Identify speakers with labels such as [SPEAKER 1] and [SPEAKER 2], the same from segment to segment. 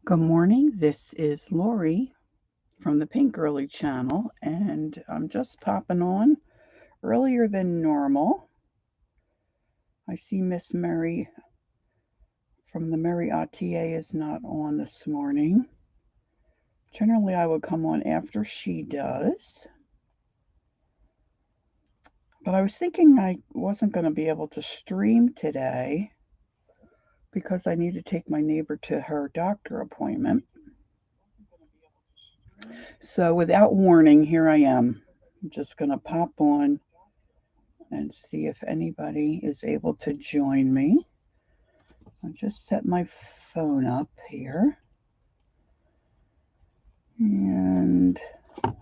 [SPEAKER 1] Good morning. This is Lori from the Pink Girly channel, and I'm just popping on earlier than normal. I see Miss Mary from the Mary ATA is not on this morning. Generally, I would come on after she does, but I was thinking I wasn't going to be able to stream today because I need to take my neighbor to her doctor appointment. So, without warning, here I am. I'm just going to pop on and see if anybody is able to join me. I'll just set my phone up here. And I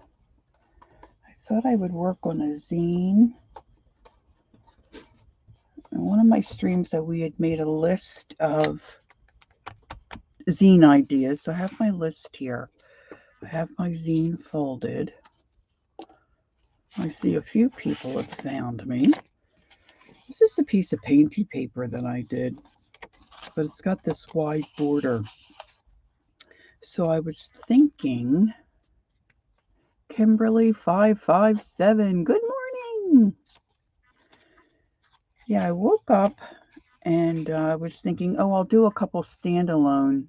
[SPEAKER 1] thought I would work on a zine. In one of my streams that we had made a list of zine ideas. So I have my list here. I have my zine folded. I see a few people have found me. This is a piece of painty paper that I did, but it's got this wide border. So I was thinking, Kimberly 557, good morning. Yeah, I woke up and I was thinking, oh, I'll do a couple standalone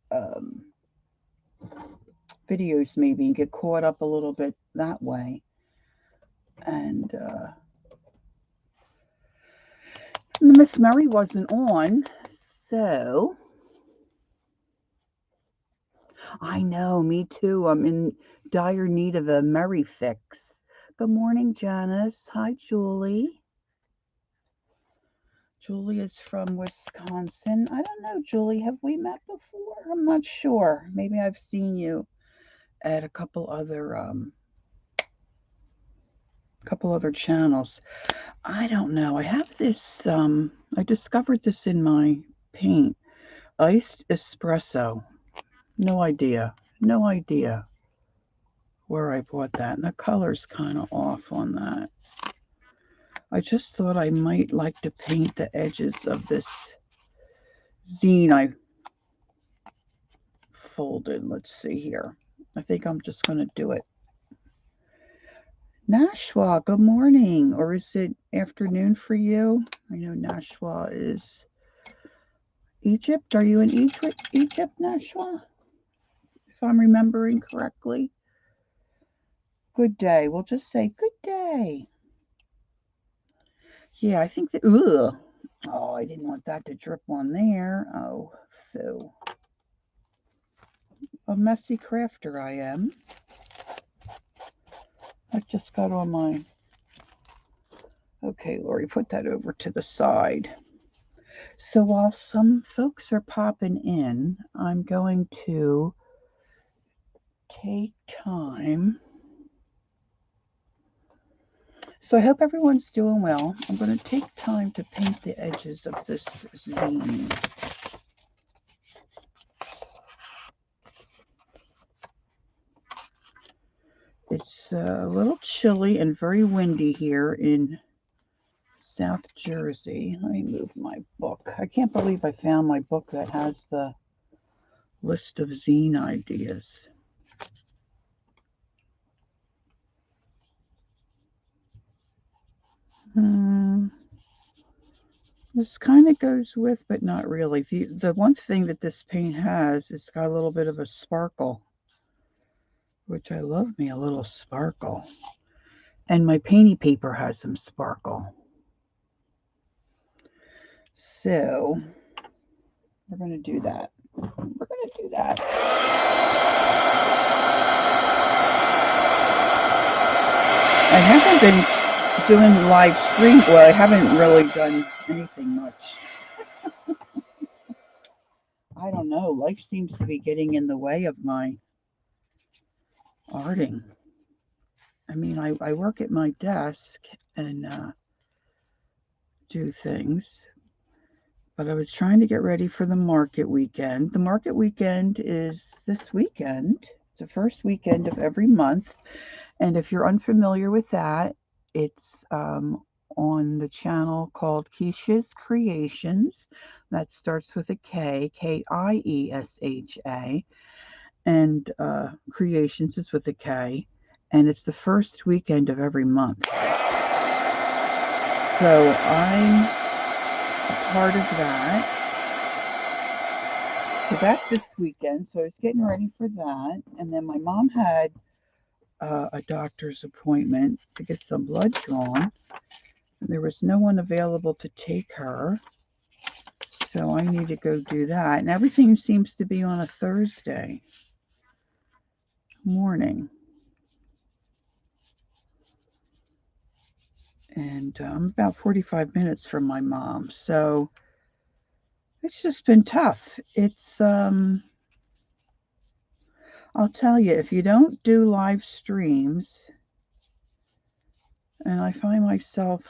[SPEAKER 1] um, videos maybe and get caught up a little bit that way. And Miss Murray wasn't on, so I know, me too. I'm in dire need of a Murray fix. Good morning, Janice. Hi, Julie. Julie is from Wisconsin. I don't know, Julie. Have we met before? I'm not sure. Maybe I've seen you at a couple other channels. I don't know. I have this. I discovered this in my paint. Iced espresso. No idea. No idea where I bought that. And the color's kind of off on that. I just thought I might like to paint the edges of this zine I folded. Let's see here. I think I'm just going to do it. Nashua, good morning. Or is it afternoon for you? I know Nashua is Egypt. Are you in Egypt, Nashua? If I'm remembering correctly. Good day. We'll just say good day. Yeah, I think that. Ugh. Oh, I didn't want that to drip on there. Oh, so. A messy crafter I am. I just got on my. Okay, Lori, put that over to the side. So while some folks are popping in, I'm going to take time. So I hope everyone's doing well. I'm going to take time to paint the edges of this zine. It's a little chilly and very windy here in South Jersey. Let me move my book. I can't believe I found my book that has the list of zine ideas. This kind of goes with, but not really. The one thing that this paint has, it's got a little bit of a sparkle, which I love me a little sparkle. And my painty paper has some sparkle. So we're going to do that. We're going to do that. I haven't been doing live stream. Well, I haven't really done anything much. I don't know. Life seems to be getting in the way of my arting. I mean, I work at my desk and do things, but I was trying to get ready for the market weekend. The market weekend is this weekend. It's the first weekend of every month. And if you're unfamiliar with that, it's on the channel called Keisha's Creations. That starts with a K, Kiesha, and Creations is with a K, and it's the first weekend of every month. So I'm a part of that. So that's this weekend. So I was getting ready for that. And then my mom had a doctor's appointment to get some blood drawn. And there was no one available to take her. So I need to go do that. And everything seems to be on a Thursday morning. And I'm about 45 minutes from my mom. So it's just been tough. It's, I'll tell you, if you don't do live streams, and I find myself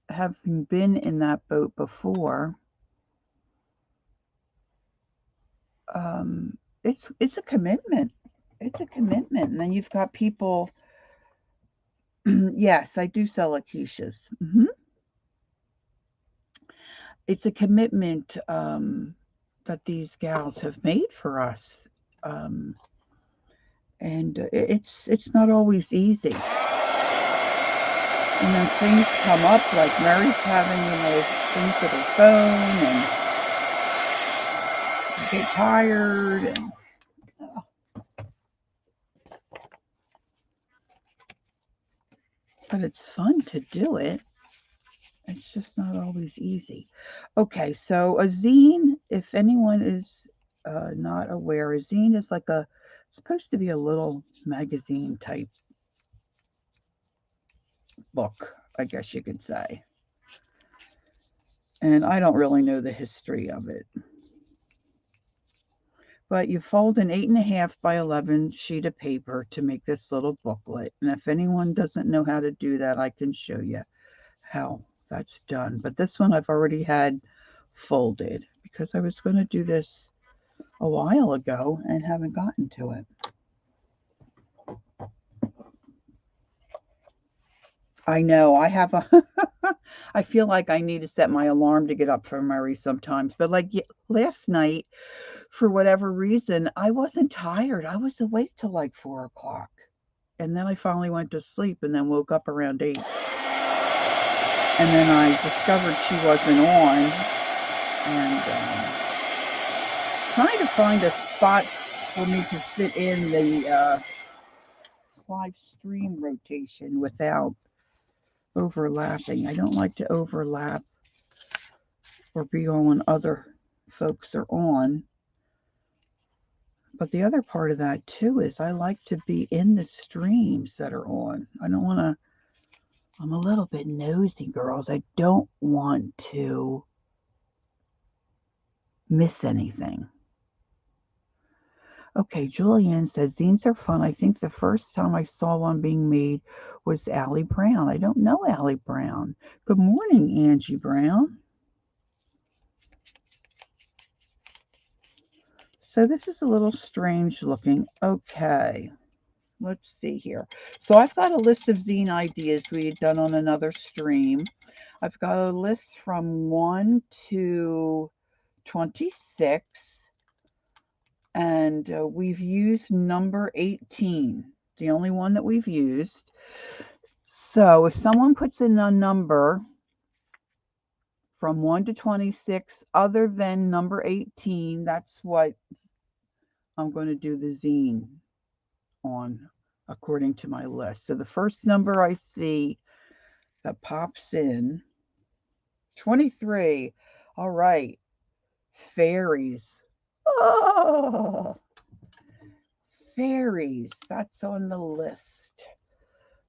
[SPEAKER 1] having been in that boat before, it's a commitment. It's a commitment. And then you've got people. Yes, I do sell at Keisha's. It's a commitment that these gals have made for us. And it's not always easy. And then things come up, like Mary's having, things with her phone, and you get tired, and but it's fun to do it. It's just not always easy. Okay, so a zine, if anyone is not aware, a zine is like it's supposed to be a little magazine type book, I guess you could say. And I don't really know the history of it. But you fold an 8.5 by 11 sheet of paper to make this little booklet. And if anyone doesn't know how to do that, I can show you how that's done. But this one I've already had folded because I was going to do this a while ago and haven't gotten to it. I know I have I feel like I need to set my alarm to get up for Murray sometimes. But like last night, for whatever reason, I wasn't tired. I was awake till like 4 o'clock. And then I finally went to sleep and then woke up around 8. And then I discovered she wasn't on. And trying to find a spot for me to fit in the live stream rotation without overlapping. I don't like to overlap or be on when other folks are on. But the other part of that too is I like to be in the streams that are on. I don't want to, I'm a little bit nosy, girls. I don't want to miss anything. Okay, Julianne said, zines are fun. I think the first time I saw one being made was Allie Brown. I don't know Allie Brown. Good morning, Angie Brown. So this is a little strange looking. Okay, let's see here. So I've got a list of zine ideas we had done on another stream. I've got a list from 1 to 26. And we've used number 18, the only one that we've used. So if someone puts in a number from 1 to 26 other than number 18, that's what I'm going to do the zine on according to my list. So the first number I see that pops in, 23. All right. Fairies. Oh, fairies. That's on the list.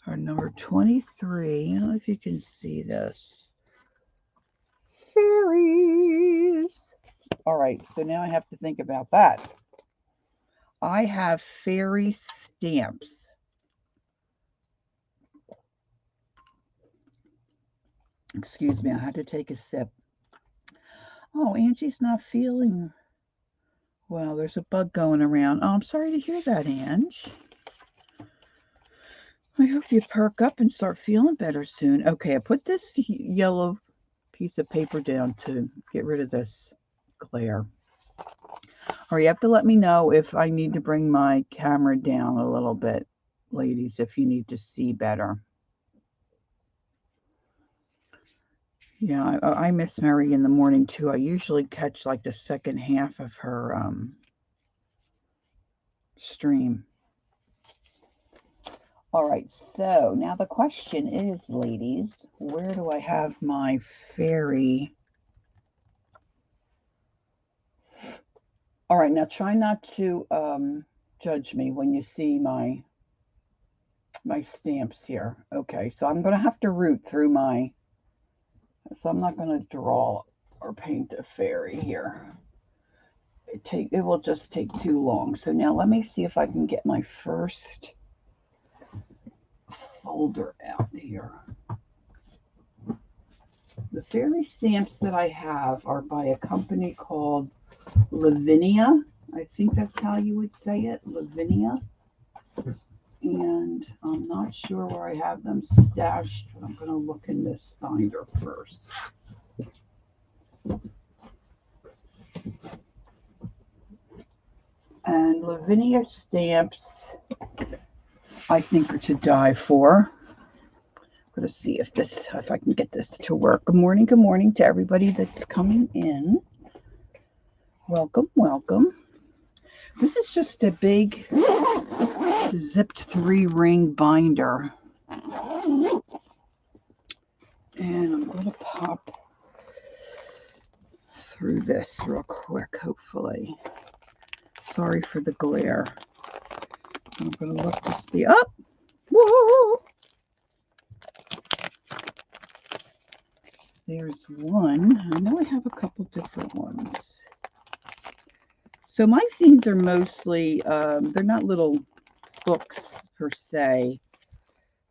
[SPEAKER 1] Our number 23. I don't know if you can see this. Fairies. All right. So now I have to think about that. I have fairy stamps. Excuse me. I had to take a sip. Oh, Angie's not feeling well. There's a bug going around. Oh, I'm sorry to hear that, Ange. I hope you perk up and start feeling better soon. Okay, I put this yellow piece of paper down to get rid of this glare. Or you have to let me know if I need to bring my camera down a little bit, ladies, if you need to see better. Yeah, I miss Mary in the morning too. I usually catch like the second half of her stream. All right, so now the question is, ladies, where do I have my fairy? All right, now try not to judge me when you see my stamps here. Okay, so I'm going to have to root through my, so I'm not going to draw or paint a fairy here. It will just take too long. So now let me see if I can get my first folder out here. The fairy stamps that I have are by a company called Lavinia. I think that's how you would say it, Lavinia. And I'm not sure where I have them stashed, but I'm going to look in this binder first. And Lavinia stamps, I think, are to die for. I'm going to see if I can get this to work. Good morning to everybody that's coming in. Welcome, welcome. This is just a big zipped 3-ring binder. And I'm going to pop through this real quick, hopefully. Sorry for the glare. I'm going to look to see. Oh! Whoa! There's one. I know I have a couple different ones. So my zines are mostly, they're not little books per se.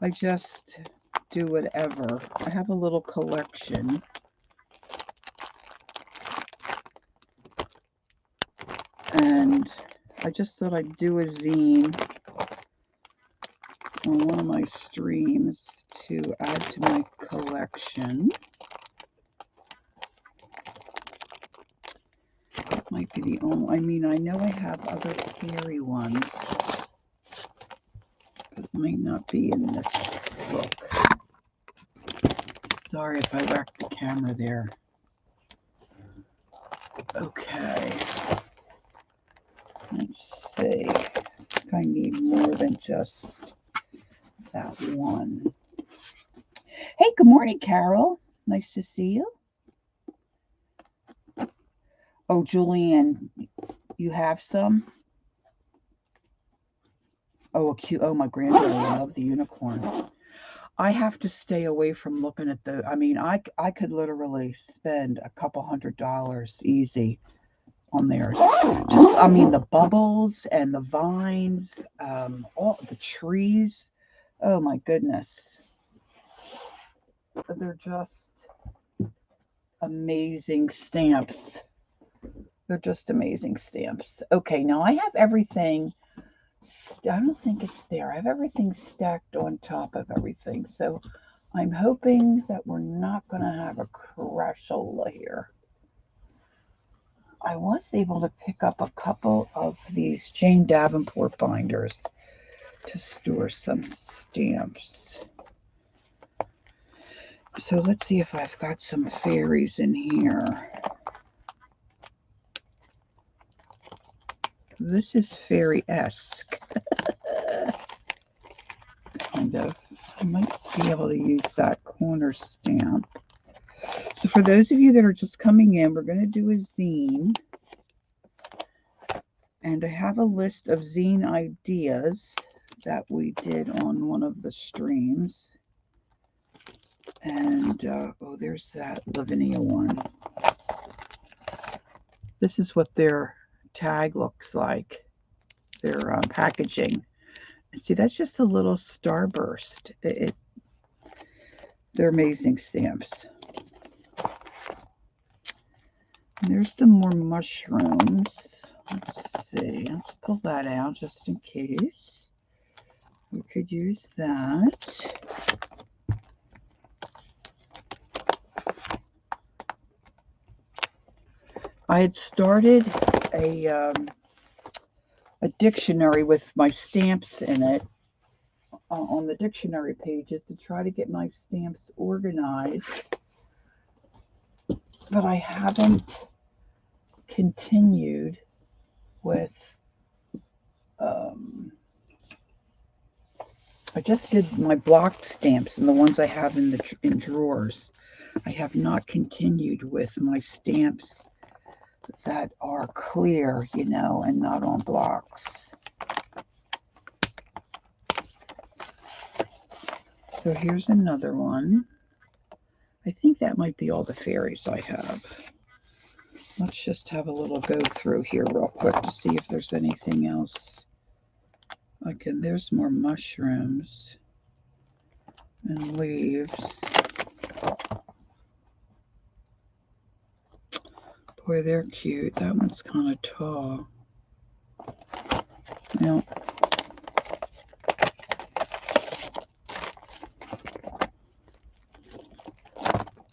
[SPEAKER 1] I just do whatever. I have a little collection. And I just thought I'd do a zine on one of my streams to add to my collection. Might be the only, I mean, I know I have other fairy ones, but it may not be in this book. Sorry if I wrecked the camera there. Okay. Let's see. I think I need more than just that one. Hey, good morning, Carol. Nice to see you. Oh, Julianne, you have some? Oh, a cute. Oh, my granddaughter loved the unicorn. I have to stay away from looking at the, I mean, I could literally spend a couple $100 easy on theirs. Just, I mean, the bubbles and the vines, all the trees. Oh my goodness. They're just amazing stamps. They're just amazing stamps. Okay, now I have everything. I don't think it's there. I have everything stacked on top of everything. So I'm hoping that we're not going to have a crashola here. I was able to pick up a couple of these Jane Davenport binders to store some stamps. So let's see if I've got some fairies in here. This is fairy-esque. Kind of. I might be able to use that corner stamp. So for those of you that are just coming in, we're going to do a zine. And I have a list of zine ideas that we did on one of the streams. And, oh, there's that Lavinia one. This is what their tag looks like, their packaging. See, that's just a little starburst. They're amazing stamps. And there's some more mushrooms. Let's see. Let's pull that out just in case. We could use that. I had started a dictionary with my stamps in it on the dictionary pages to try to get my stamps organized, but I haven't continued with. I just did my blocked stamps and the ones I have in drawers. I have not continued with my stamps that are clear, you know, and not on blocks. So here's another one. I think that might be all the fairies I have. Let's just have a little go through here real quick to see if there's anything else. Again, there's more mushrooms and leaves. Boy, they're cute. That one's kind of tall.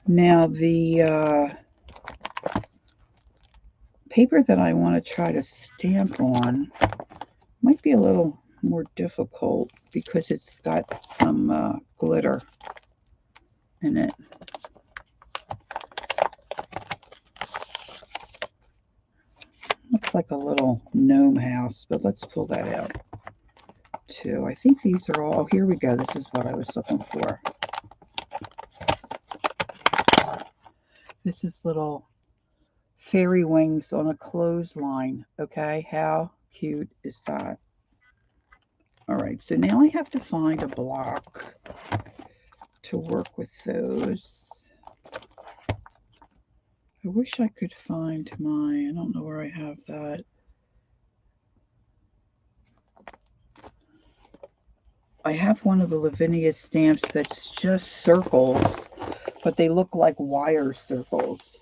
[SPEAKER 1] Now, the paper that I want to try to stamp on might be a little more difficult because it's got some glitter in it. Looks like a little gnome house, but let's pull that out too. I think these are all, oh, here we go. This is what I was looking for. This is little fairy wings on a clothesline. Okay, how cute is that? All right, so now I have to find a block to work with those. I wish I could find mine. I don't know where I have that. I have one of the Lavinia stamps that's just circles, but they look like wire circles.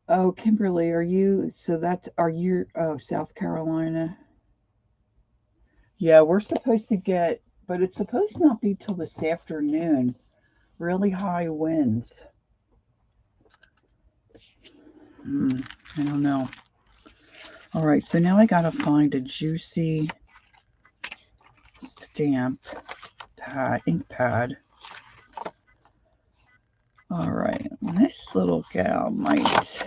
[SPEAKER 1] Oh, Kimberly, are you, so that's, are you, oh, South Carolina? Yeah, we're supposed to get, but it's supposed to not be till this afternoon. Really high winds. I don't know. All right, so now I gotta find a juicy stamp pad, ink pad. All right, this little gal might,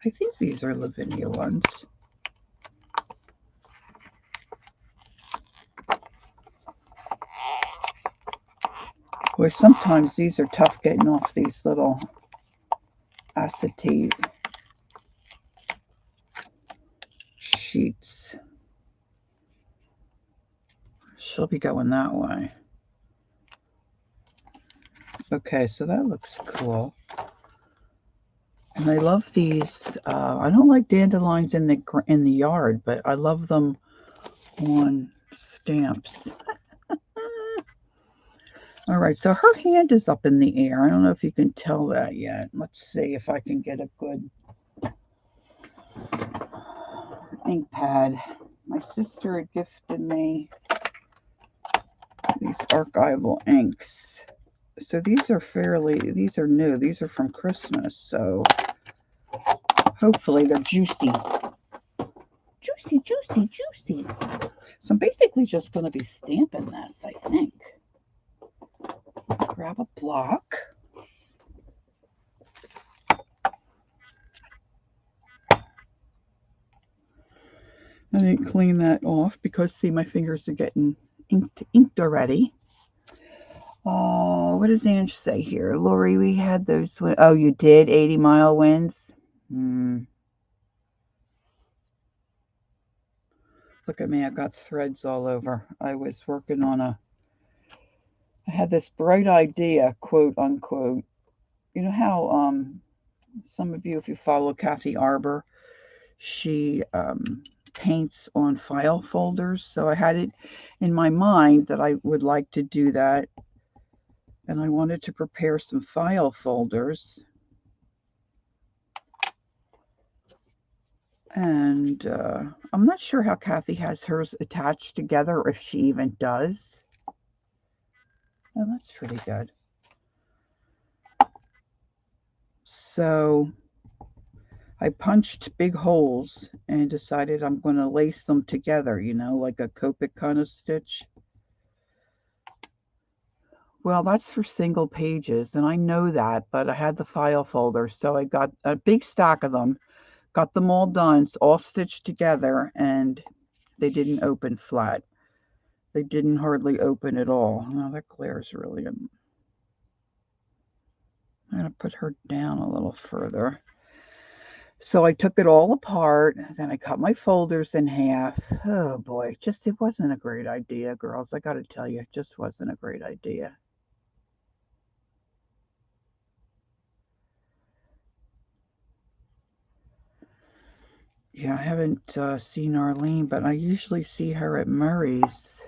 [SPEAKER 1] I think these are Lavinia ones. Boy, sometimes these are tough getting off these little acetate sheets. She'll be going that way. Okay, so that looks cool. And I love these. I don't like dandelions in the yard, but I love them on stamps. All right, so her hand is up in the air. I don't know if you can tell that yet. Let's see if I can get a good ink pad. My sister had gifted me these Archival Inks. So these are new. These are from Christmas, so hopefully they're juicy. Juicy, juicy, juicy. So I'm basically just going to be stamping this, I think. Grab a block. I didn't clean that off because, see, my fingers are getting inked already. What does Ange say here? Lori, we had those. Oh, you did? 80-mile winds? Look at me. I've got threads all over. I was working on I had this bright idea, quote unquote. You know how some of you, if you follow Kathy Arbor, she paints on file folders. So I had it in my mind that I would like to do that. And I wanted to prepare some file folders. And I'm not sure how Kathy has hers attached together, or if she even does. Oh, that's pretty good. So I punched big holes and decided I'm going to lace them together, you know, like a Copic kind of stitch. Well, that's for single pages, and I know that, but I had the file folder, so I got a big stack of them, got them all done, all stitched together, and they didn't open flat. They didn't hardly open at all. Now that glare's really... I'm going to put her down a little further. So I took it all apart, then I cut my folders in half. Oh boy, it wasn't a great idea, girls. I got to tell you, it just wasn't a great idea. Yeah, I haven't seen Arlene, but I usually see her at Murray's.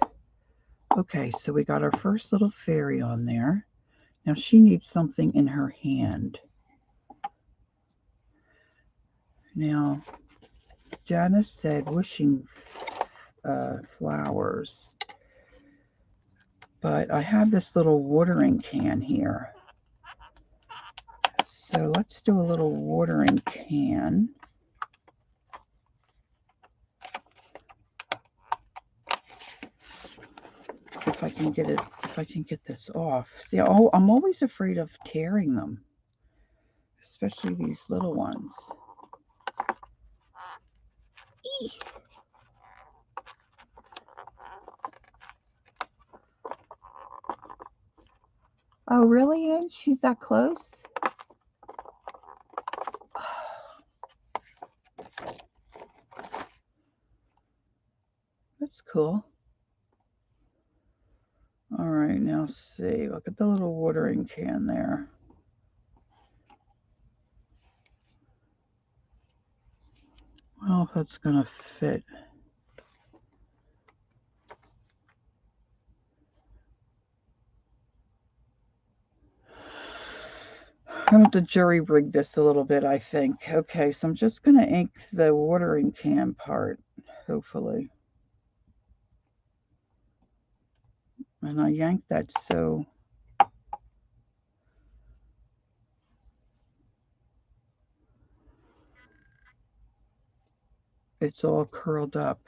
[SPEAKER 1] Okay, so we got our first little fairy on there. Now she needs something in her hand. Now, Janice said wishing flowers, but I have this little watering can here. So let's do a little watering can. If I can get it, if I can get this off. See, oh, I'm always afraid of tearing them, especially these little ones. Eek. Oh, really, Ann? She's that close? That's cool. All right, now see. Look at the little watering can there. Well, that's going to fit. I'm going to jury rig this a little bit, I think. Okay, so I'm just going to ink the watering can part, hopefully. And I yanked that so it's all curled up.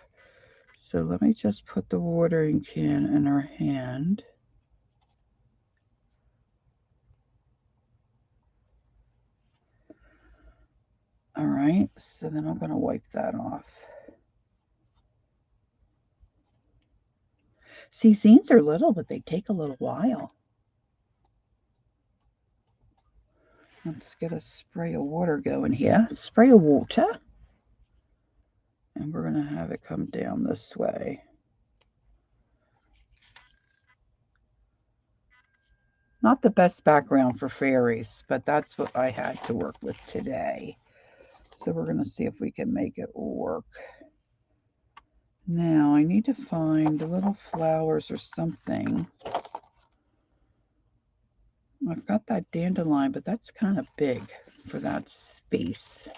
[SPEAKER 1] So let me just put the watering can in her hand. All right, so then I'm going to wipe that off. See, zines are little, but they take a little while. Let's get a spray of water going here. Spray of water. And we're going to have it come down this way. Not the best background for fairies, but that's what I had to work with today. So we're going to see if we can make it work. Now I need to find the little flowers or something. I've got that dandelion, but that's kind of big for that space.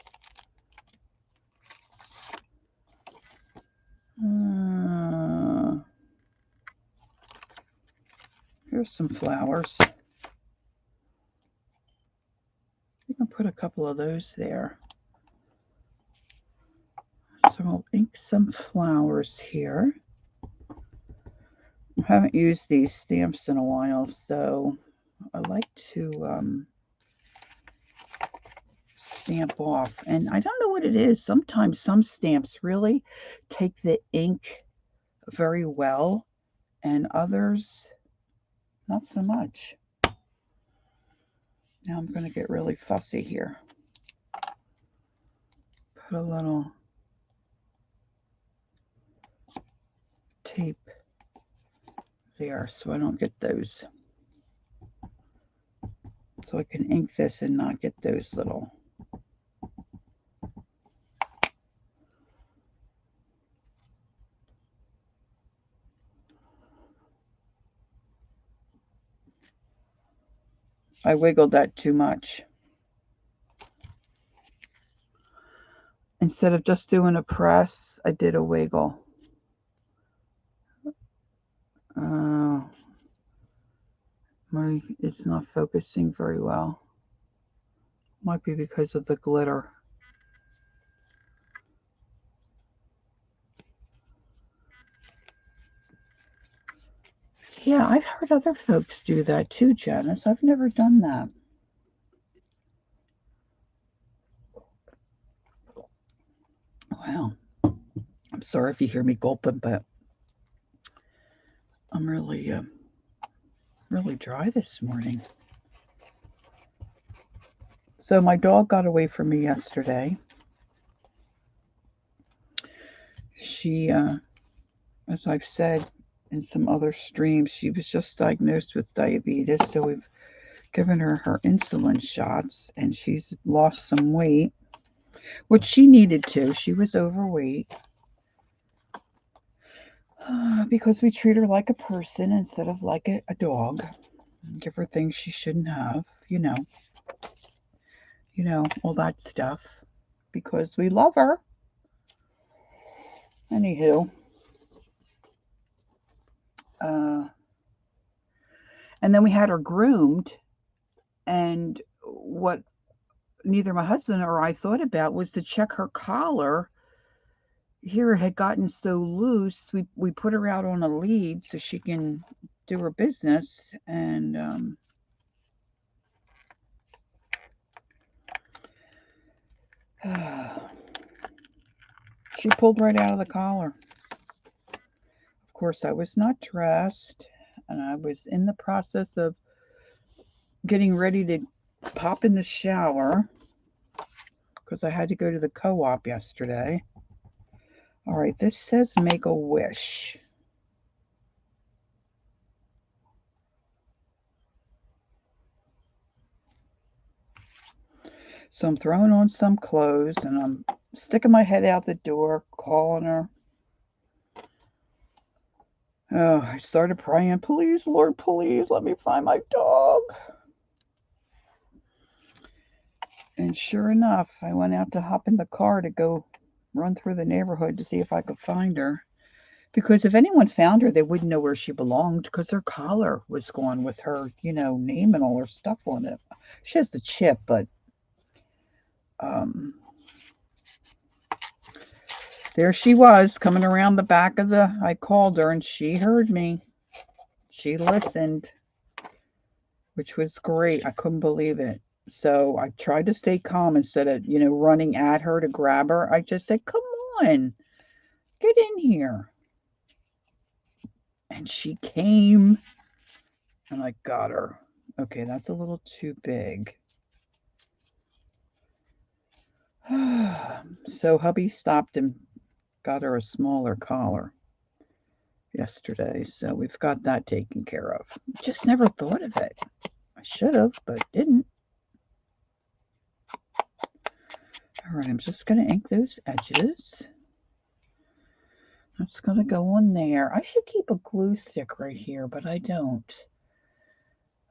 [SPEAKER 1] Here's some flowers. You can put a couple of those there. So I'll ink some flowers here. I haven't used these stamps in a while, so I like to stamp off. And I don't know what it is. Sometimes some stamps really take the ink very well, and others not so much. Now I'm going to get really fussy here. Put a little tape there so I don't get those. So I can ink this and not get those little. I wiggled that too much. Instead of just doing a press, I did a wiggle. Uh, it's not focusing very well. Might be because of the glitter. Yeah, I've heard other folks do that too, Janice. I've never done that. Wow. I'm sorry if you hear me gulping, but I'm really dry this morning. So my dog got away from me yesterday. She, as I've said in some other streams, she was just diagnosed with diabetes, so we've given her insulin shots, and she's lost some weight, which she needed to. She was overweight. Because we treat her like a person instead of like a dog. Give her things she shouldn't have, all that stuff. Because we love her. Anywho, and then we had her groomed, and what neither my husband or I thought about was to check her collar. Here it had gotten so loose, we put her out on a lead so she can do her business, and she pulled right out of the collar. Of course, I was not dressed, and I was in the process of getting ready to pop in the shower because I had to go to the co-op yesterday. All right, this says make a wish. So I'm throwing on some clothes and I'm sticking my head out the door, calling her. Oh, I started praying, please, Lord, please let me find my dog. And sure enough, I went out to hop in the car to go run through the neighborhood to see if I could find her. Because if anyone found her, they wouldn't know where she belonged because her collar was gone with her, name and all her stuff on it. She has the chip, but um, there she was coming around the back of the. I called her and she heard me. She listened, which was great. I couldn't believe it. So I tried to stay calm instead of, running at her to grab her. I just said, come on, get in here. And she came and I got her. Okay, that's a little too big. So hubby stopped and got her a smaller collar yesterday. So we've got that taken care of. Just never thought of it. I should have, but didn't. All right, I'm just going to ink those edges. That's going to go on there. I should keep a glue stick right here, but I don't.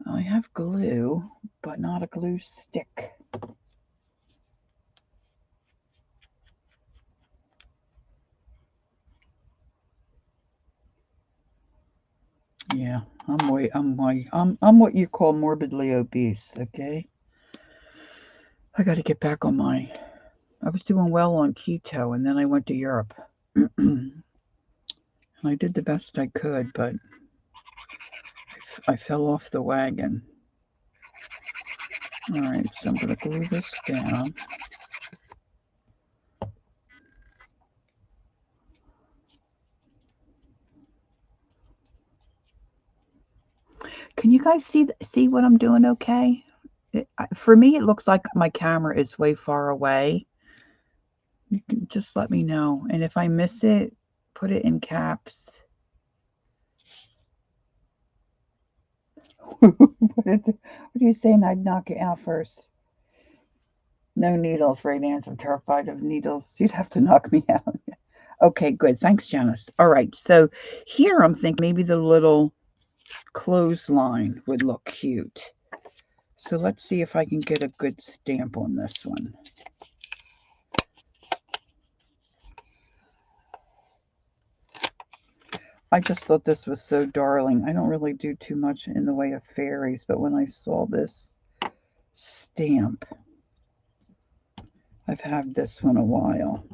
[SPEAKER 1] I have glue, but not a glue stick. Yeah, I'm what you call morbidly obese, okay? I got to get back on I was doing well on keto, and then I went to Europe. And I did the best I could, but I fell off the wagon. All right, so I'm going to glue this down. Can you guys see what I'm doing okay? For me, it looks like my camera is way far away. You can just let me know. And if I miss it, put it in caps. What are you saying? I'd knock it out first. No needles, right answer. I'm terrified of needles. You'd have to knock me out. Okay, good. Thanks, Janice. All right, so here I'm thinking maybe the little clothesline would look cute. So let's see if I can get a good stamp on this one. I just thought this was so darling. I don't really do too much in the way of fairies, but when I saw this stamp, I've had this one a while.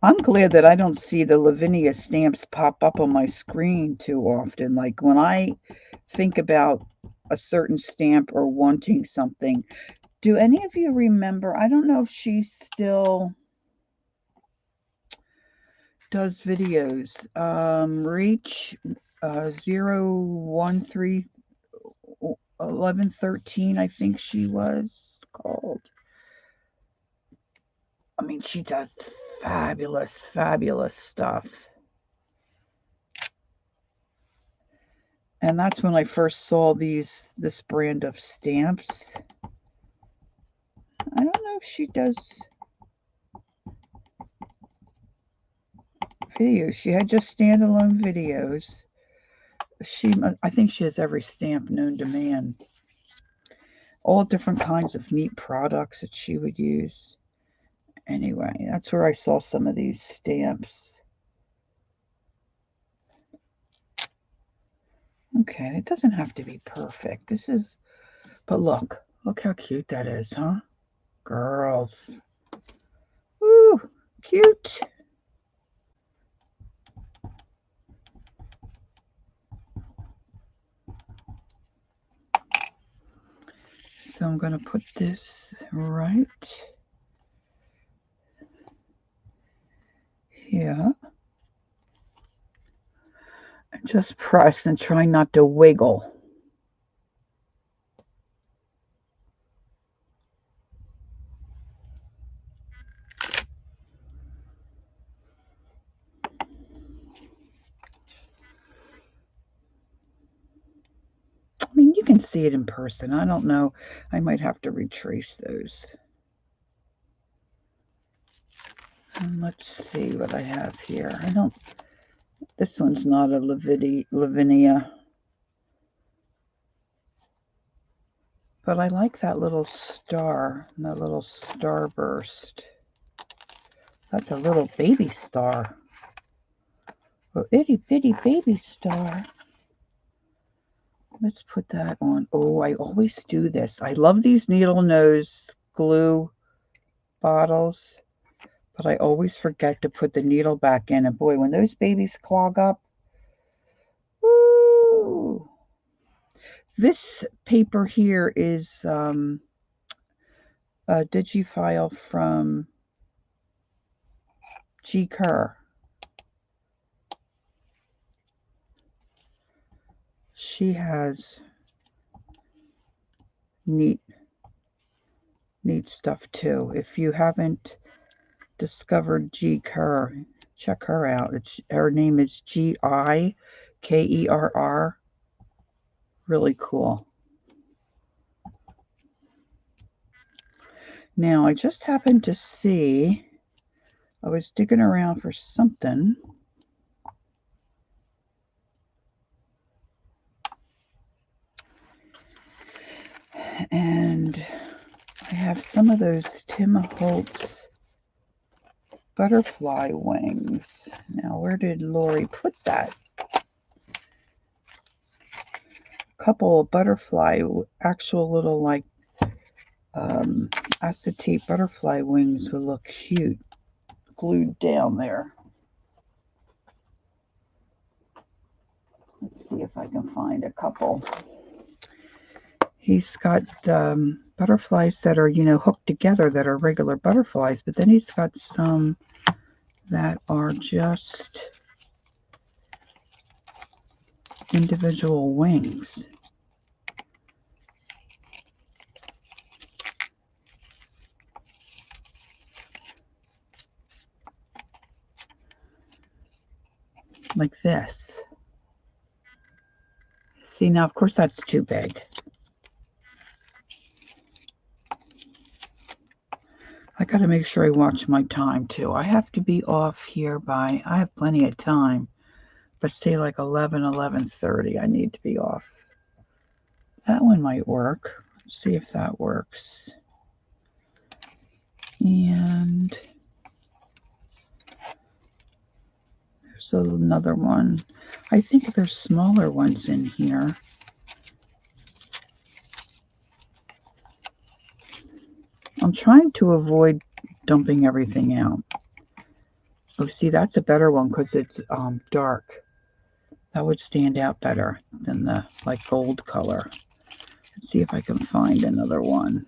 [SPEAKER 1] I'm glad that I don't see the Lavinia stamps pop up on my screen too often. Like when I think about a certain stamp or wanting something, do any of you remember? I don't know if she still does videos. Reach 013 1113, I think she was called. I mean, she does fabulous, fabulous stuff. And that's when I first saw this brand of stamps. I don't know if she does videos. She had just standalone videos. I think she has every stamp known to man. All different kinds of neat products that she would use. Anyway, that's where I saw some of these stamps. Okay, it doesn't have to be perfect. But look how cute that is, huh? Girls. Ooh, cute. So I'm going to put this right here. And just press and try not to wiggle. I mean, you can see it in person. I don't know. I might have to retrace those. And let's see what I have here. This one's not a Lavinia. But I like that little star, that little starburst. That's a little baby star. A itty bitty baby star. Let's put that on. Oh, I always do this. I love these needle nose glue bottles, but I always forget to put the needle back in. And boy, when those babies clog up, woo! This paper here is a digifile from G. Kerr. She has neat stuff too. If you haven't discovered G. Kerr, check her out. Her name is Gikerr. Really cool. Now I just happened to see, I was digging around for something, and I have some of those Tim Holtz butterfly wings. Now, where did Lori put that? A couple of butterfly, actual little like acetate butterfly wings would look cute glued down there. Let's see if I can find a couple. He's got butterflies that are, hooked together that are regular butterflies, but then he's got some that are just individual wings. Like this. See, now, of course, that's too big. I got to make sure I watch my time, too. I have to be off here by, I have plenty of time, but say like 11:30, I need to be off. That one might work. Let's see if that works. And There's another one. I think there's smaller ones in here. I'm trying to avoid dumping everything out. Oh, see, that's a better one because it's dark. That would stand out better than the like gold color. Let's see if I can find another one.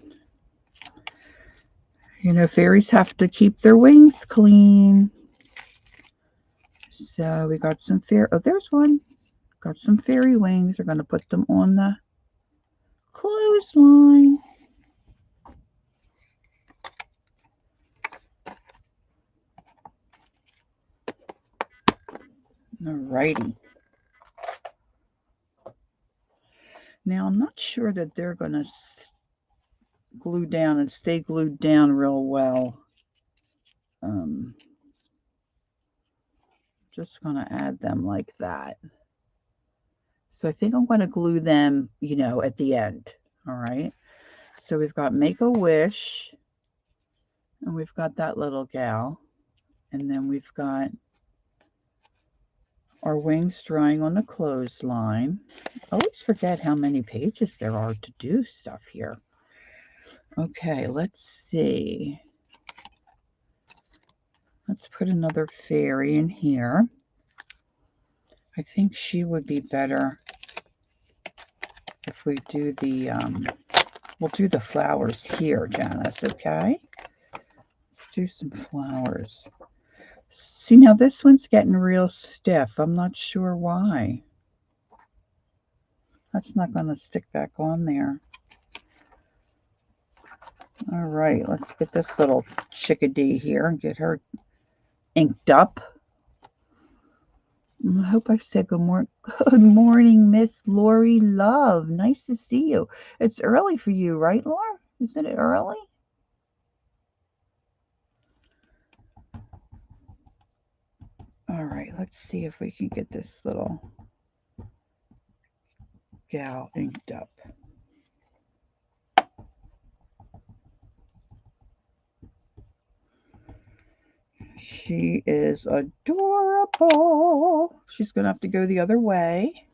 [SPEAKER 1] You know, fairies have to keep their wings clean. So we got some oh, there's one. Got some fairy wings. We're going to put them on the clothesline. Alrighty. Now I'm not sure that they're going to glue down and stay glued down real well. Just going to add them like that. So I think I'm going to glue them, you know, at the end. All right. So we've got Make a Wish, and we've got that little gal, and then we've got our wings drying on the clothesline. I always forget how many pages there are to do stuff here. Okay, let's see. Let's put another fairy in here. I think she would be better if we do the, we'll do the flowers here, Janice, okay? Let's do some flowers. See, now this one's getting real stiff. I'm not sure why. That's not going to stick back on there. All right, let's get this little chickadee here and get her inked up. I hope I've said good morning, Miss Lori Love. Nice to see you. It's early for you, right, Laura? Isn't it early? All right, let's see if we can get this little gal inked up. She is adorable. She's going to have to go the other way.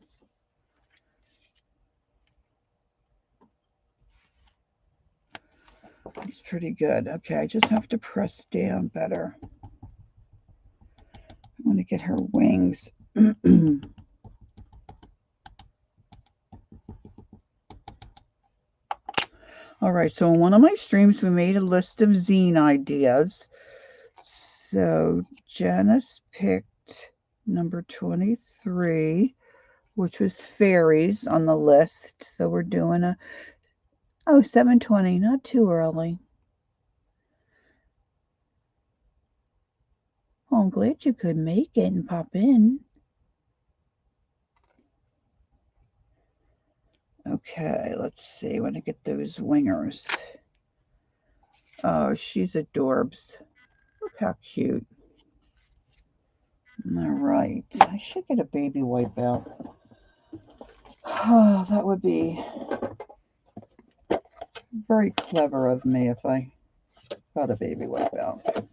[SPEAKER 1] That's pretty good. Okay, I just have to press down better. I want to get her wings. All right, so in one of my streams, we made a list of zine ideas. So Janice picked number 23, which was fairies on the list. So we're doing a, 7:20, not too early. Oh, I'm glad you could make it and pop in. Okay, let's see. I want to get those wingers. Oh, she's adorbs. Look how cute. All right. I should get a baby wipe out. Oh, that would be very clever of me if I got a baby wipe out.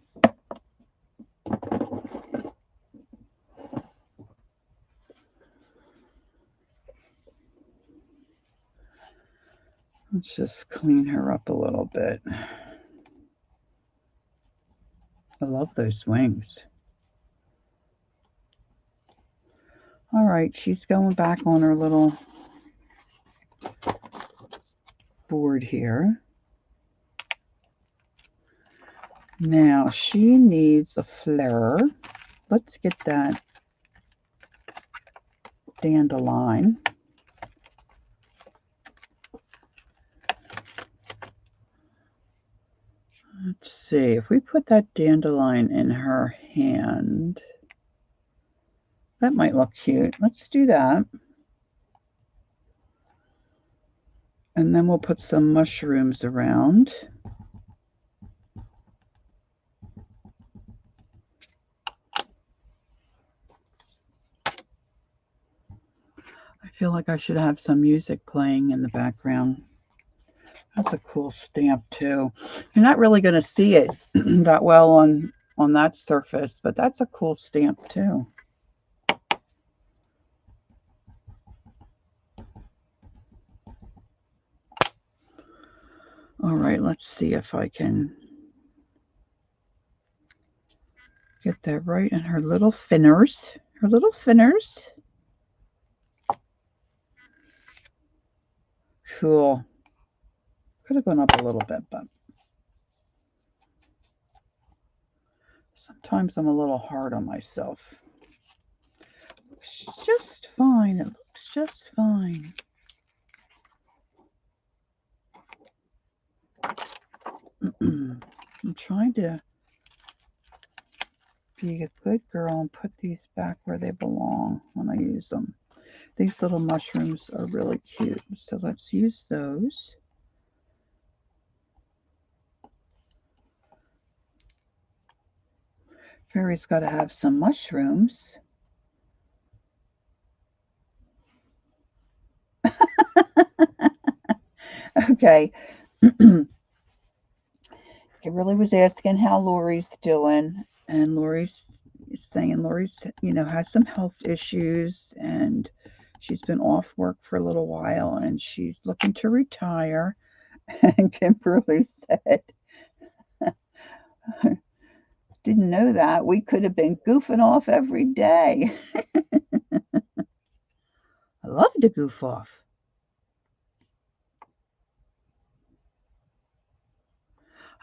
[SPEAKER 1] Let's just clean her up a little bit. I love those wings. All right, she's going back on her little board here. Now she needs a flare. Let's get that dandelion. Let's see, if we put that dandelion in her hand, that might look cute. Let's do that. And then we'll put some mushrooms around. I feel like I should have some music playing in the background. That's a cool stamp too. You're not really going to see it that well on that surface, but that's a cool stamp too. All right, let's see if I can get that right. And her little finners. Her little finners. Cool. Could have gone up a little bit, but sometimes I'm a little hard on myself. Looks just fine. It looks just fine. I'm trying to be a good girl and put these back where they belong when I use them. These little mushrooms are really cute, so let's use those. Fairy's got to have some mushrooms. Okay. Kimberly was asking how Lori's doing, and Lori's saying Lori's, has some health issues, and she's been off work for a little while, and she's looking to retire. And Kimberly said, didn't know that. We could have been goofing off every day. I love to goof off.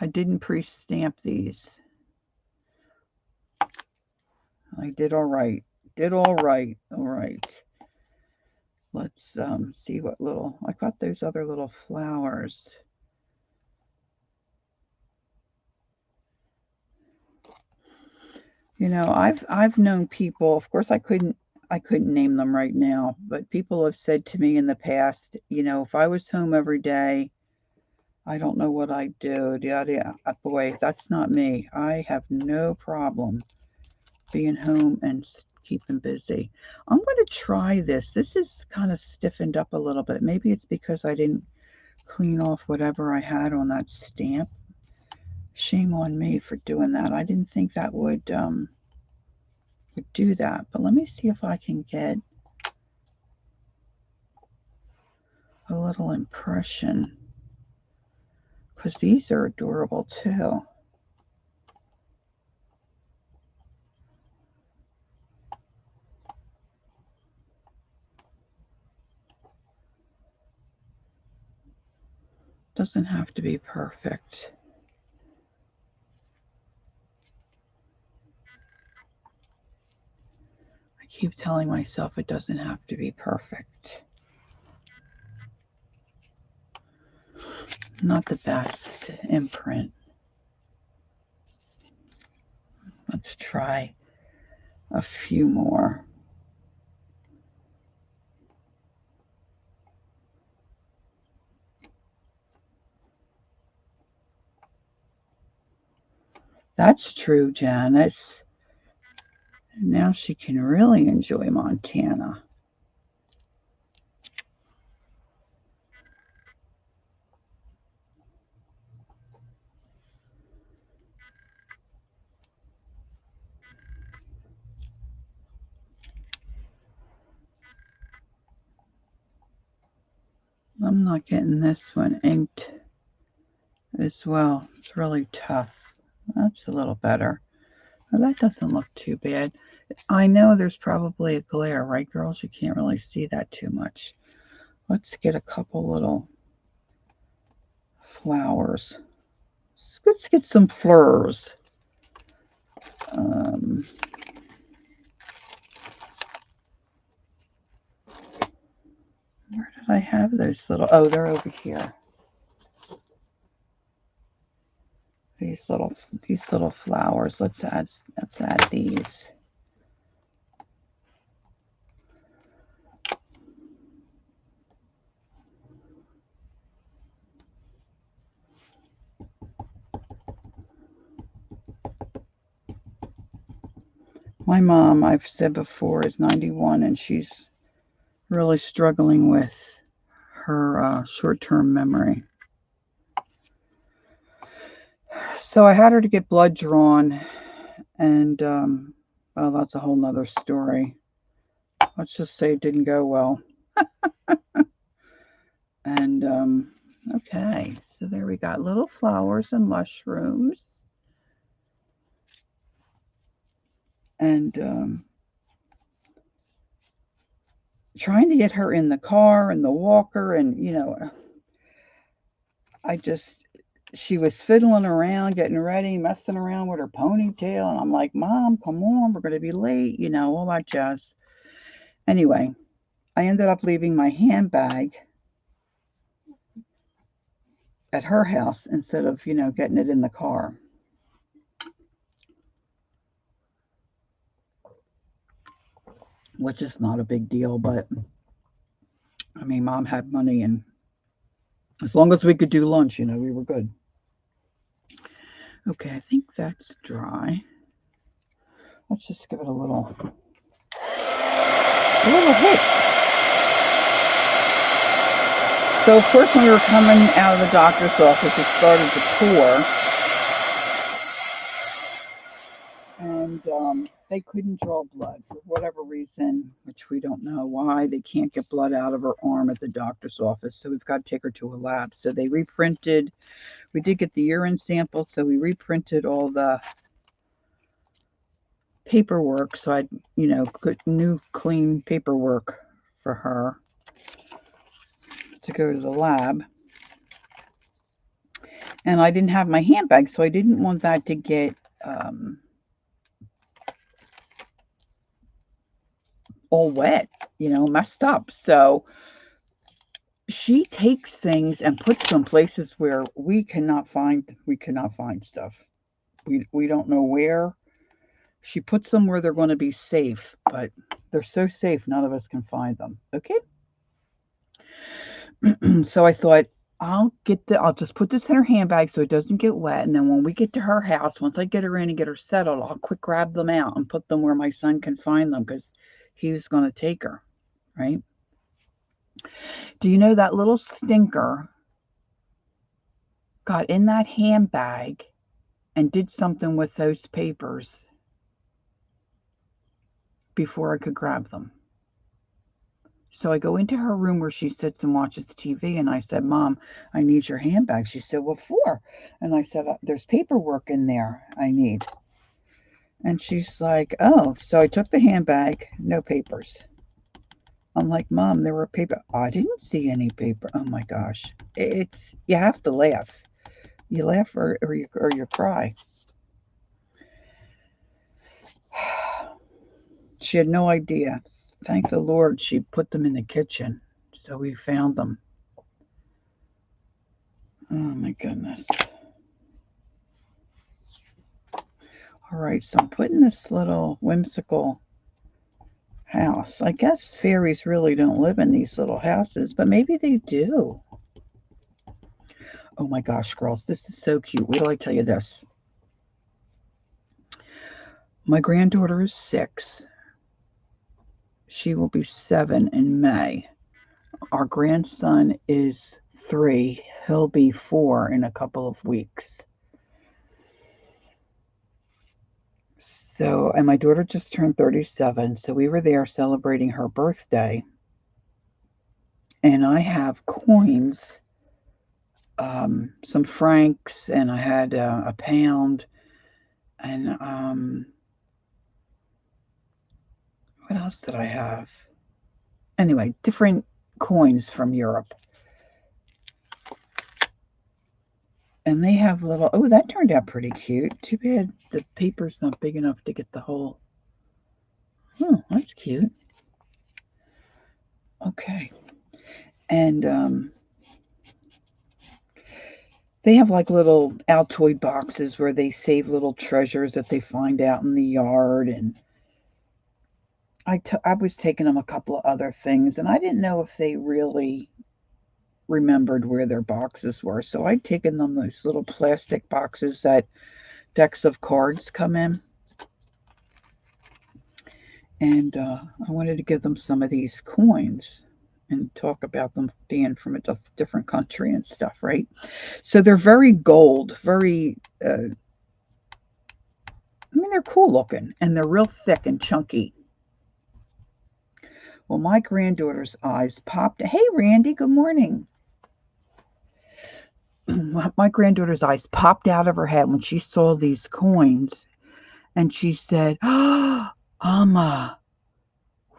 [SPEAKER 1] I didn't pre-stamp these. I did all right. Did all right. All right. Let's see what little, I got those other little flowers. I've known people, of course I couldn't name them right now, but people have said to me in the past, if I was home every day, I don't know what I'd do. Yeah, boy, that's not me. I have no problem being home and keeping busy. I'm going to try this. This is kind of stiffened up a little bit. Maybe it's because I didn't clean off whatever I had on that stamp. Shame on me for doing that. I didn't think that would do that. But let me see if I can get a little impression, because these are adorable too. Doesn't have to be perfect. I keep telling myself it doesn't have to be perfect. Not the best imprint. Let's try a few more. That's true, Janice. Now she can really enjoy Montana. I'm not getting this one inked as well. It's really tough. That's a little better. Well, that doesn't look too bad. I know there's probably a glare, right, girls? You can't really see that too much. Let's get a couple little flowers. Let's get some flowers. Where did I have those little? Oh, they're over here. These little flowers. Let's add these. My mom, I've said before, is 91, and she's really struggling with her short-term memory. So I had her to get blood drawn, and well, that's a whole nother story. Let's just say it didn't go well. And Okay, so there we got little flowers and mushrooms. And trying to get her in the car and the walker, and she was fiddling around, getting ready, messing around with her ponytail, and I'm like, Mom, come on, we're going to be late, all that jazz. Anyway, I ended up leaving my handbag at her house instead of, getting it in the car. Which is not a big deal, but I mean, Mom had money, and as long as we could do lunch, we were good. Okay, I think that's dry. Let's just give it a little hit. So, of course, when we were coming out of the doctor's office, it started to pour. And they couldn't draw blood for whatever reason, which we don't know why. They can't get blood out of her arm at the doctor's office, so we've got to take her to a lab. So they reprinted. We did get the urine sample, so we reprinted all the paperwork, so I'd, good new clean paperwork for her to go to the lab. And I didn't have my handbag, so I didn't want that to get all wet, messed up. So she takes things and puts them places where we cannot find stuff. We don't know where. She puts them where they're going to be safe, but they're so safe none of us can find them. Okay. So I thought, I'll just put this in her handbag so it doesn't get wet, and then when we get to her house, once I get her in and get her settled, I'll quick grab them out and put them where my son can find them, because he was going to take her, right? Do you know that little stinker got in that handbag and did something with those papers before I could grab them? So I go into her room where she sits and watches TV, and I said, Mom, I need your handbag. She said, what for? And I said, there's paperwork in there I need. And she's like, oh. So I took the handbag, no papers. I'm like, Mom, there were paper. I didn't see any paper. Oh my gosh. You have to laugh. You laugh or you cry. She had no idea. Thank the Lord she put them in the kitchen. So we found them. Oh my goodness. All right, so I'm putting this little whimsical house. I guess fairies really don't live in these little houses, but maybe they do. Oh my gosh, girls, this is so cute. Wait till I tell you this. My granddaughter is 6. She will be 7 in May. Our grandson is 3. He'll be 4 in a couple of weeks. So, and my daughter just turned 37. So we were there celebrating her birthday. And I have coins, some francs, and I had a pound. And what else did I have? Anyway, different coins from Europe. And they have little, oh, that turned out pretty cute. Too bad the paper's not big enough to get the whole, oh, that's cute. Okay. And they have like little Altoid boxes where they save little treasures that they find out in the yard. And I was taking them a couple of other things, and I didn't know if they really remembered where their boxes were. So I'd taken them those little plastic boxes that decks of cards come in. And I wanted to give them some of these coins and talk about them being from a different country and stuff, right? So they're very gold, very, I mean, they're cool looking, and they're real thick and chunky. Well, my granddaughter's eyes popped. Hey, Randy, good morning. My granddaughter's eyes popped out of her head when she saw these coins, and she said, "Oh, Amma,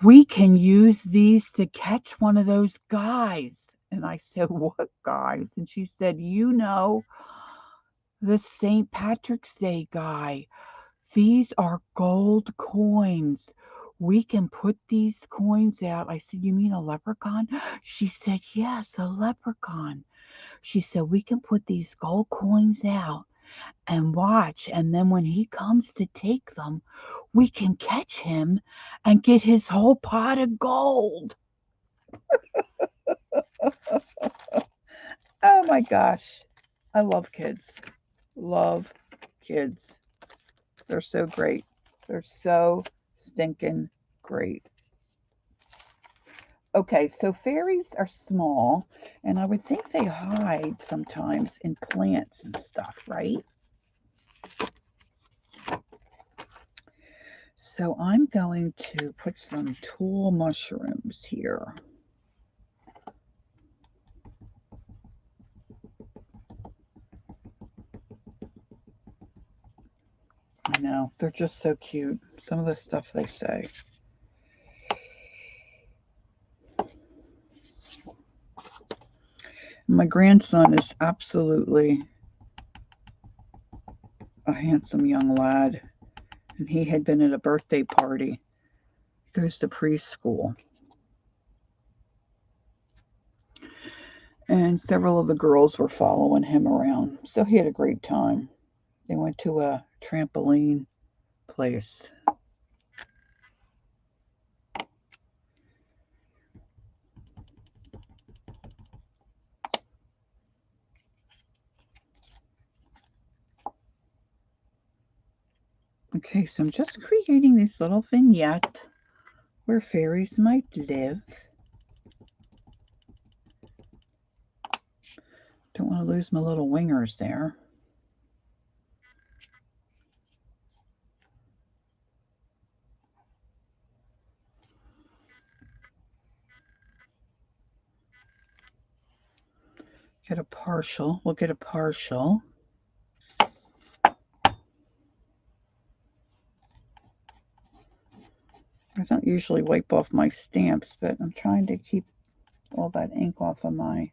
[SPEAKER 1] we can use these to catch one of those guys." And I said, "What guys?" And she said, the St. Patrick's Day guy. These are gold coins. We can put these coins out." I said, "You mean a leprechaun?" She said, "Yes, a leprechaun." She said, "We can put these gold coins out and watch, and then when he comes to take them, we can catch him and get his whole pot of gold." Oh my gosh. I love kids. Love kids. They're so great. They're so stinking great. Okay, so fairies are small, and I would think they hide sometimes in plants and stuff, right? So I'm going to put some tule mushrooms here. I know, they're just so cute. Some of the stuff they say. My grandson is absolutely a handsome young lad, and he had been at a birthday party. He goes to preschool. And several of the girls were following him around. So he had a great time. They went to a trampoline place. Okay, so I'm just creating this little vignette where fairies might live. Don't want to lose my little wingers there. Get a partial. We'll get a partial. I don't usually wipe off my stamps, but I'm trying to keep all that ink off of my...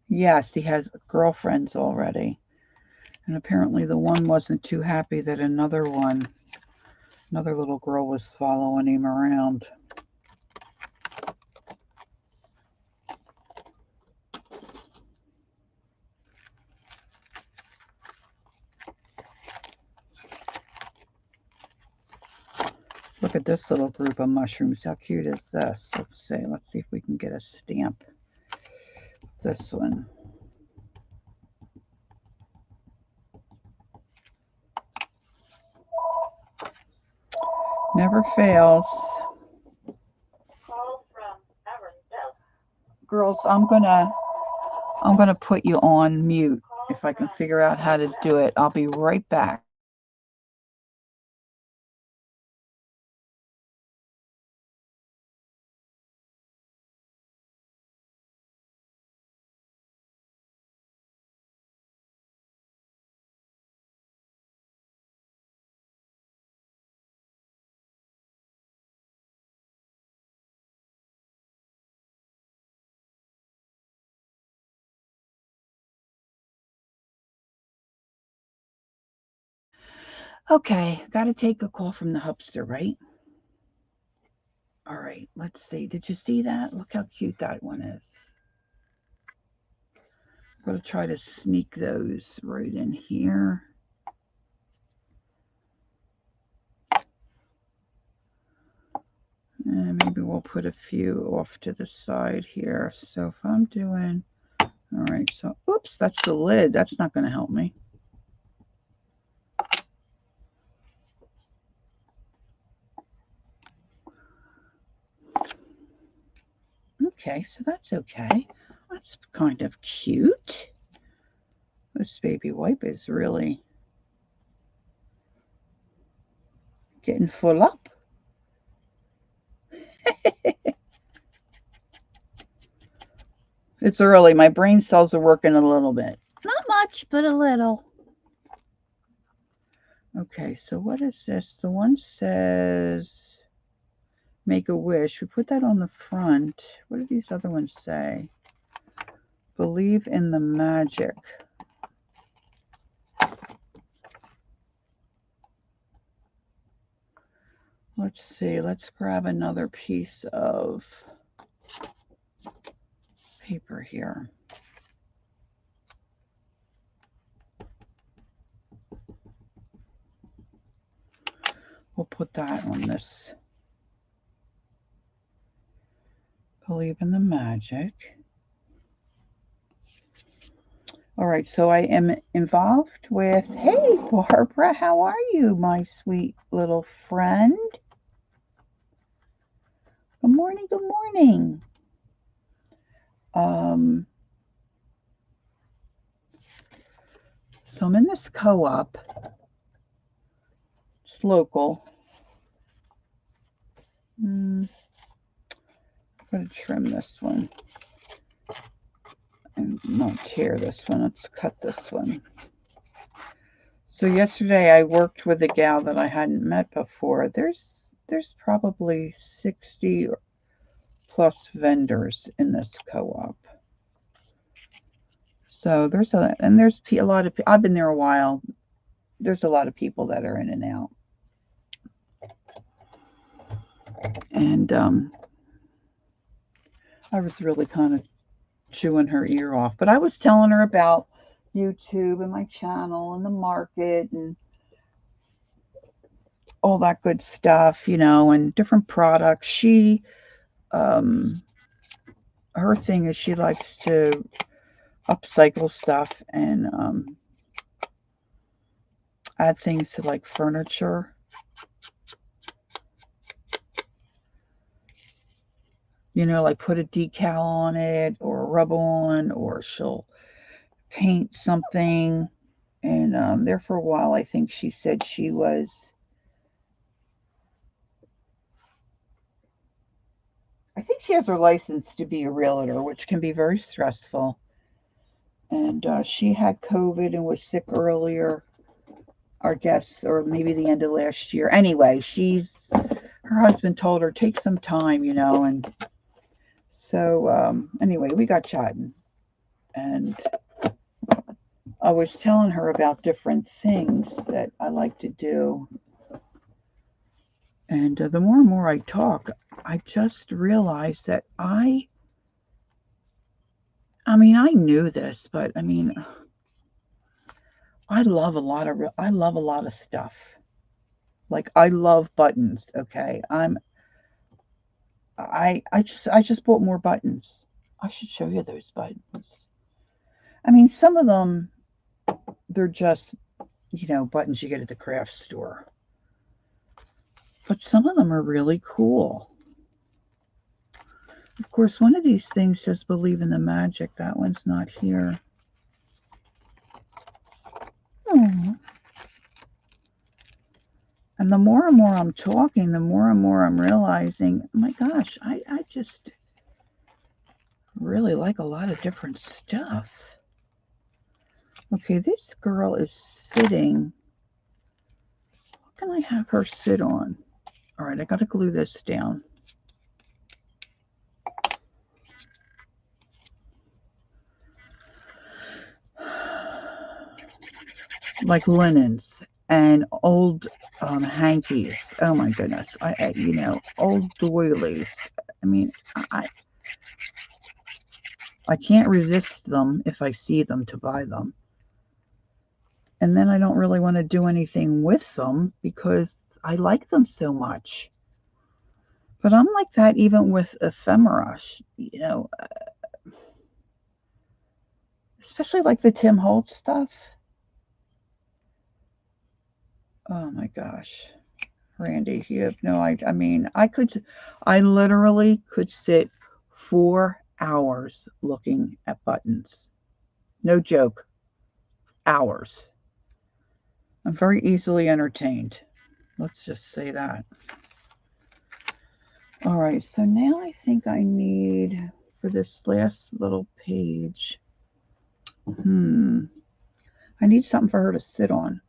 [SPEAKER 1] Yes, he has girlfriends already. And apparently the one wasn't too happy that another little girl was following him around. Look at this little group of mushrooms. How cute is this? Let's see. Let's see if we can get a stamp. This one. Never fails. Girls, I'm gonna put you on mute if I can figure out how to do it. I'll be right back. Okay, gotta take a call from the hubster, right? All right, let's see. Did you see that? Look how cute that one is. I'm gonna try to sneak those right in here. And maybe we'll put a few off to the side here. So if I'm doing, all right, so, oops, that's the lid. That's not gonna help me. Okay, so that's okay. That's kind of cute. This baby wipe is really getting full up. It's early. My brain cells are working a little bit. Not much, but a little. Okay, so what is this? The one says make a wish. We put that on the front. What do these other ones say? Believe in the magic. Let's see. Let's grab another piece of paper here. We'll put that on this. Believe in the magic. All right, so I am involved with, hey, Barbara, how are you, my sweet little friend? Good morning, good morning. So I'm in this co-op. It's local. I'm going to trim this one. And not tear this one. Let's cut this one. So yesterday I worked with a gal that I hadn't met before. There's probably 60 plus vendors in this co-op. So there's a lot of, I've been there a while. There's a lot of people that are in and out. And I was really kind of chewing her ear off. But I was telling her about YouTube and my channel and the market and all that good stuff, you know, and different products. She, her thing is she likes to upcycle stuff and add things to like furniture. You know, like put a decal on it or a rub on, or she'll paint something. And there for a while, I think she said she was, I think she has her license to be a realtor, which can be very stressful. And she had COVID and was sick earlier, I guess, or maybe the end of last year. Anyway, her husband told her, take some time, you know, and so anyway, we got chatting. And I was telling her about different things that I like to do. And the more and more I talk, I just realized that I mean, I knew this, but I mean, I love a lot of stuff. Like I love buttons, okay? I just bought more buttons. I should show you those buttons. I mean, some of them, they're just, you know, buttons you get at the craft store. But some of them are really cool. Of course, one of these things says believe in the magic. That one's not here. Oh. And the more and more I'm talking, the more and more I'm realizing, oh my gosh, I just really like a lot of different stuff. Okay, this girl is sitting. What can I have her sit on? All right, I got to glue this down. Like linens and old hankies. Oh my goodness. I you know, old doilies. I mean, I can't resist them if I see them to buy them. And then I don't really want to do anything with them because I like them so much. But I'm like that even with ephemera, you know, especially like the Tim Holtz stuff. Oh my gosh, Randy, you have no idea. I mean, I literally could sit 4 hours looking at buttons. No joke, hours. I'm very easily entertained. Let's just say that. All right, so now I think I need, for this last little page. I need something for her to sit on.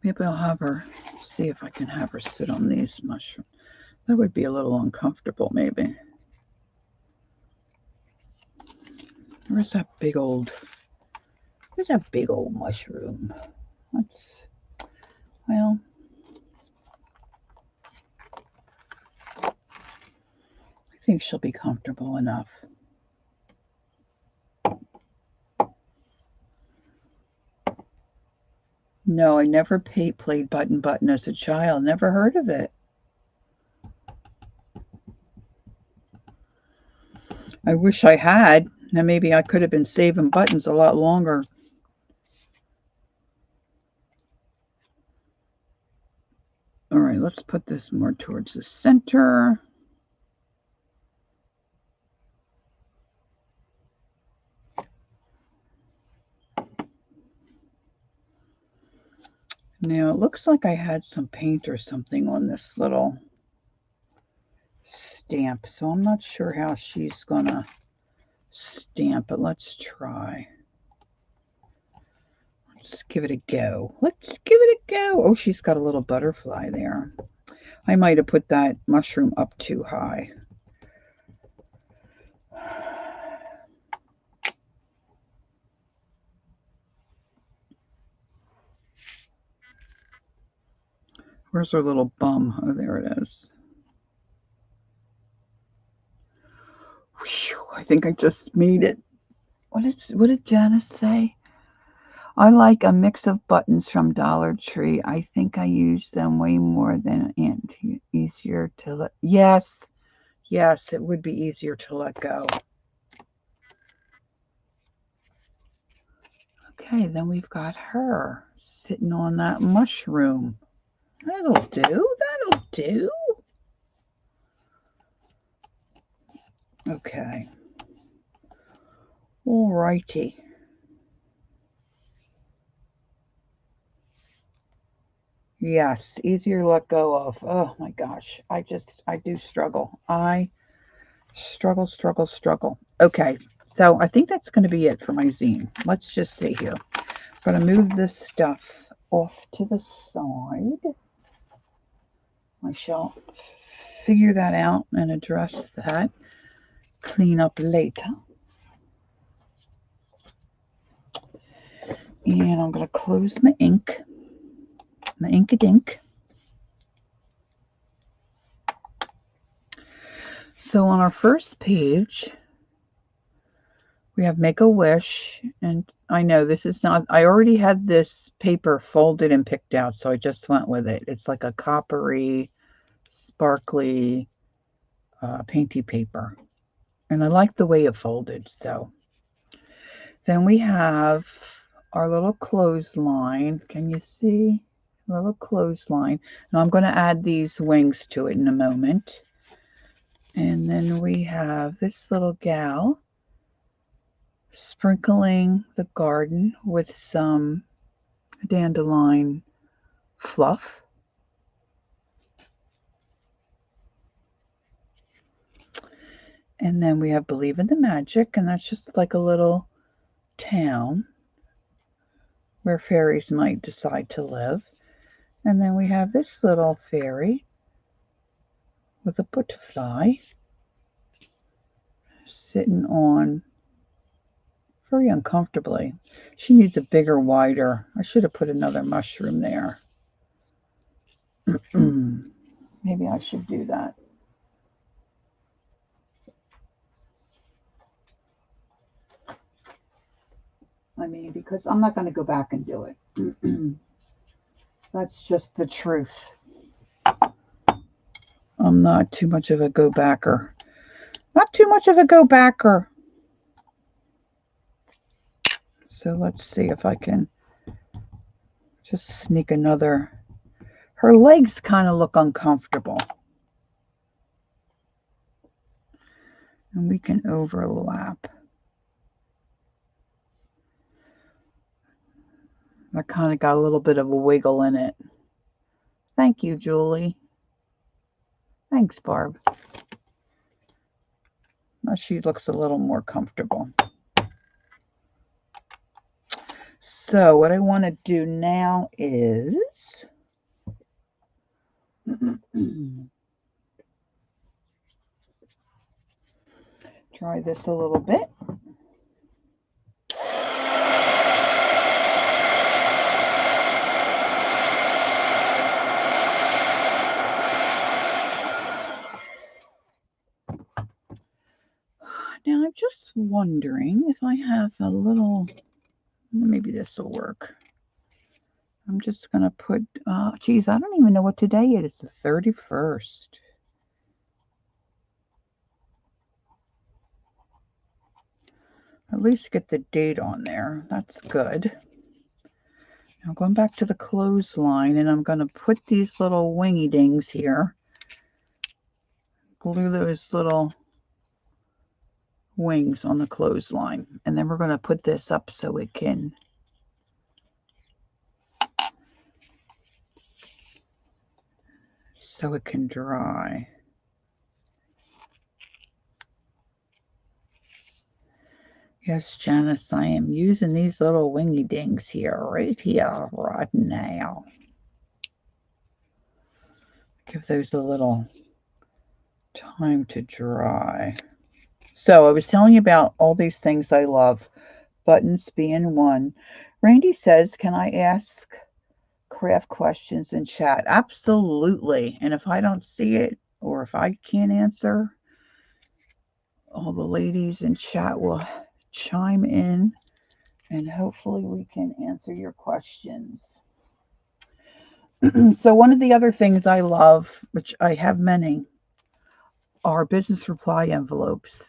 [SPEAKER 1] Maybe I'll have her, see if I can have her sit on these mushrooms. That would be a little uncomfortable, maybe. Where's that big old mushroom? Well, I think she'll be comfortable enough. No, I never played button as a child. Never heard of it. I wish I had. Now maybe I could have been saving buttons a lot longer. All right, let's put this more towards the center. Now it looks like I had some paint or something on this little stamp, so I'm not sure how she's gonna stamp it. Let's try. Let's give it a go. Let's give it a go. Oh, she's got a little butterfly there. I might have put that mushroom up too high. Where's her little bum? Oh, there it is. Whew, I think I just made it. What did Janice say? I like a mix of buttons from Dollar Tree. I think I use them way more than easier to let. Yes, it would be easier to let go. Okay, then we've got her sitting on that mushroom. That'll do. That'll do. Okay. All righty. Yes, easier to let go of. Oh my gosh. I do struggle. I struggle. Okay, so I think that's going to be it for my zine. Let's just see here. I'm going to move this stuff off to the side. I shall figure that out and address that. Clean up later. And I'm going to close my ink. My ink-a-dink. So on our first page, we have Make a Wish, and I know this is not, I already had this paper folded and picked out, so I just went with it. It's like a coppery, sparkly, painty paper, and I like the way it folded. So then we have our little clothesline. Can you see? A little clothesline. Now I'm going to add these wings to it in a moment. And then we have this little gal sprinkling the garden with some dandelion fluff. And then we have Believe in the Magic, and that's just like a little town where fairies might decide to live. And then we have this little fairy with a butterfly sitting on very uncomfortably. She needs a bigger, wider. I should have put another mushroom there. Maybe I should do that. I mean, because I'm not going to go back and do it. That's just the truth. I'm not too much of a go-backer. Not too much of a go-backer. So let's see if I can just sneak another. Her legs kind of look uncomfortable. And we can overlap. That kind of got a little bit of a wiggle in it. Thank you, Julie. Thanks, Barb. Now she looks a little more comfortable. So what I want to do now is try this a little bit. Now I'm just wondering if I have a little, maybe this will work. I'm just going to put, geez, I don't even know what today is, the 31st. At least get the date on there. That's good. Now going back to the clothesline, and I'm going to put these little wingy dings here. Glue those little wings on the clothesline. And then we're going to put this up so it can dry. Yes, Janice, I am using these little wingy dings here, right now. Give those a little time to dry. So I was telling you about all these things I love, buttons being one. Randy says, can I ask craft questions in chat? Absolutely. And if I don't see it, or if I can't answer, all the ladies in chat will chime in, and hopefully we can answer your questions. So one of the other things I love, which I have many, are business reply envelopes.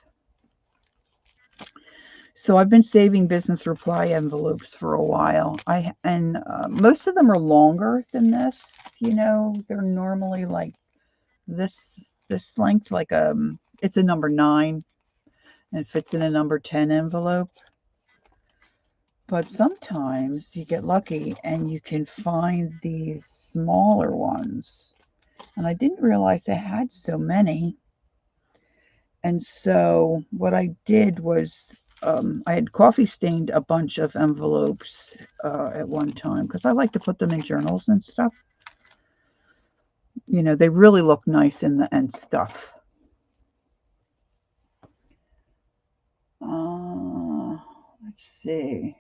[SPEAKER 1] So I've been saving business reply envelopes for a while. Most of them are longer than this. You know, they're normally like this length, like it's a number 9 and fits in a number 10 envelope. But sometimes you get lucky and you can find these smaller ones. And I didn't realize I had so many. And so what I did was I had coffee stained a bunch of envelopes at one time because I like to put them in journals and stuff. You know, they really look nice in the end stuff. Let's see.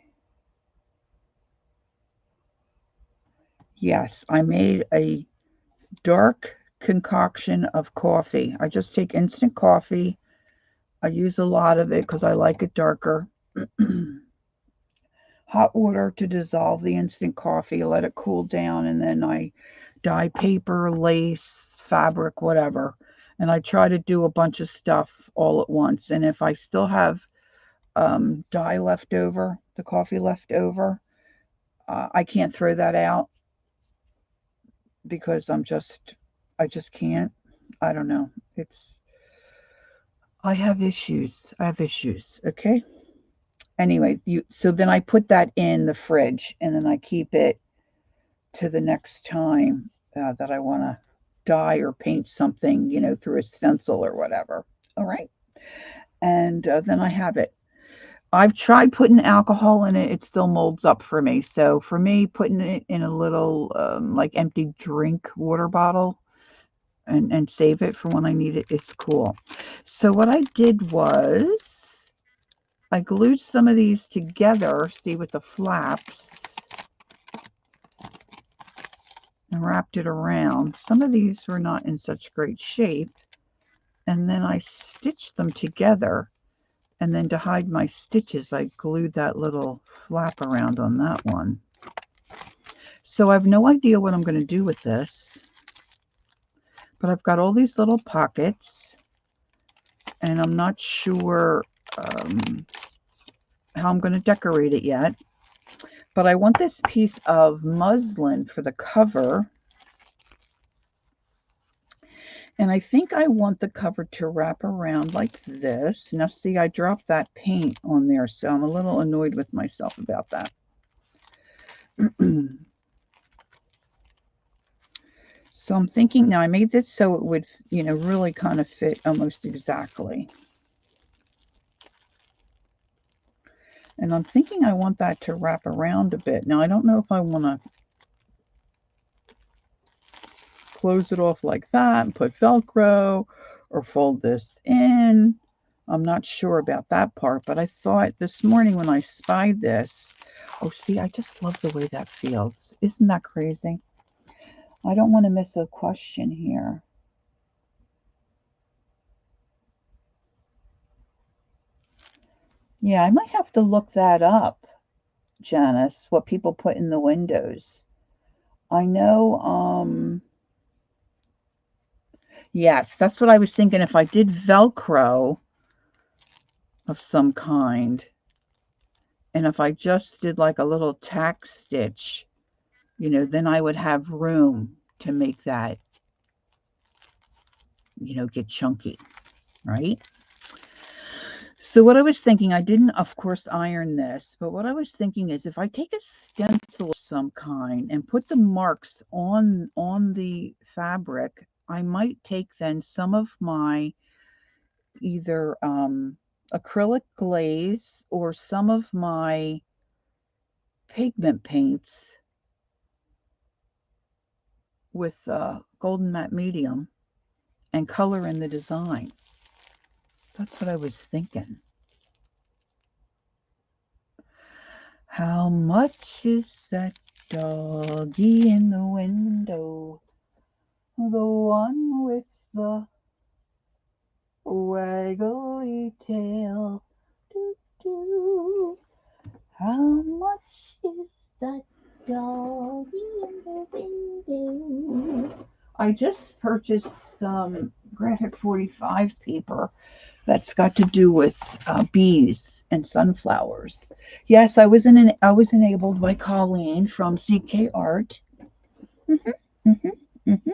[SPEAKER 1] Yes, I made a dark concoction of coffee. I just take instant coffee. I use a lot of it because I like it darker. Hot water to dissolve the instant coffee, let it cool down, and then I dye paper, lace, fabric, whatever. And I try to do a bunch of stuff all at once. And if I still have dye left over, the coffee left over, I can't throw that out because I just can't. I don't know. I have issues. Okay. Anyway, so then I put that in the fridge, and then I keep it to the next time that I want to dye or paint something, you know, through a stencil or whatever. All right. And then I have it. I've tried putting alcohol in it. It still molds up for me. So for me, putting it in a little like empty drink water bottle and save it for when I need it is cool. So what I did was I glued some of these together, see, with the flaps, and wrapped it around. Some of these were not in such great shape. And then I stitched them together. And then to hide my stitches, I glued that little flap around on that one. So I have no idea what I'm going to do with this. But I've got all these little pockets. And I'm not sure how I'm going to decorate it yet. But I want this piece of muslin for the cover. And I think I want the cover to wrap around like this. Now see, I dropped that paint on there, so I'm a little annoyed with myself about that. So I'm thinking now I made this so it would, you know, really kind of fit almost exactly. And I'm thinking I want that to wrap around a bit. Now I don't know if I want to close it off like that and put Velcro or fold this in. I'm not sure about that part, but I thought this morning when I spied this, oh, see, I just love the way that feels. Isn't that crazy? I don't want to miss a question here. Yeah, I might have to look that up, Janice, what people put in the windows. I know, yes, that's what I was thinking. If I did Velcro of some kind, and if I just did like a little tack stitch, you know, then I would have room to make that, you know, get chunky, right? So what I was thinking, I didn't, of course, iron this, but what I was thinking is if I take a stencil of some kind and put the marks on the fabric, I might take then some of my either acrylic glaze or some of my pigment paints with golden matte medium and color in the design. That's what I was thinking. How much is that doggy in the window? The one with the waggly tail. Doo doo. How much is that doggy in the window? I just purchased some graphic 45 paper that's got to do with bees and sunflowers. Yes, I was enabled by Colleen from CK Art. Mm-hmm, mm-hmm, mm-hmm.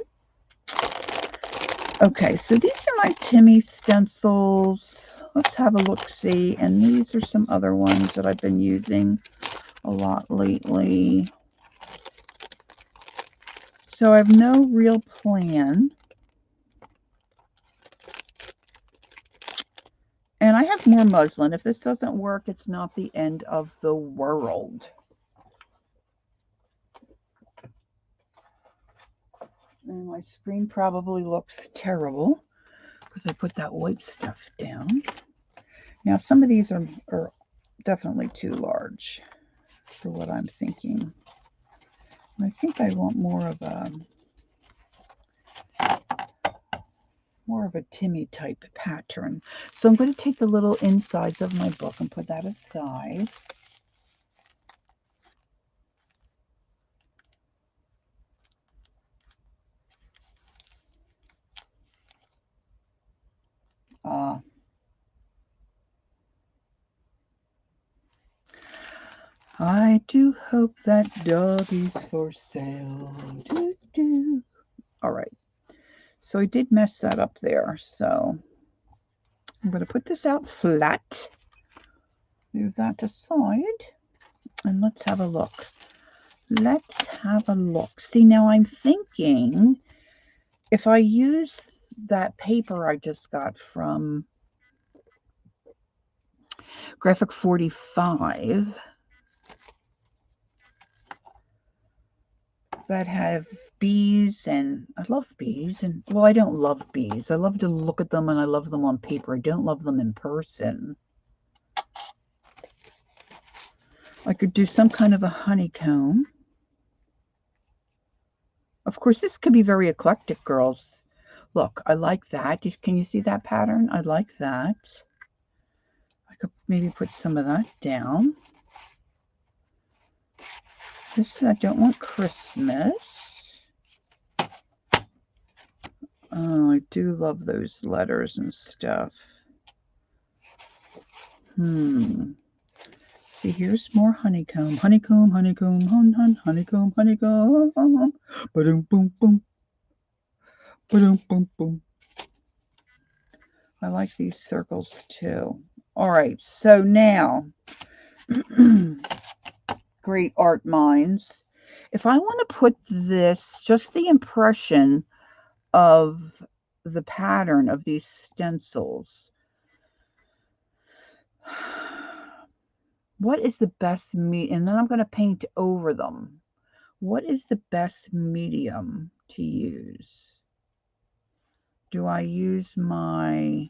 [SPEAKER 1] Okay, so these are my Timmy stencils. Let's have a look see. And these are some other ones that I've been using a lot lately. So I have no real plan. And I have more muslin. If this doesn't work, it's not the end of the world. And my screen probably looks terrible because I put that white stuff down. Now, some of these are definitely too large for what I'm thinking. And I think I want more of a Timmy type pattern. So I'm going to take the little insides of my book and put that aside. I do hope that doggy's for sale. Doo -doo. All right. So I did mess that up there. So I'm going to put this out flat. Move that aside. And let's have a look. Let's have a look. See, now I'm thinking if I use that paper I just got from Graphic 45 that have bees, and I love bees, and well, I don't love bees. I love to look at them and I love them on paper. I don't love them in person. I could do some kind of a honeycomb. Of course, this could be very eclectic, girls. Look, I like that. Can you see that pattern? I like that. I could maybe put some of that down. This I don't want Christmas. Oh, I do love those letters and stuff. See, here's more honeycomb. Honeycomb, honeycomb, honeycomb, honeycomb. Ba-dum, boom, boom. Ba-dum, boom, boom. I like these circles too. All right, so now great art minds. If I want to put this, just the impression of the pattern of these stencils, what is the best and then I'm going to paint over them. What is the best medium to use? Do I use my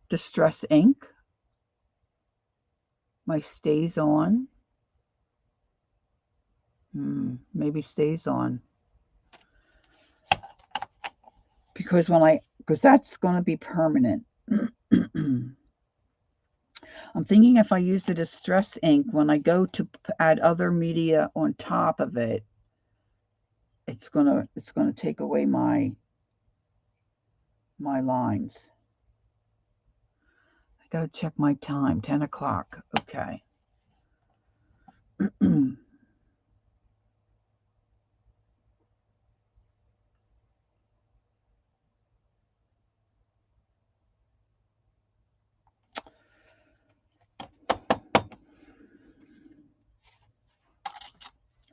[SPEAKER 1] Distress ink, my Stays On? Maybe Stays On. Because that's going to be permanent. I'm thinking if I use the Distress ink, when I go to add other media on top of it, it's gonna take away my lines. I gotta check my time. 10 o'clock. Okay.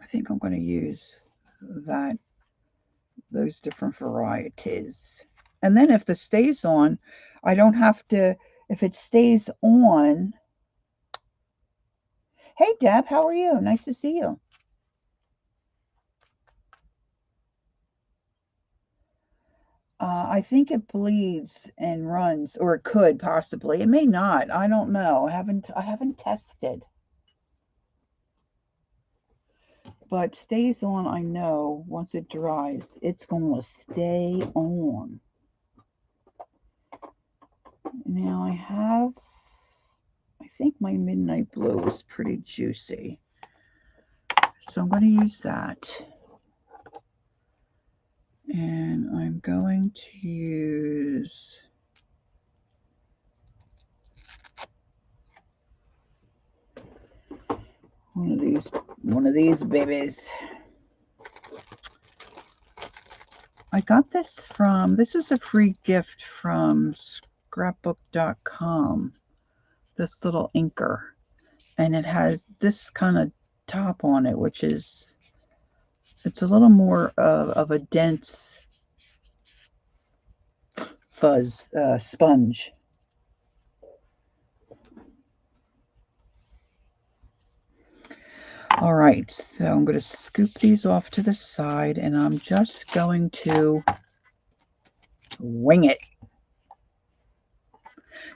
[SPEAKER 1] I think I'm going to use those different varieties. And then if this stays on, I don't have to, if it stays on. Hey, Deb, how are you? Nice to see you. I think it bleeds and runs, or it could possibly. It may not. I don't know. I haven't tested. But stays on, I know, once it dries, it's going to stay on. Now I think my Midnight Blue is pretty juicy. So I'm going to use that. And I'm going to use one of these babies. I got this was a free gift from scrapbook.com, this little inker. And it has this kind of top on it, which is, it's a little more of a dense fuzz sponge. All right, so I'm going to scoop these off to the side, and I'm just going to wing it.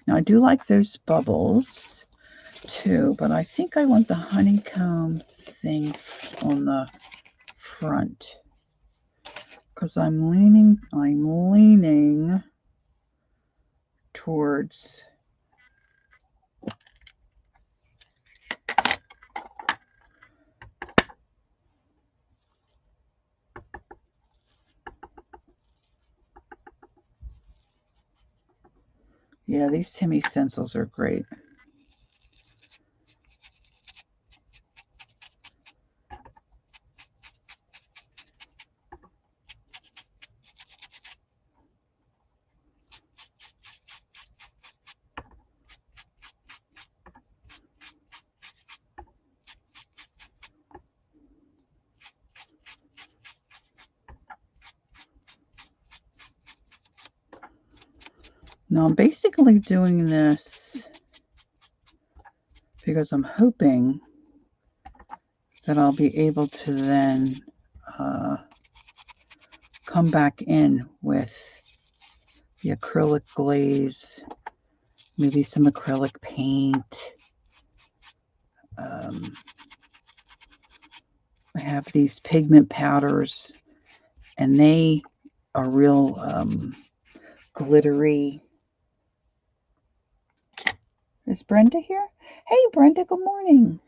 [SPEAKER 1] Now, I do like those bubbles, too, but I think I want the honeycomb thing on the front, because I'm leaning towards yeah, these Timmy stencils are great. Now I'm basically doing this because I'm hoping that I'll be able to then come back in with the acrylic glaze, maybe some acrylic paint. I have these pigment powders, and they are real glittery. Is Brenda here? Hey, Brenda, good morning.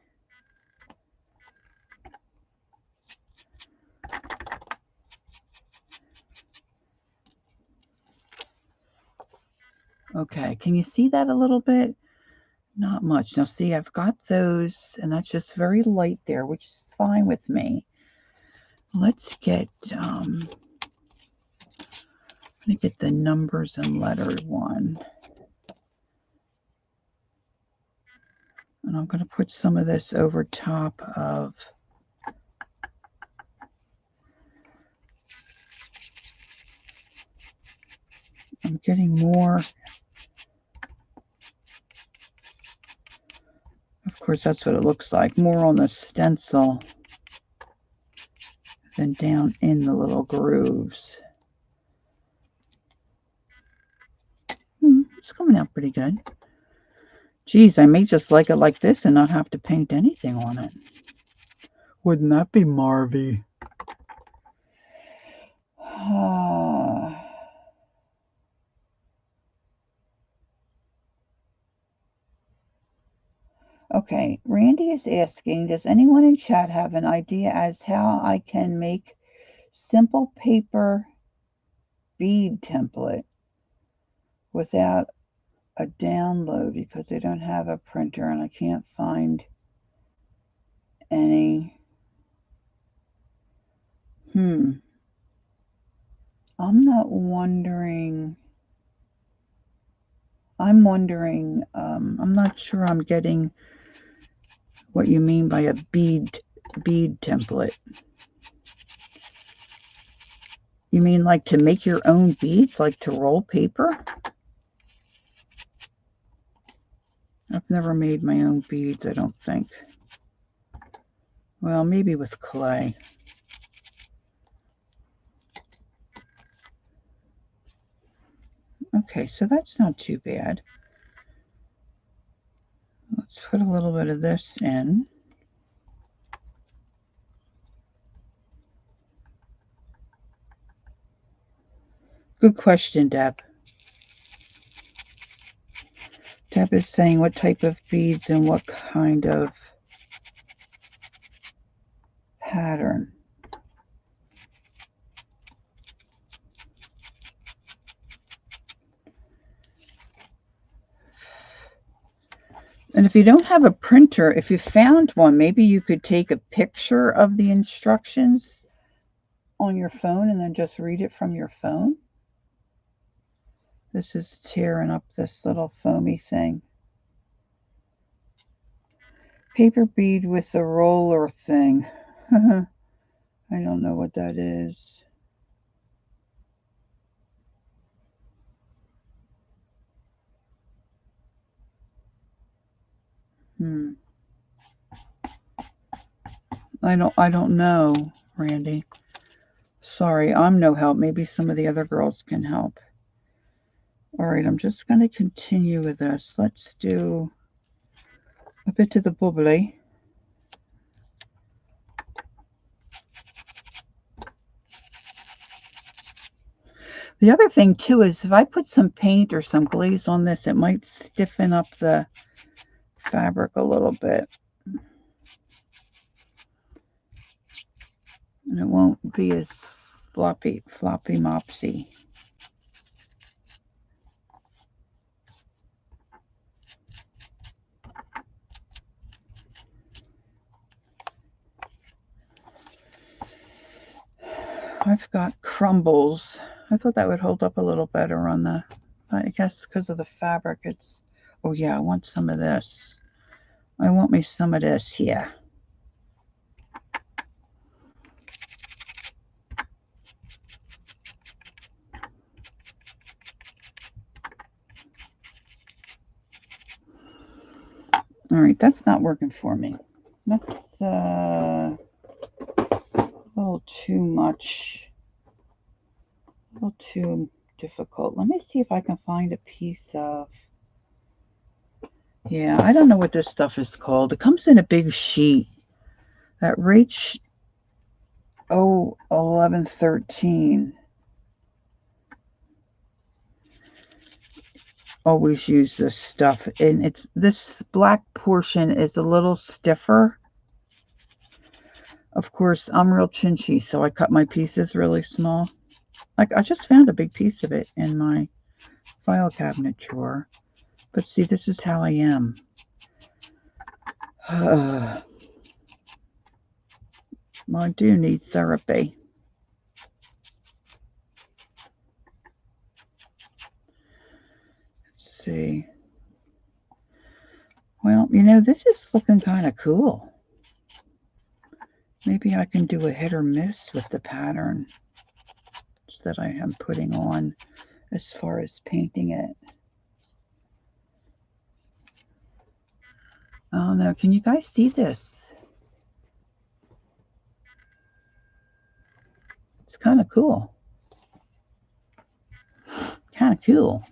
[SPEAKER 1] Okay, can you see that a little bit? Not much. Now, see, I've got those, and that's just very light there, which is fine with me. Let's get, going to get the numbers and letter one. And I'm going to put some of this over top of I'm getting more. Of course, that's what it looks like. More on the stencil than down in the little grooves. It's coming out pretty good. Geez, I may just like it like this and not have to paint anything on it. Wouldn't that be Marvy? Okay, Randy is asking, does anyone in chat have an idea as how I can make simple paper bead template without a download because I don't have a printer and I can't find any. I'm not wondering. I'm wondering, I'm not sure I'm getting what you mean by a bead template. You mean like to make your own beads, like to roll paper? I've never made my own beads, I don't think. Well, maybe with clay. Okay, so that's not too bad. Let's put a little bit of this in. Good question, Deb. Deb is saying what type of beads and what kind of pattern. And if you don't have a printer, if you found one, maybe you could take a picture of the instructions on your phone and then just read it from your phone. This is tearing up this little foamy thing. Paper bead with the roller thing. I don't know what that is. I don't know, Randy. Sorry, I'm no help. Maybe some of the other girls can help. All right, I'm just going to continue with this. Let's do a bit of the bubbly. The other thing, too, is if I put some paint or some glaze on this, it might stiffen up the fabric a little bit. And it won't be as floppy mopsy. I've got crumbles. I thought that would hold up a little better on the, I guess because of the fabric. It's, oh yeah, I want some of this. I want me some of this here. All right, that's not working for me. That's a little too much. A little too difficult. Let me see if I can find a piece of, yeah, I don't know what this stuff is called. It comes in a big sheet. That Rach 1113 always use this stuff, and it's this black portion is a little stiffer. Of course, I'm real chinchy, so I cut my pieces really small. Like I just found a big piece of it in my file cabinet drawer. But see, this is how I am. Well, I do need therapy. see. Well, you know, this is looking kind of cool. Maybe I can do a hit or miss with the pattern that I am putting on as far as painting it. Oh no, can you guys see this? It's kind of cool. Kind of cool.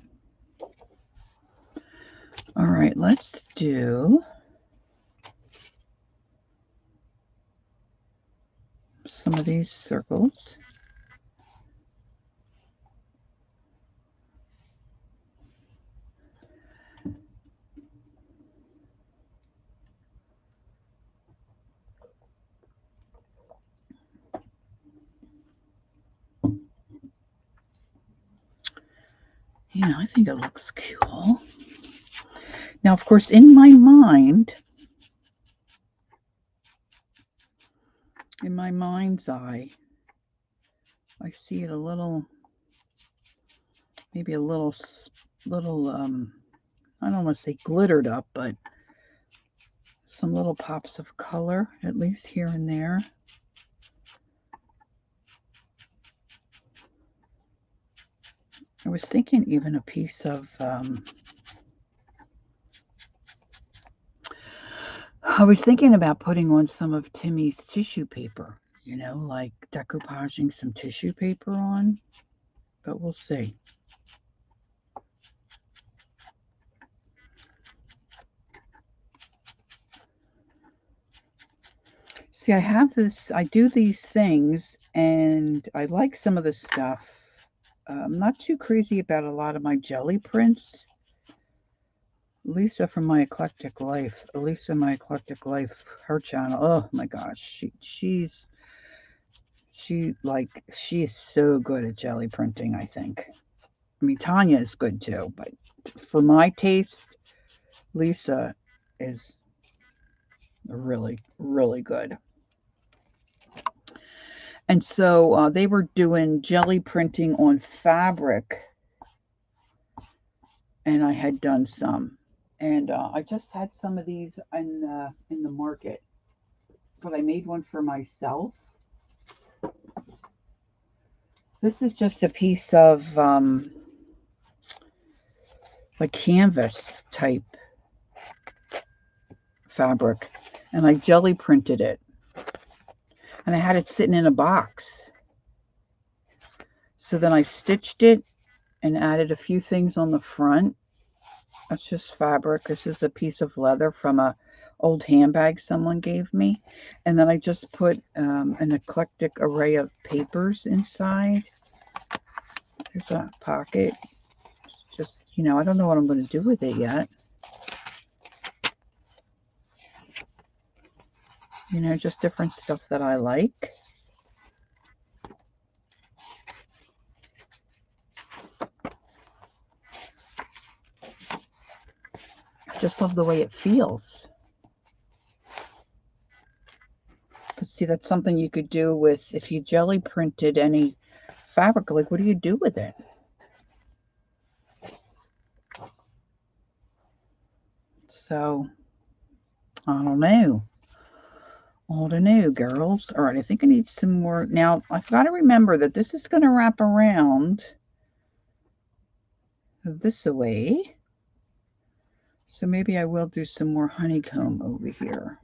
[SPEAKER 1] All right, let's do some of these circles. Yeah, I think it looks cool. Now, of course, in my mind's eye, I see it a little, maybe a little, I don't want to say glittered up, but some little pops of color, at least here and there. I was thinking even a piece of, I was thinking about putting on some of Timmy's tissue paper, you know, like decoupaging some tissue paper on, but we'll see. See, I have this, I do these things, and I like some of the stuff. I'm not too crazy about a lot of my jelly prints. Lisa from My Eclectic Life, her channel, oh my gosh, she's so good at jelly printing, I think. I mean, Tanya is good too, but for my taste, Lisa is really, really good. And so they were doing jelly printing on fabric, and I had done some. And I just had some of these in the market, but I made one for myself. This is just a piece of like canvas type fabric, and I jelly printed it, and I had it sitting in a box. So then I stitched it and added a few things on the front. That's just fabric. This is a piece of leather from a old handbag someone gave me. And then I just put an eclectic array of papers inside. There's a pocket. Just, you know, I don't know what I'm going to do with it yet. You know, just different stuff that I like. I just love the way it feels. But see, that's something you could do with, if you jelly printed any fabric, like what do you do with it? So, I don't know. I don't know, girls. All right, I think I need some more. Now, I've got to remember that this is going to wrap around this way. So maybe I will do some more honeycomb over here.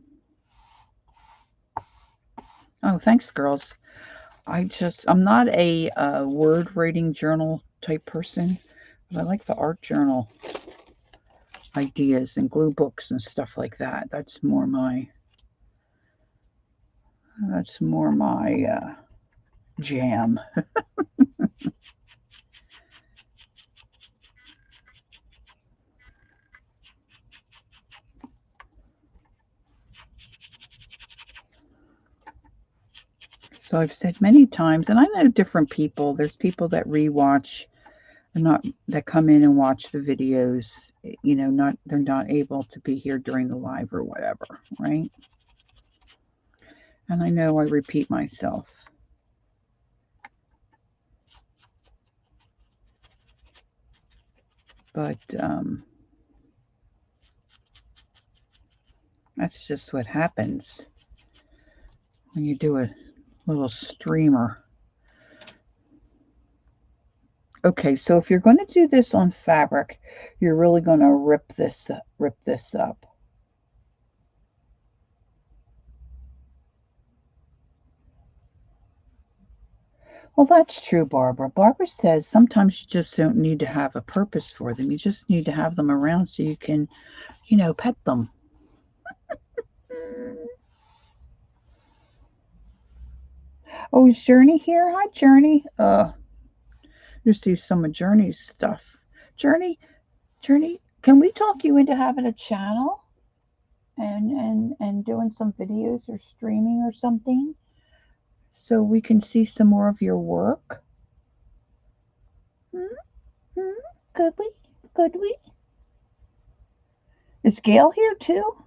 [SPEAKER 1] Oh, thanks, girls. I'm not a word writing journal type person, but I like the art journal ideas and glue books and stuff like that. That's more my jam. So I've said many times, and I know different people. There's people that rewatch and not that come in and watch the videos. You know, they're not able to be here during the live or whatever, right? And I know I repeat myself. But that's just what happens when you do a little streamer. Okay, so if you're going to do this on fabric, you're really going to rip this up. Well, that's true, Barbara. Barbara says sometimes you just don't need to have a purpose for them. You just need to have them around so you can, pet them. Oh, is Journey here? Hi, Journey. You see some of Journey's stuff. Journey, can we talk you into having a channel and doing some videos or streaming or something so we can see some more of your work? Could we? Could we? Is Gail here too?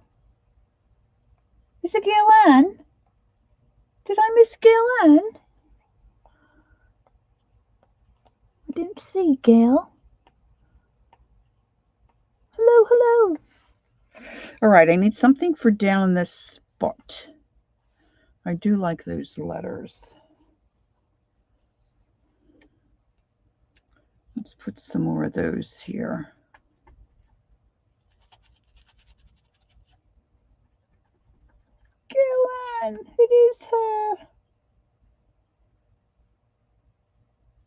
[SPEAKER 1] Is it Gail Ann? Did I miss Gail Ann? I didn't see Gail. Hello, hello. All right, I need something for down this spot. I do like those letters. Let's put some more of those here. Gail Ann, it is her.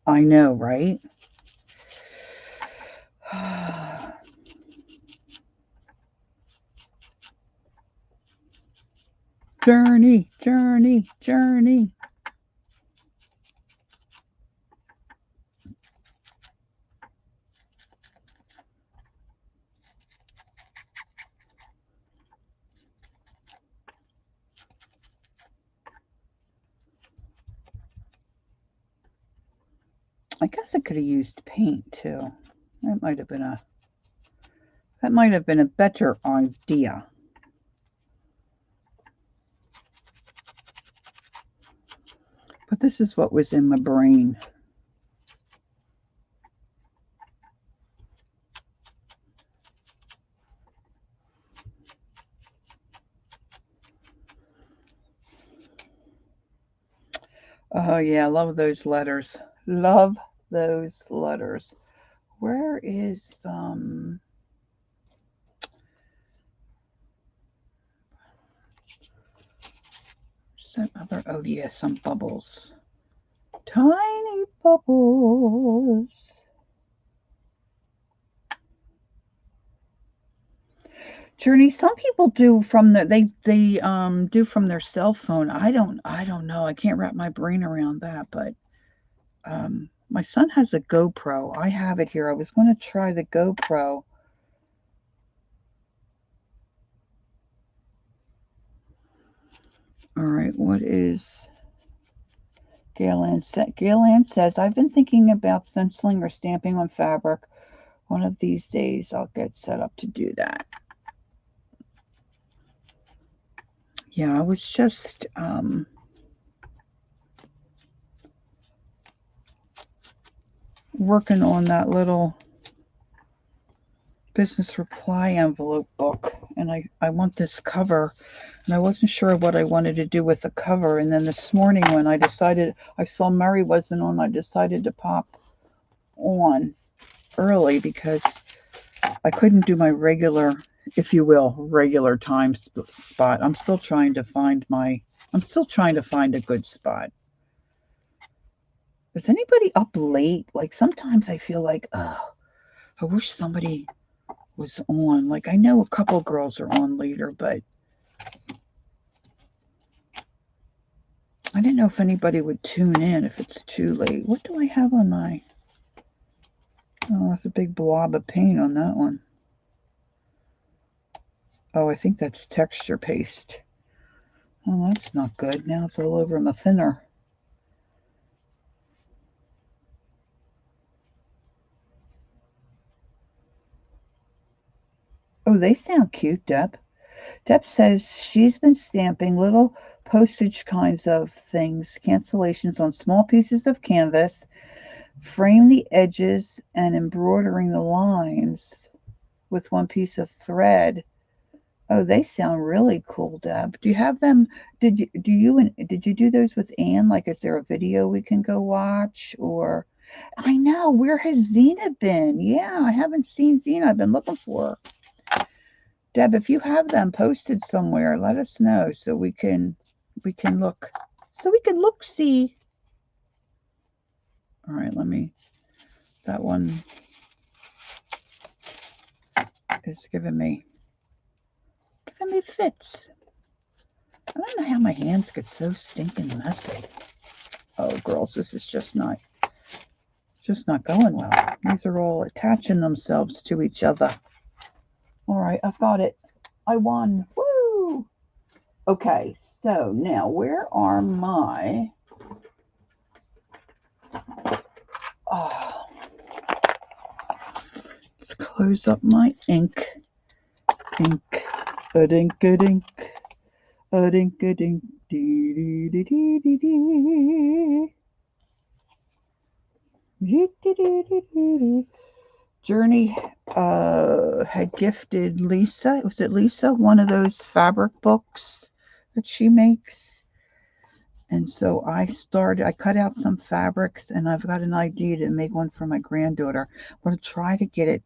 [SPEAKER 1] I know, right? Journey, Journey, Journey. I guess I could have used paint too. That might have been a better idea. But this is what was in my brain. Oh yeah, love those letters. Love those letters. Where is some other, oh yeah, some bubbles. Tiny bubbles. Journey, some people do from they do from their cell phone. I don't know. I can't wrap my brain around that, but my son has a GoPro. I have it here. I was going to try the GoPro. All right, what is Gail Ann says, I've been thinking about stenciling or stamping on fabric. One of these days I'll get set up to do that. Yeah, I was just working on that little business reply envelope book, and I want this cover, and I wasn't sure what I wanted to do with the cover. And then this morning when I saw Murray wasn't on, I decided to pop on early because I couldn't do my regular, if you will, regular time spot. I'm still trying to find a good spot. Is anybody up late? Like sometimes I feel like, oh, I wish somebody was on. Like I know a couple girls are on later, but I didn't know if anybody would tune in if it's too late. What do I have on my, oh, that's a big blob of paint on that one. Oh, I think that's texture paste. Oh, that's not good. Now it's all over my thinner. Oh, they sound cute, Deb. Deb says she's been stamping little postage kinds of things, cancellations on small pieces of canvas, Frame the edges and embroidering the lines with one piece of thread. Oh, they sound really cool, Deb. Do you have them? Did you do those with Anne? Like, is there a video we can go watch? Or I know, where has Zena been? Yeah, I haven't seen Zena. I've been looking for her. Deb, if you have them posted somewhere, let us know so we can look. So we can look see. All right, that one is giving me fits. I don't know how my hands get so stinking messy. Oh, girls, this is just not going well. These are all attaching themselves to each other. All right, I've got it. I won. Woo! Okay, so now where are my... Let's close up my ink. Ink. A-dink, a-dink. A-dink, a-dink. Dee-dee-dee-dee-dee-dee. Journey had gifted Lisa, was it Lisa, one of those fabric books that she makes. And so I cut out some fabrics, and I've got an idea to make one for my granddaughter. I'm going to try to get it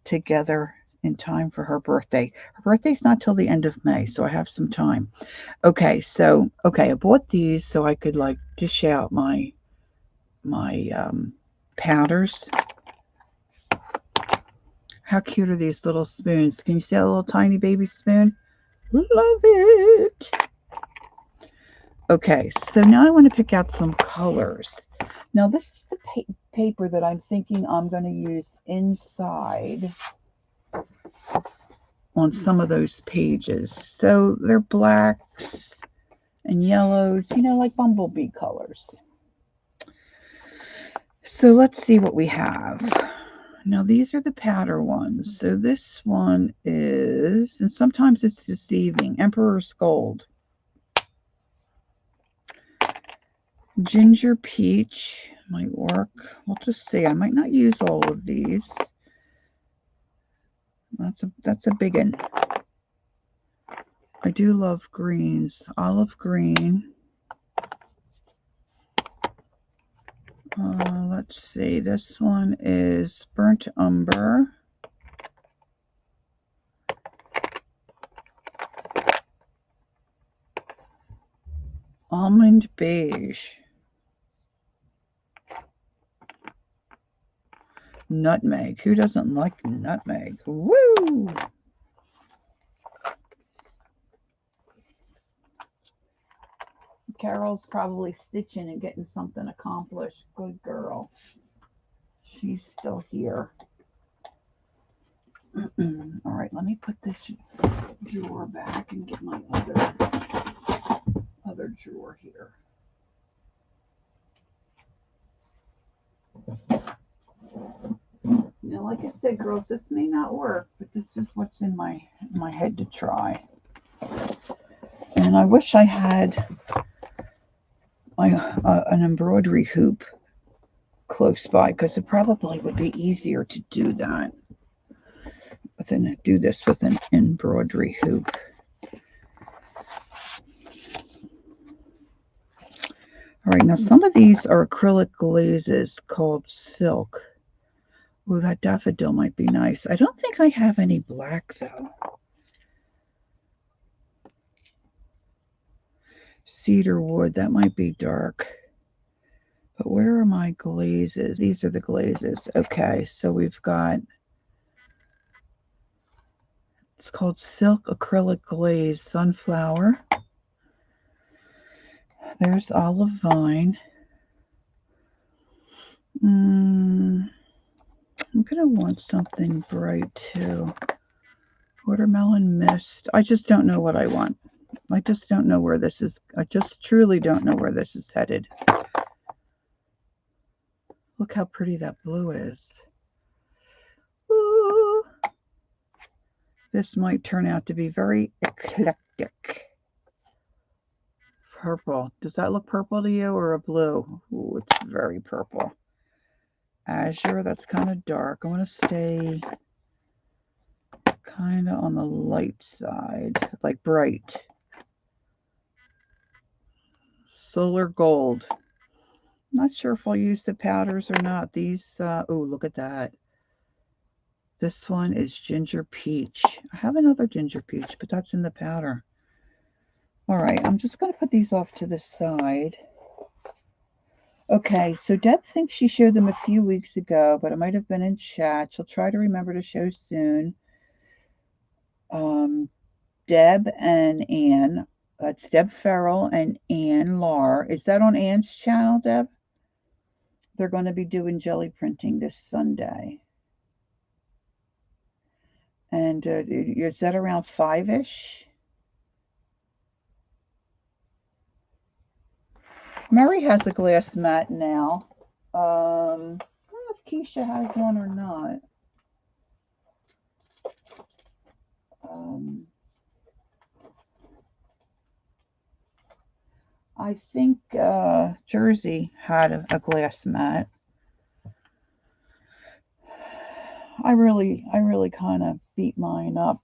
[SPEAKER 1] together in time for her birthday. Her birthday's not till the end of May, so I have some time. Okay, I bought these so I could like dish out my powders. How cute are these little spoons? Can you see that little tiny baby spoon? Love it. Okay, so now I want to pick out some colors. Now this is the paper that I'm thinking I'm going to use inside on some of those pages. So they're blacks and yellows, like bumblebee colors. So let's see what we have. Now these are the powder ones. So this one is, and sometimes it's deceiving, Emperor's Gold. Ginger Peach might work. We'll just see. I might not use all of these. That's a big one. I do love greens. Olive green. Let's see. This one is Burnt Umber. Almond Beige. Nutmeg. Who doesn't like nutmeg? Woo! Carol's probably stitching and getting something accomplished. Good girl. She's still here. All right, let me put this drawer back and get my other drawer here. Now, like I said, girls, this may not work, but this is what's in my head to try. And I wish I had an embroidery hoop close by, because it probably would be easier to do that do this with an embroidery hoop. All right, now some of these are acrylic glazes called silk. Oh, that daffodil might be nice. I don't think I have any black though. Cedar wood, that might be dark. But where are my glazes? These are the glazes. Okay, so we've got, it's called Silk Acrylic Glaze Sunflower. There's Olive Vine. I'm going to want something bright too. Watermelon Mist. I just don't know what I want. I just don't know where this is. I just truly don't know where this is headed. Look how pretty that blue is. Ooh. This might turn out to be very eclectic. Purple. Does that look purple to you or a blue? Ooh, it's very purple. Azure, that's kind of dark. I want to stay kind of on the light side, like bright. Solar Gold. Not sure if I'll use the powders or not. These, oh, look at that. This one is Ginger Peach. I have another Ginger Peach, but that's in the powder. All right, I'm just going to put these off to the side. Okay, so Deb thinks she showed them a few weeks ago, but it might have been in chat. She'll try to remember to show soon. Deb and Ann. That's Deb Farrell and Ann Lar. Is that on Ann's channel, Deb? They're going to be doing jelly printing this Sunday. And is that around 5-ish? Mary has a glass mat now. I don't know if Keisha has one or not. I think Jersey had a glass mat. I really kind of beat mine up.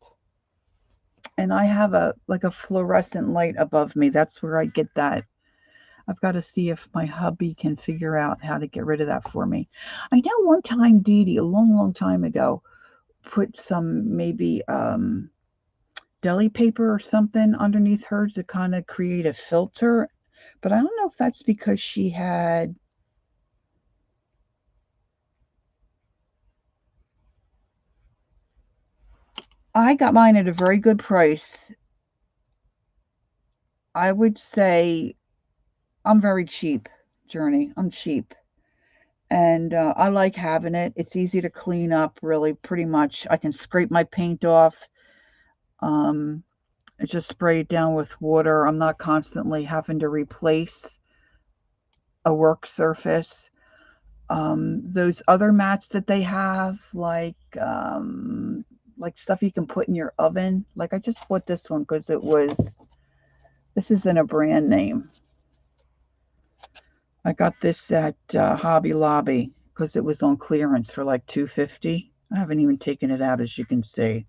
[SPEAKER 1] And I have a fluorescent light above me. That's where I get that. I've got to see if my hubby can figure out how to get rid of that for me. I know one time Dee Dee, a long time ago, put some maybe deli paper or something underneath hers to kind of create a filter. But I don't know if that's because she had... I got mine at a very good price. I would say I'm very cheap, Journey. I'm cheap. And I like having it. It's easy to clean up, really, pretty much. I can scrape my paint off. It's just spray it down with water. I'm not constantly having to replace a work surface. Those other mats that they have, like stuff you can put in your oven. Like, I just bought this one because this isn't a brand name. I got this at Hobby Lobby because it was on clearance for like $2.50. I haven't even taken it out, as you can see.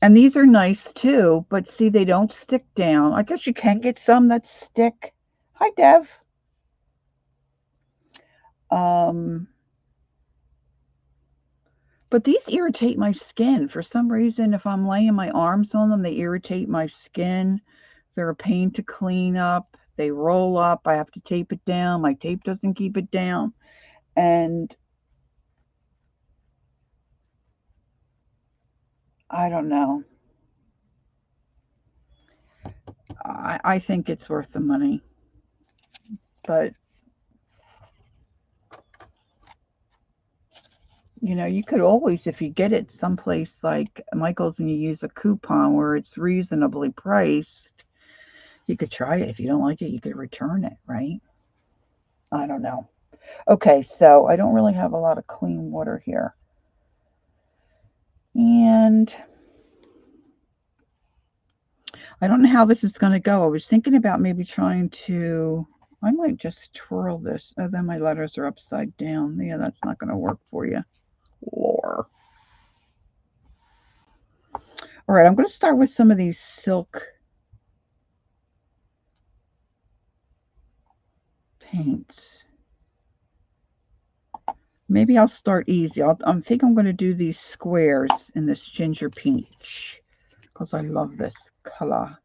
[SPEAKER 1] And these are nice too, but see, they don't stick down. I guess you can get some that stick. Hi, Dev. But these irritate my skin. For some reason, if I'm laying my arms on them, they irritate my skin. They're a pain to clean up. They roll up. I have to tape it down. My tape doesn't keep it down. And I don't know. I think it's worth the money. But, you know, you could always, if you get it someplace like Michael's and you use a coupon where it's reasonably priced, you could try it. If you don't like it, you could return it, right? I don't know. Okay, so I don't really have a lot of clean water here. And I don't know how this is going to go. I was thinking about maybe trying to... I might just twirl this. Oh, then my letters are upside down. Yeah, that's not going to work for you. Lore. All right, I'm going to start with some of these silk paints. Maybe I'll start easy. I think I'm going to do these squares in this Ginger Peach because I love this color.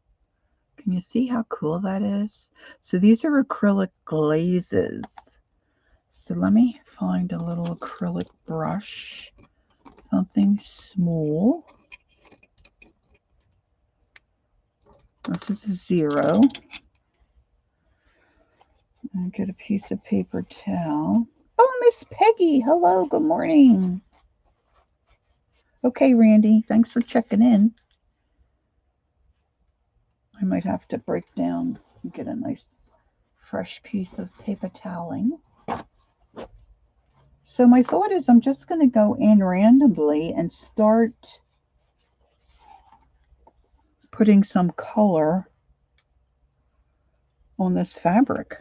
[SPEAKER 1] Can you see how cool that is? So these are acrylic glazes. So let me find a little acrylic brush, something small. This is a 0. And get a piece of paper towel. Oh, Miss Peggy. Hello, good morning. Okay, Randy, thanks for checking in. I might have to break down and get a nice fresh piece of paper toweling. So my thought is I'm just going to go in randomly and start putting some color on this fabric.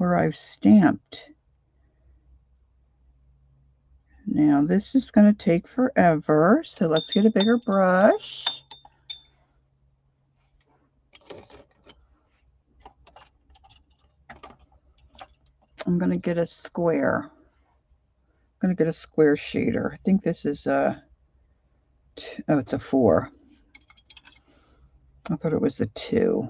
[SPEAKER 1] where I've stamped. Now this is going to take forever, so let's get a bigger brush. I'm going to get a square. I'm going to get a square shader. I think this is a, oh, it's a 4. I thought it was a 2.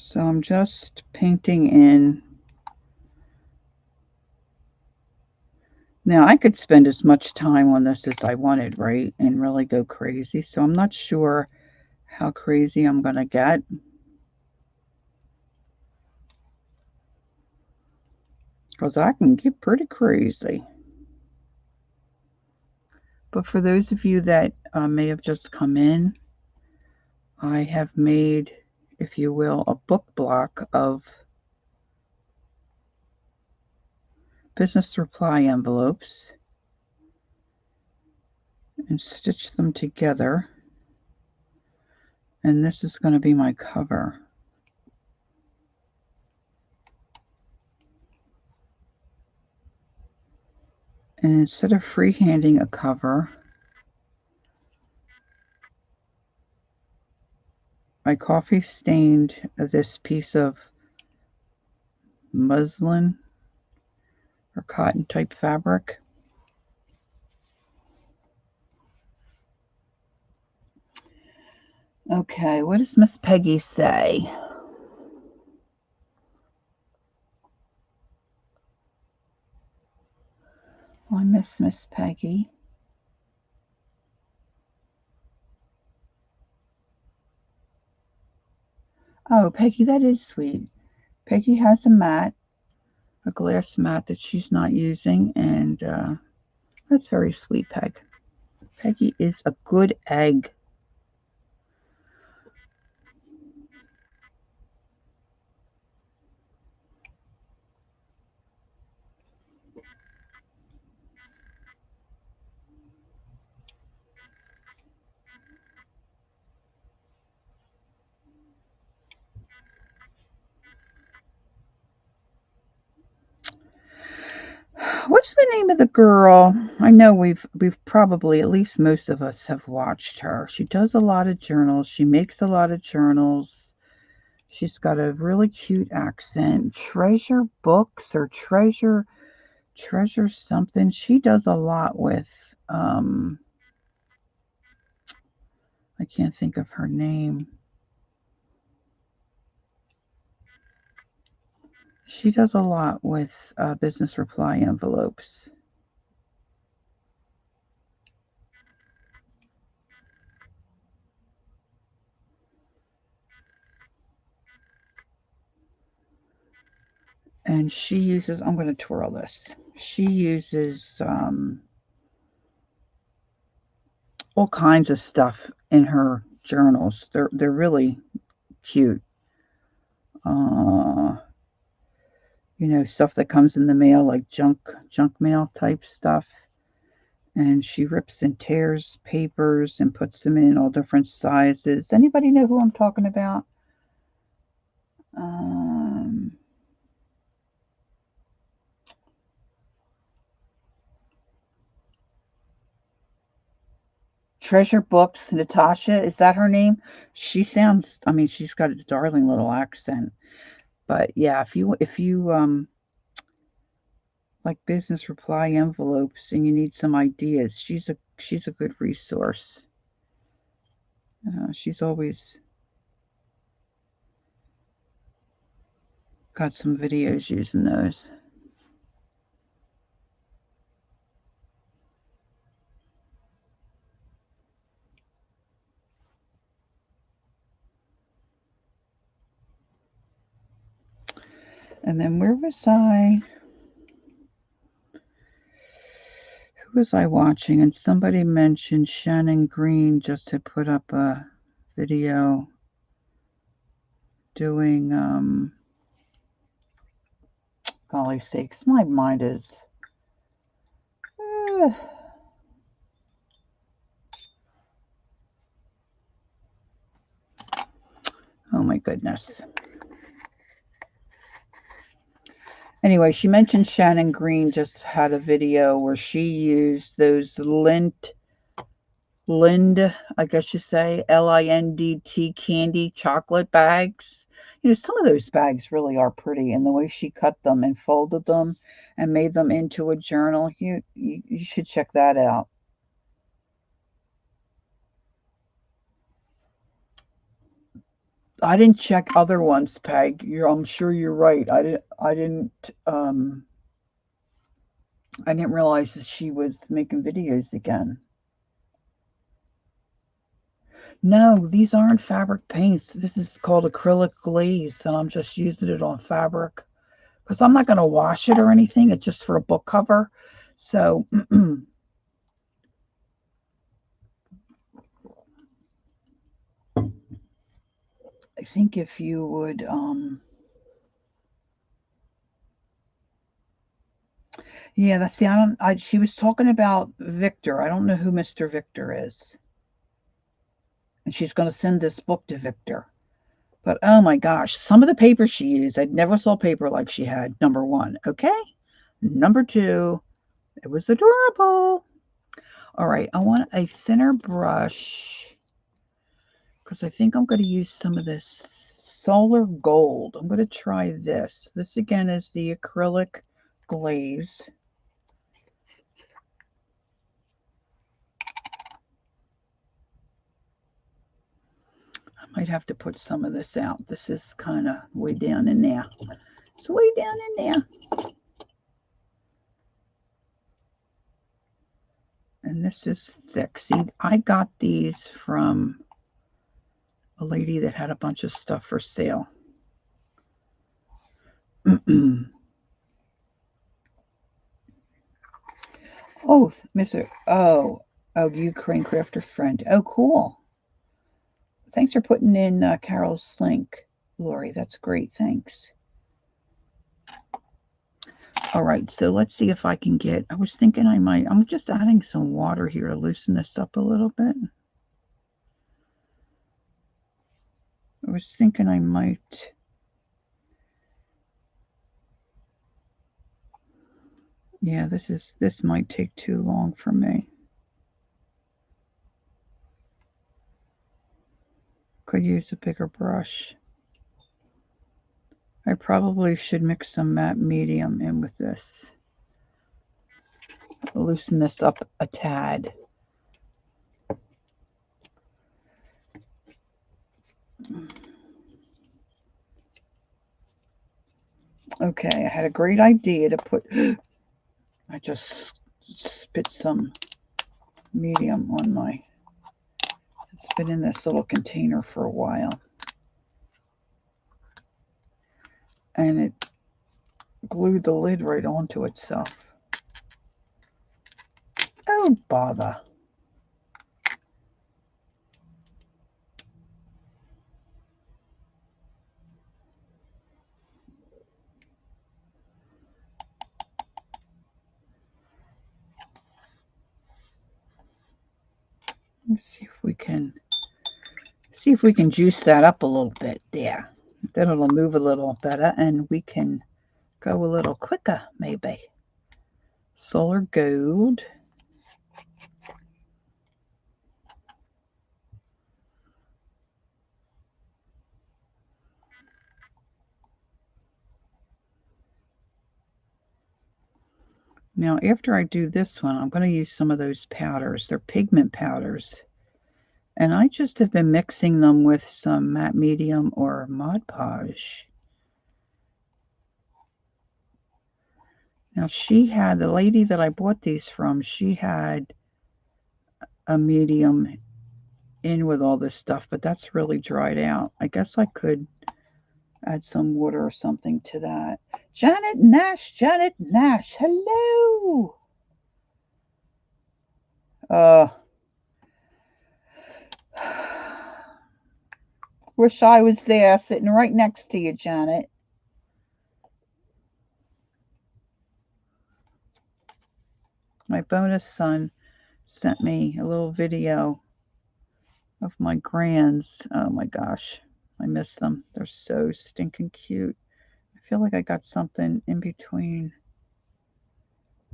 [SPEAKER 1] So I'm just painting in. Now I could spend as much time on this as I wanted, right? And really go crazy. So I'm not sure how crazy I'm going to get. Because I can get pretty crazy. But for those of you that may have just come in, I have made, if you will, a book block of business reply envelopes and stitched them together. And this is going to be my cover. And instead of freehanding a cover, I coffee stained this piece of muslin or cotton type fabric. Okay, what does Miss Peggy say? I miss Miss Peggy. Oh, Peggy, that is sweet. Peggy has a mat, a glass mat that she's not using, and that's very sweet, Peg. Peggy is a good egg. What's the name of the girl? I know we've probably, at least most of us have watched her. She does a lot of journals. She makes a lot of journals. She's got a really cute accent. Treasure Books or Treasure something. She does a lot with I can't think of her name. She does a lot with business reply envelopes. And she uses, I'm going to twirl this. She uses all kinds of stuff in her journals. They're really cute. You know, stuff that comes in the mail, like junk mail type stuff. And she rips and tears papers and puts them in all different sizes. Anybody know who I'm talking about? Treasure Books, Natasha, is that her name? She sounds, I mean, she's got a darling little accent. But yeah, if you like business reply envelopes and you need some ideas, she's a good resource. She's always got some videos using those. And then where was I? Who was I watching? And somebody mentioned Shannon Green just had put up a video doing, golly sakes, my mind is, Oh my goodness. Anyway, she mentioned Shannon Green just had a video where she used those Lind, I guess you say, LINDT candy chocolate bags. You know, some of those bags really are pretty, and the way she cut them and folded them and made them into a journal, you should check that out. I didn't check other ones, Peg. I'm sure you're right. I didn't realize that she was making videos again. No, these aren't fabric paints. This is called acrylic glaze, and I'm just using it on fabric because I'm not going to wash it or anything. It's just for a book cover. So I think if you would yeah, that's she was talking about Victor. I don't know who Mr. Victor is. And she's going to send this book to Victor. But oh my gosh, some of the paper she used, I never saw paper like she had, number one. Okay? Number two, it was adorable. All right, I want a thinner brush because I think I'm going to use some of this Solar Gold. I'm going to try this. This again is the acrylic glaze. I might have to put some of this out. This is kind of way down in there. It's way down in there. And this is thick. See, I got these from a lady that had a bunch of stuff for sale. Oh, Ukraine crafter friend. Oh, cool. Thanks for putting in Carol's link, Lori. That's great. Thanks. All right, so let's see if I can get, I was thinking I'm just adding some water here to loosen this up a little bit. I was thinking I might, yeah, this might take too long for me. Could use a bigger brush. I probably should mix some matte medium in with this. Loosen this up a tad. Okay, I had a great idea to put, I just spit some medium on my, it's been in this little container for a while. And it glued the lid right onto itself. Oh, bother. Let's see if we can juice that up a little bit there. Then it'll move a little better and we can go a little quicker, maybe. Solar Gold. Now, after I do this one, I'm going to use some of those powders. They're pigment powders. And I just have been mixing them with some matte medium or Mod Podge. Now, the lady that I bought these from, she had a medium in with all this stuff, but that's really dried out. I guess I could add some water or something to that. Janet Nash, hello. Wish I was there sitting right next to you, Janet. My bonus son sent me a little video of my grands. Oh my gosh, I miss them. They're so stinking cute. I feel like I got something in between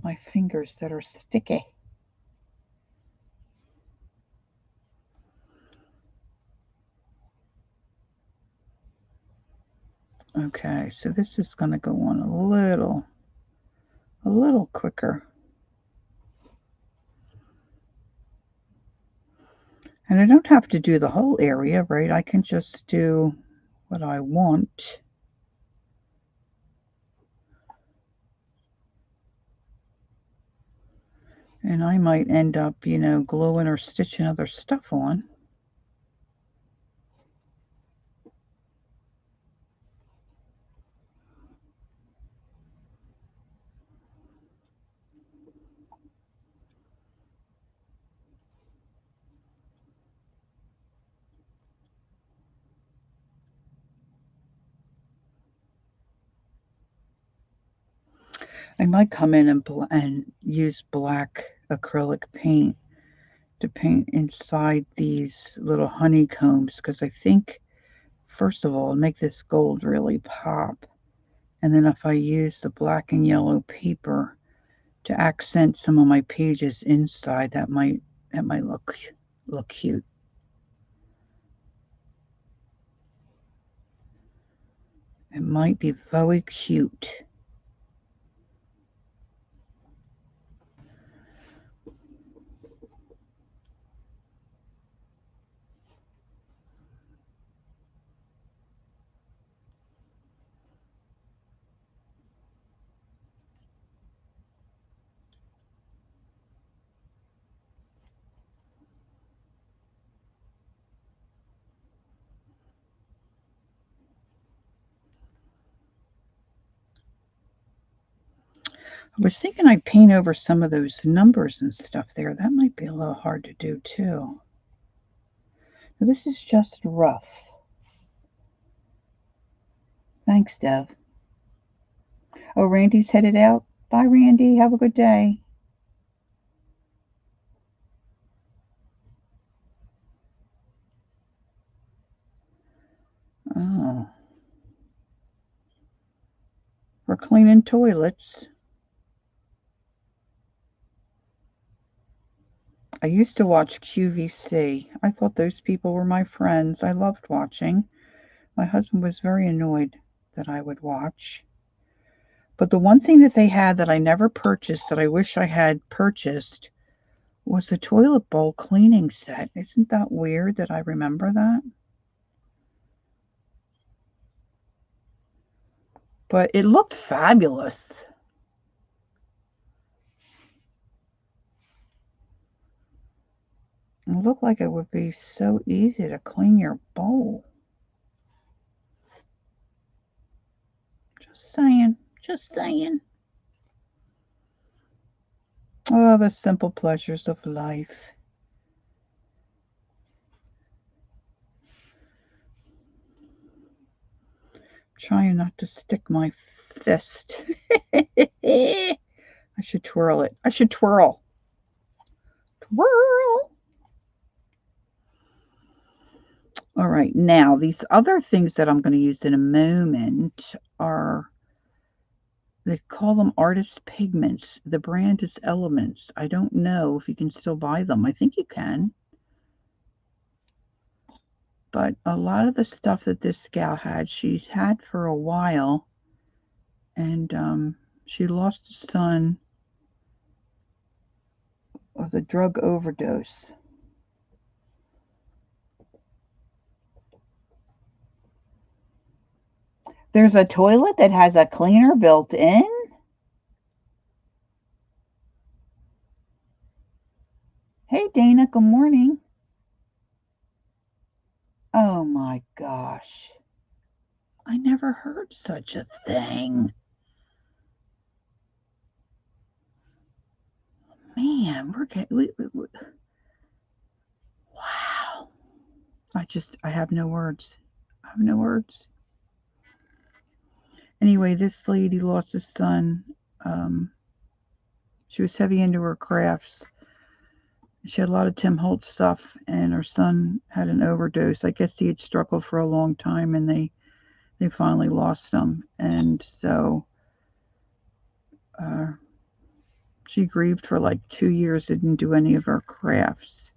[SPEAKER 1] my fingers that are sticky. Okay, so this is going to go on a little quicker. And I don't have to do the whole area, right? I can just do what I want. And I might end up, you know, gluing or stitching other stuff on. I might come in and use black acrylic paint to paint inside these little honeycombs, because I think, first of all, make this gold really pop. And then if I use the black and yellow paper to accent some of my pages inside, that might look cute. It might be very cute. I was thinking I'd paint over some of those numbers and stuff there. That might be a little hard to do too. This is just rough. Thanks, Dev. Oh, Randy's headed out. Bye, Randy. Have a good day. Oh. We're cleaning toilets. I used to watch QVC. I thought those people were my friends. I loved watching. My husband was very annoyed that I would watch. But the one thing that they had that I never purchased, that I wish I had purchased, was the toilet bowl cleaning set. Isn't that weird that I remember that? But it looked fabulous. It looked like it would be so easy to clean your bowl. Just saying. Just saying. Oh, the simple pleasures of life. Trying not to stick my fist. I should twirl it. I should twirl. Twirl. All right, now these other things that I'm going to use in a moment are, they call them artist pigments. The brand is Elements. I don't know if you can still buy them. I think you can. But a lot of the stuff that this gal had, she's had for a while. And she lost a son with a drug overdose. There's a toilet that has a cleaner built in? Hey, Dana, good morning. Oh my gosh. I never heard such a thing. Man, we're getting... Wow. I have no words. I have no words. Anyway, this lady lost a son. She was heavy into her crafts. She had a lot of Tim Holtz stuff, and her son had an overdose. I guess he had struggled for a long time, and they finally lost him. And so she grieved for like 2 years, didn't do any of her crafts.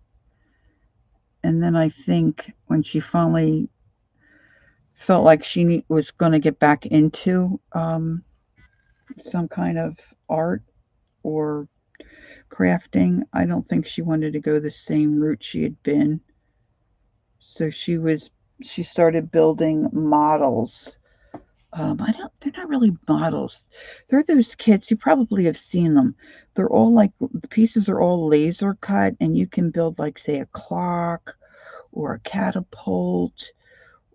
[SPEAKER 1] And then I think when she finally felt like she was going to get back into some kind of art or crafting, I don't think she wanted to go the same route she had been. So she started building models. They're not really models. They're those kits, you probably have seen them. They're all like, the pieces are all laser cut, and you can build like, say, a clock or a catapult,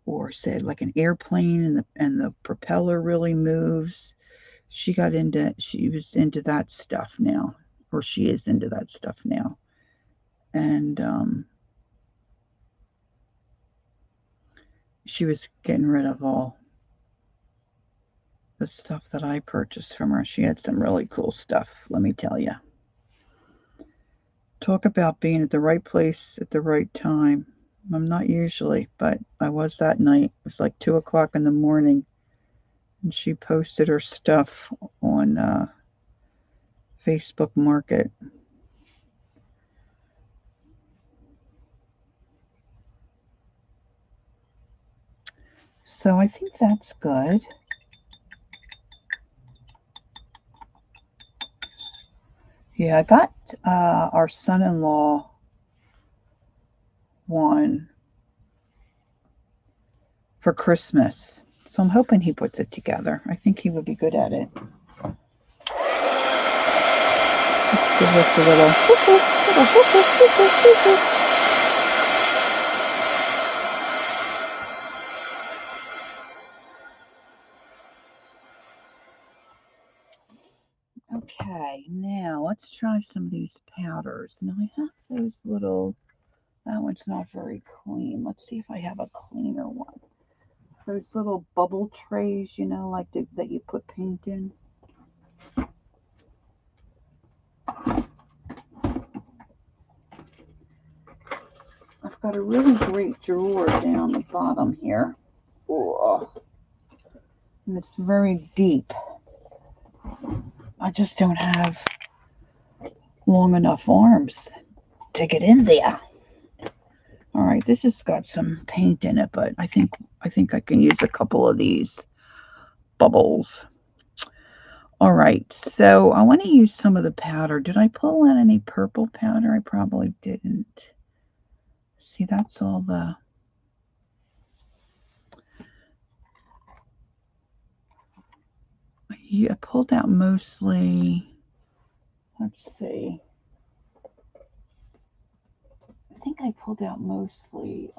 [SPEAKER 1] or say like an airplane, and the propeller really moves. She was into that stuff now, or she is into that stuff now. And she was getting rid of all the stuff that I purchased from her. She had some really cool stuff, let me tell you. Talk about being at the right place at the right time. I'm not usually, but I was that night. It was like 2 o'clock in the morning, and she posted her stuff on Facebook Market. So I think that's good. Yeah, I got our son-in-law one for Christmas. So I'm hoping he puts it together. I think he would be good at it. Let's give this a little. Okay, now let's try some of these powders. Now I have those little, that one's not very clean. Let's see if I have a cleaner one. Those little bubble trays, you know, like that you put paint in. I've got a really great drawer down the bottom here. Ooh. And it's very deep. I just don't have long enough arms to get in there. All right, this has got some paint in it, but I think I can use a couple of these bubbles. All right, so I want to use some of the powder. Did I pull out any purple powder? I probably didn't. See, that's all the... Yeah, I pulled out mostly... Let's see. I think I pulled out mostly...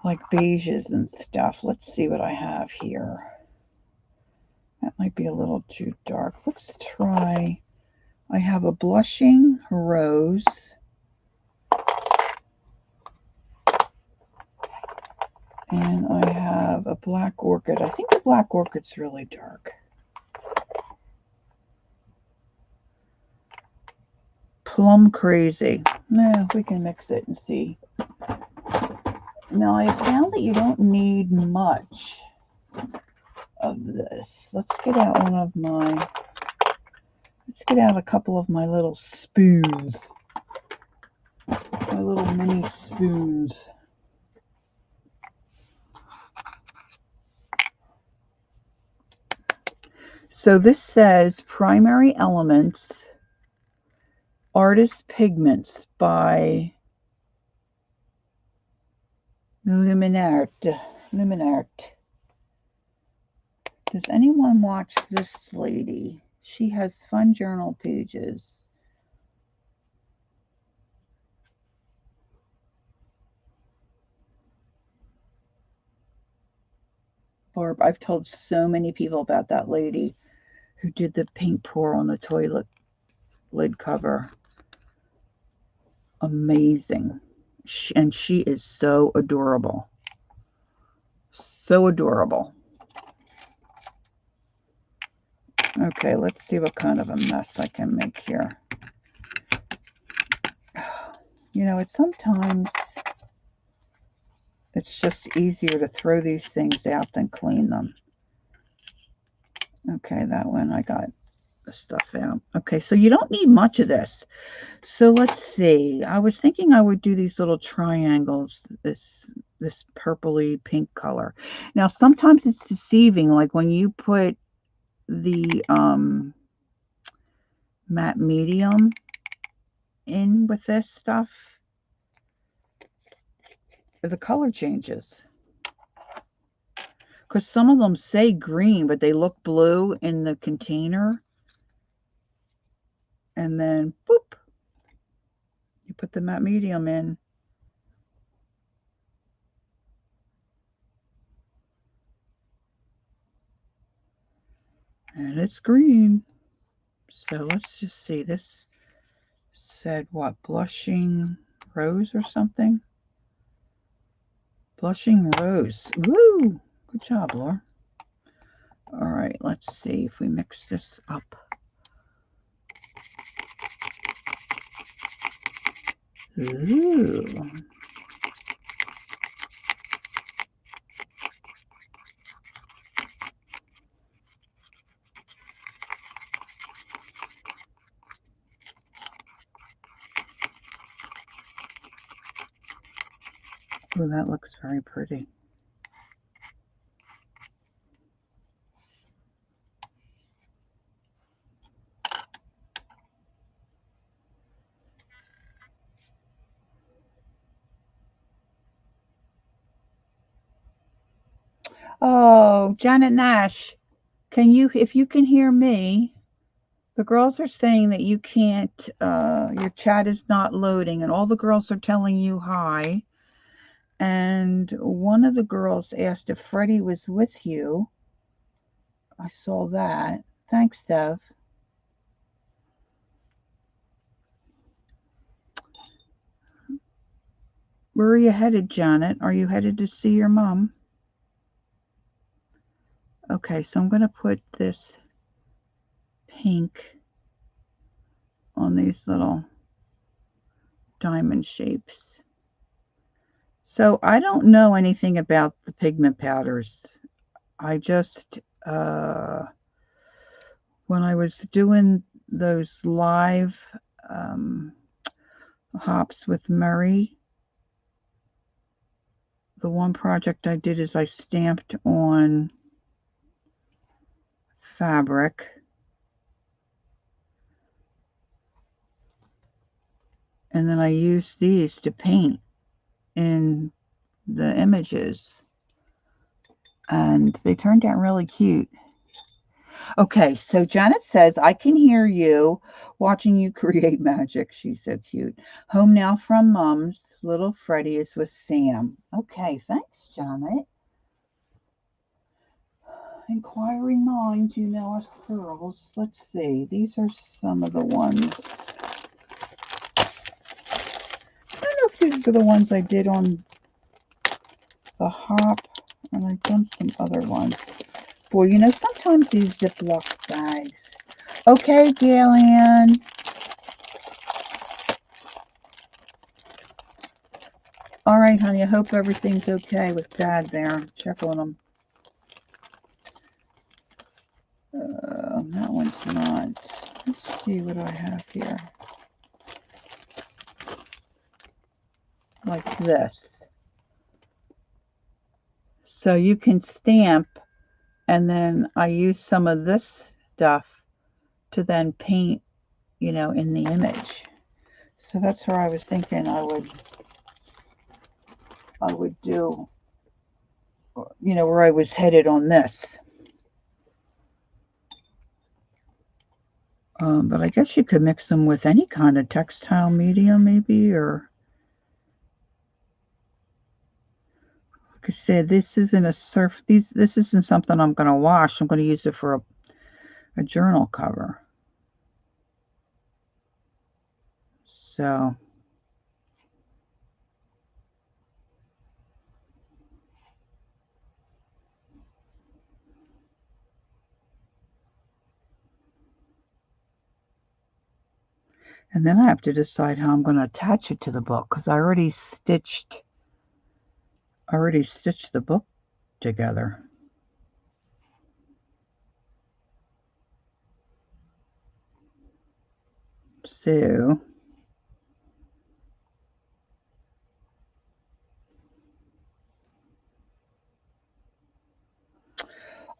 [SPEAKER 1] like beiges and stuff. Let's see what I have here. That might be a little too dark. Let's try... I have a blushing rose. And I have a black orchid. I think the black orchid's really dark. Plum Crazy. No, we can mix it and see. Now, I found that you don't need much of this. Let's get out a couple of my little spoons. My little mini spoons. So this says Primary Elements, Artist Pigments by Luminart. Does anyone watch this lady? She has fun journal pages. Barb, I've told so many people about that lady who did the paint pour on the toilet lid cover. Amazing. And she is so adorable. So adorable. Okay, let's see what kind of a mess I can make here. You know, sometimes it's just easier to throw these things out than clean them. Okay, that one I got the stuff out. Okay, so you don't need much of this. So let's see. I was thinking I would do these little triangles, this purpley pink color. Now, sometimes it's deceiving, like when you put the matte medium in with this stuff, the color changes. Because some of them say green, but they look blue in the container. And then, boop, you put the matte medium in. And it's green. So let's just see. This said what? Blushing rose or something? Blushing rose. Woo! Good job, Laura. All right, let's see if we mix this up. Ooh. Oh, that looks very pretty. Oh, Janet Nash, if you can hear me, the girls are saying that you can't, your chat is not loading, and all the girls are telling you hi. And one of the girls asked if Freddie was with you. I saw that. Thanks, Dev. Where are you headed, Janet? Are you headed to see your mom? Okay, so I'm going to put this pink on these little diamond shapes. So I don't know anything about the pigment powders. I just, when I was doing those live hops with Murray, the one project I did is I stamped on fabric. And then I used these to paint in the images. And they turned out really cute. Okay, so Janet says, I can hear you watching you create magic. She's so cute. Home now from Mom's. Little Freddie is with Sam. Okay, thanks, Janet. Inquiring minds, you know us girls. Let's see. These are some of the ones. I don't know if these are the ones I did on the hop, and I've done some other ones. Boy, you know, sometimes these Ziploc bags. Okay, Galen. All right, honey, I hope everything's okay with Dad there. Check on him. That one's not. Let's see what I have here. Like this. So you can stamp, and then I use some of this stuff to then paint, you know, in the image. So that's where I was thinking I would do, you know, where I was headed on this. But I guess you could mix them with any kind of textile medium, maybe, or like I said, this isn't a this isn't something I'm going to wash. I'm going to use it for a journal cover. So And then I have to decide how I'm going to attach it to the book, because I already stitched the book together. So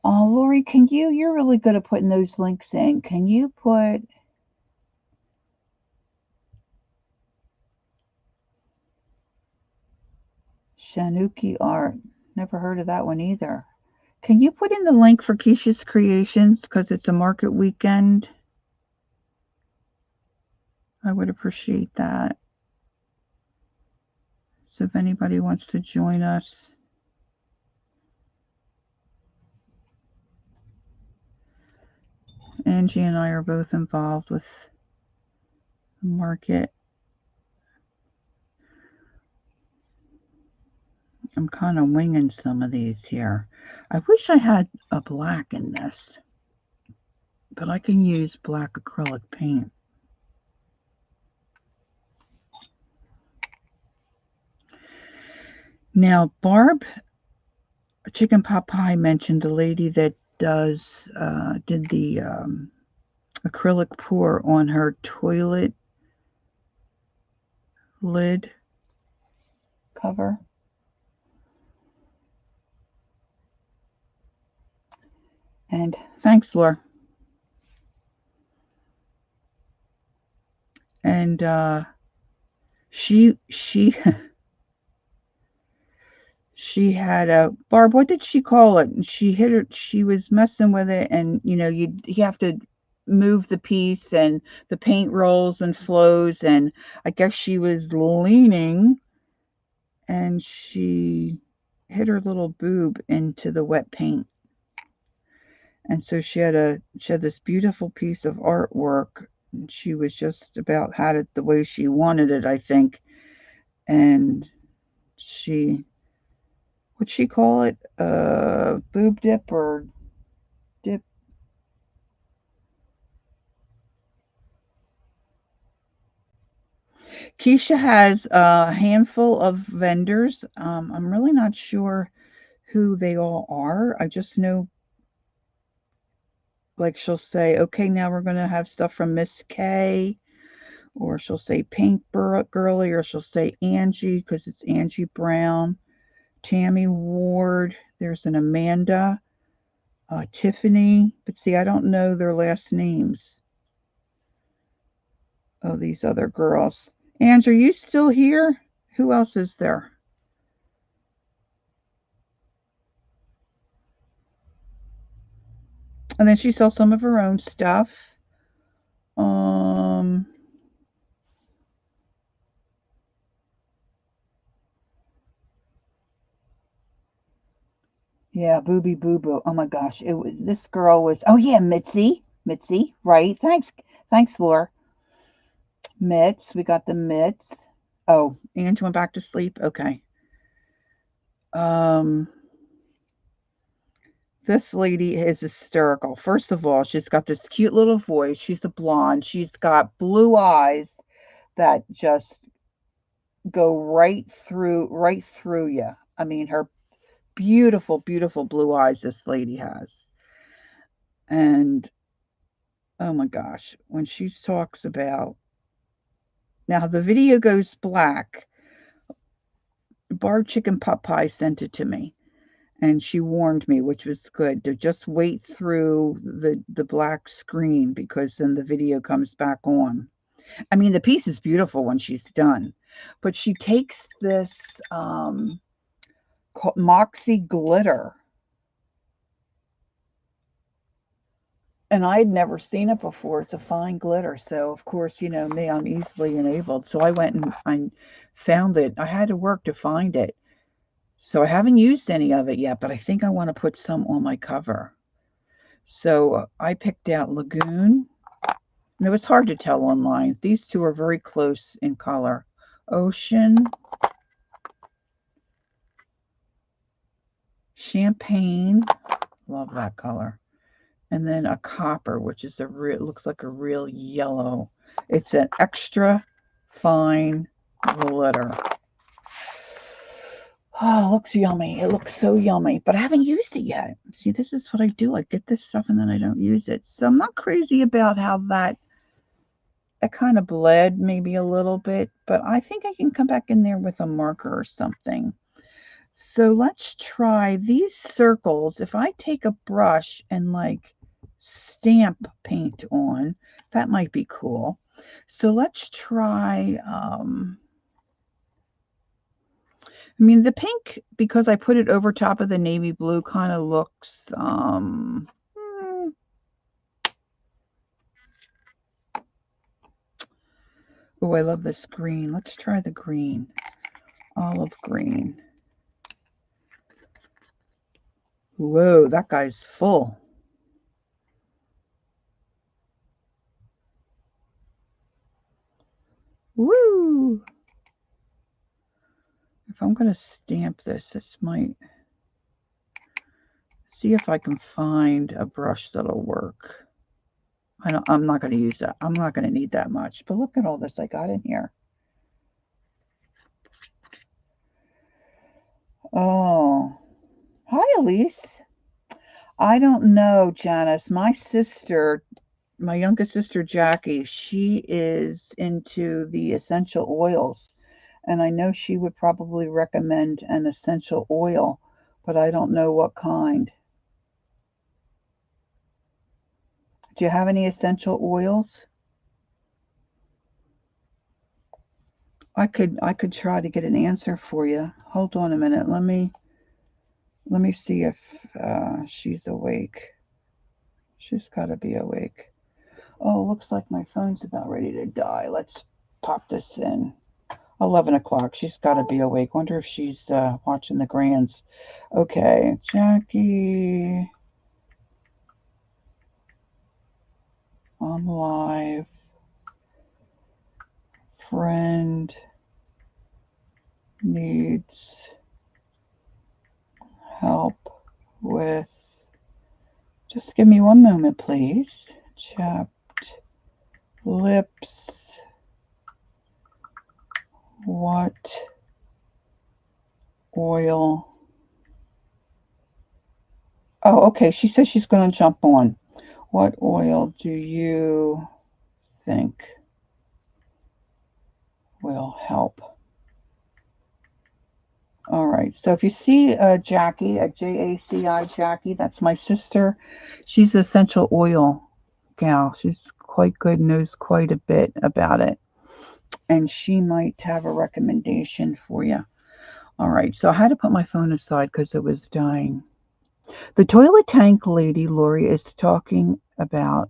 [SPEAKER 1] oh, Lori, you're really good at putting those links in. Can you put Shanuki Art? Never heard of that one either. Can you put in the link for Keisha's Creations, because it's a market weekend? I would appreciate that. So if anybody wants to join us. Angie and I are both involved with the market. I'm kind of winging some of these here. I wish I had a black in this, but I can use black acrylic paint. Now, Barb Chicken Pot Pie mentioned the lady that did the acrylic pour on her toilet lid cover. And thanks, Laura. And she she had a Barb. What did she call it? And she hit her. She was messing with it, and you have to move the piece, and the paint rolls and flows. And I guess she was leaning, and she hit her little boob into the wet paint. And so she had this beautiful piece of artwork. And she was just about had it the way she wanted it, I think. And what'd she call it? Boob dip or dip? Keisha has a handful of vendors. I'm really not sure who they all are. I just know, like, she'll say, okay, now we're going to have stuff from Miss K, or she'll say Pink Girly, or she'll say Angie, because it's Angie Brown, Tammy Ward, there's an Amanda, Tiffany, but see, I don't know their last names. Oh, these other girls. Angie, are you still here? Who else is there? And then she sells some of her own stuff. Yeah, Booby Boo Boo. Oh my gosh, this girl was. Oh yeah, Mitzi, right? Thanks, Laura. Mitz, we got the Mitz. Oh, Ange went back to sleep. Okay. This lady is hysterical. First of all, she's got this cute little voice. She's a blonde. She's got blue eyes that just go right through you. I mean, her beautiful, beautiful blue eyes this lady has. And oh my gosh, when she talks about now the video goes black. Barb Chicken Pot Pie sent it to me, and she warned me, which was good, to just wait through the black screen, because then the video comes back on. I mean, the piece is beautiful when she's done, but she takes this Moxie glitter, and I'd never seen it before. It's a fine glitter, so of course, me, I'm easily enabled. So I went and I found it. I had to work to find it. So I haven't used any of it yet, but I think I want to put some on my cover. So I picked out Lagoon. And it was hard to tell online. These two are very close in color. Ocean, Champagne, love that color. And then a copper, which is looks like a real yellow. It's an extra fine glitter. Oh, it looks yummy. It looks so yummy, but I haven't used it yet. See, this is what I do. I get this stuff and then I don't use it. So I'm not crazy about how that kind of bled maybe a little bit, but I think I can come back in there with a marker or something. So let's try these circles. If I take a brush and like stamp paint on, that might be cool. So let's try, I mean, the pink, because I put it over top of the navy blue, kind of looks, oh, I love this green. Let's try the green, olive green. Whoa, that guy's full. Woo! If I'm going to stamp this might... See if I can find a brush that'll work. I'm not going to use that. I'm not going to need that much. But look at all this I got in here. Oh. Hi, Elise. I don't know, Janice. My sister, my youngest sister, Jackie, she is into the essential oils. And I know she would probably recommend an essential oil, but I don't know what kind. Do you have any essential oils? I could try to get an answer for you. Hold on a minute. Let me see if she's awake. She's got to be awake. Oh, looks like my phone's about ready to die. Let's pop this in. 11 o'clock. She's got to be awake. Wonder if she's watching the grands. Okay, Jackie. I'm live. Friend needs help with... Just give me one moment, please. Chapped lips. What oil? Oh, okay. She says she's going to jump on. What oil do you think will help? All right. So if you see Jackie, at J-A-C-I, Jackie, that's my sister. She's an essential oil gal. She's quite good, knows quite a bit about it. And she might have a recommendation for you. All right. So I had to put my phone aside because it was dying. The toilet tank lady, Lori, is talking about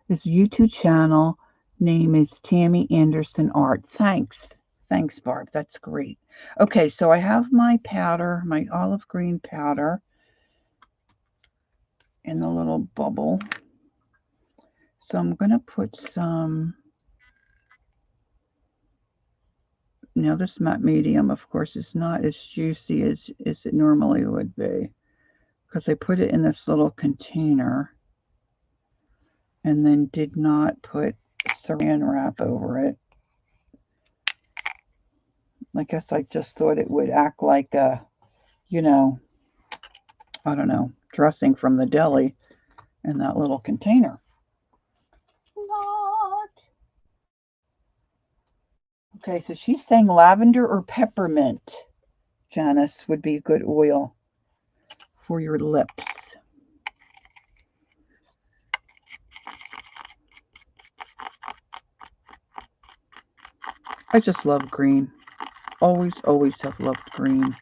[SPEAKER 1] this YouTube channel. Name is Tammy Anderson Art. Thanks. Thanks, Barb. That's great. Okay, so I have my powder, my olive green powder in the little bubble. So I'm going to put some... Now this matte medium, of course, is not as juicy as it normally would be, because I put it in this little container and then did not put saran wrap over it. I guess I just thought it would act like a, you know, I don't know, dressing from the deli in that little container. Not. Okay, so she's saying lavender or peppermint, Janice, would be a good oil for your lips. I just love green. Always, always have loved green.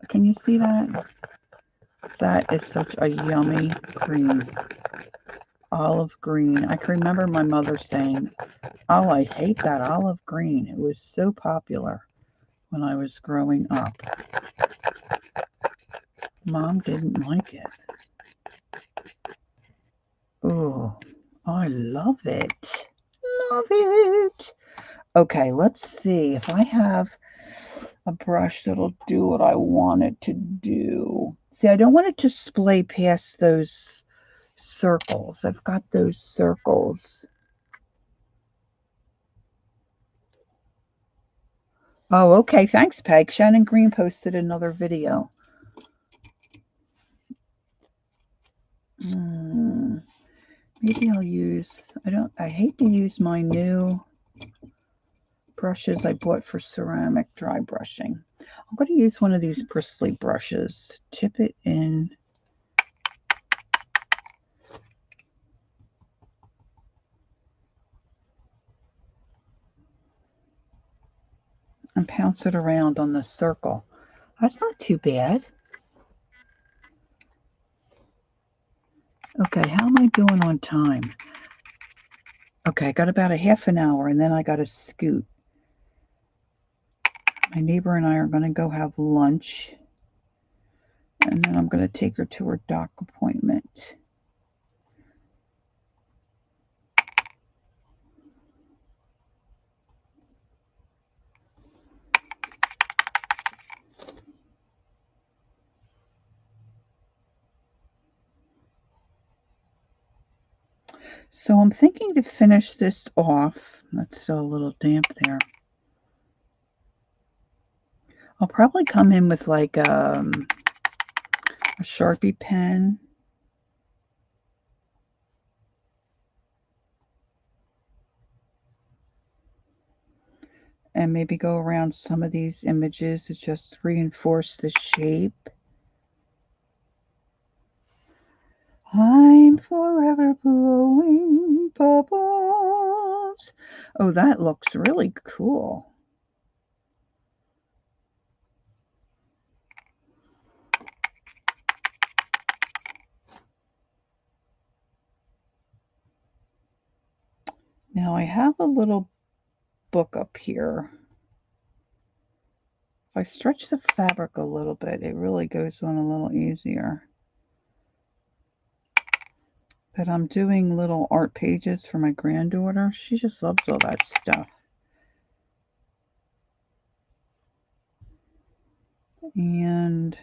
[SPEAKER 1] Can you see that? That is such a yummy green. Olive green. I can remember my mother saying, oh, I hate that olive green. It was so popular when I was growing up. Mom didn't like it. Oh, I love it. Love it. Okay, let's see if I have a brush that'll do what I want it to do. See, I don't want it to splay past those circles. I've got those circles. Oh, okay. Thanks, Peg. Shannon Green posted another video. Maybe I'll use, I hate to use my new brushes I bought for ceramic dry brushing. I'm going to use one of these bristly brushes. Tip it in. And pounce it around on the circle. That's not too bad. Okay, how am I doing on time? Okay, I got about a half an hour, and then I got to scoot. My neighbor and I are going to go have lunch, and then I'm going to take her to her doc appointment. So I'm thinking to finish this off. That's still a little damp there. I'll probably come in with like a Sharpie pen. And maybe go around some of these images to just reinforce the shape. I'm forever blowing bubbles. Oh, that looks really cool. Now I have a little book up here. If I stretch the fabric a little bit, it really goes on a little easier. But I'm doing little art pages for my granddaughter. She just loves all that stuff. And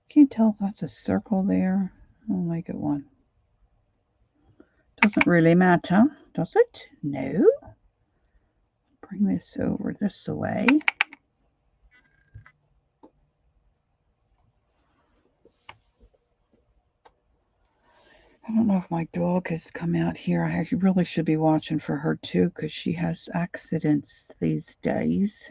[SPEAKER 1] can't tell if that's a circle there. I'll make it one. Doesn't really matter, does it? No. Bring this over this way. I don't know if my dog has come out here. I really should be watching for her too, because she has accidents these days.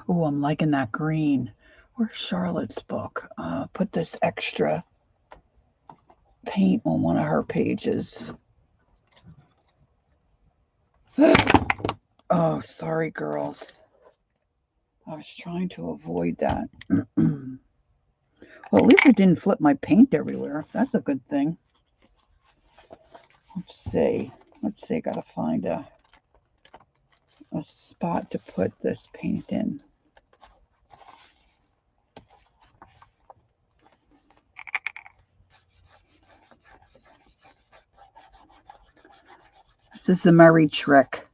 [SPEAKER 1] Oh, I'm liking that green. Where's Charlotte's book? Put this extra paint on one of her pages. Oh, sorry, girls. I was trying to avoid that. Well, at least it didn't flip my paint everywhere. That's a good thing. Let's see. Gotta find a spot to put this paint in. This is a Murray trick.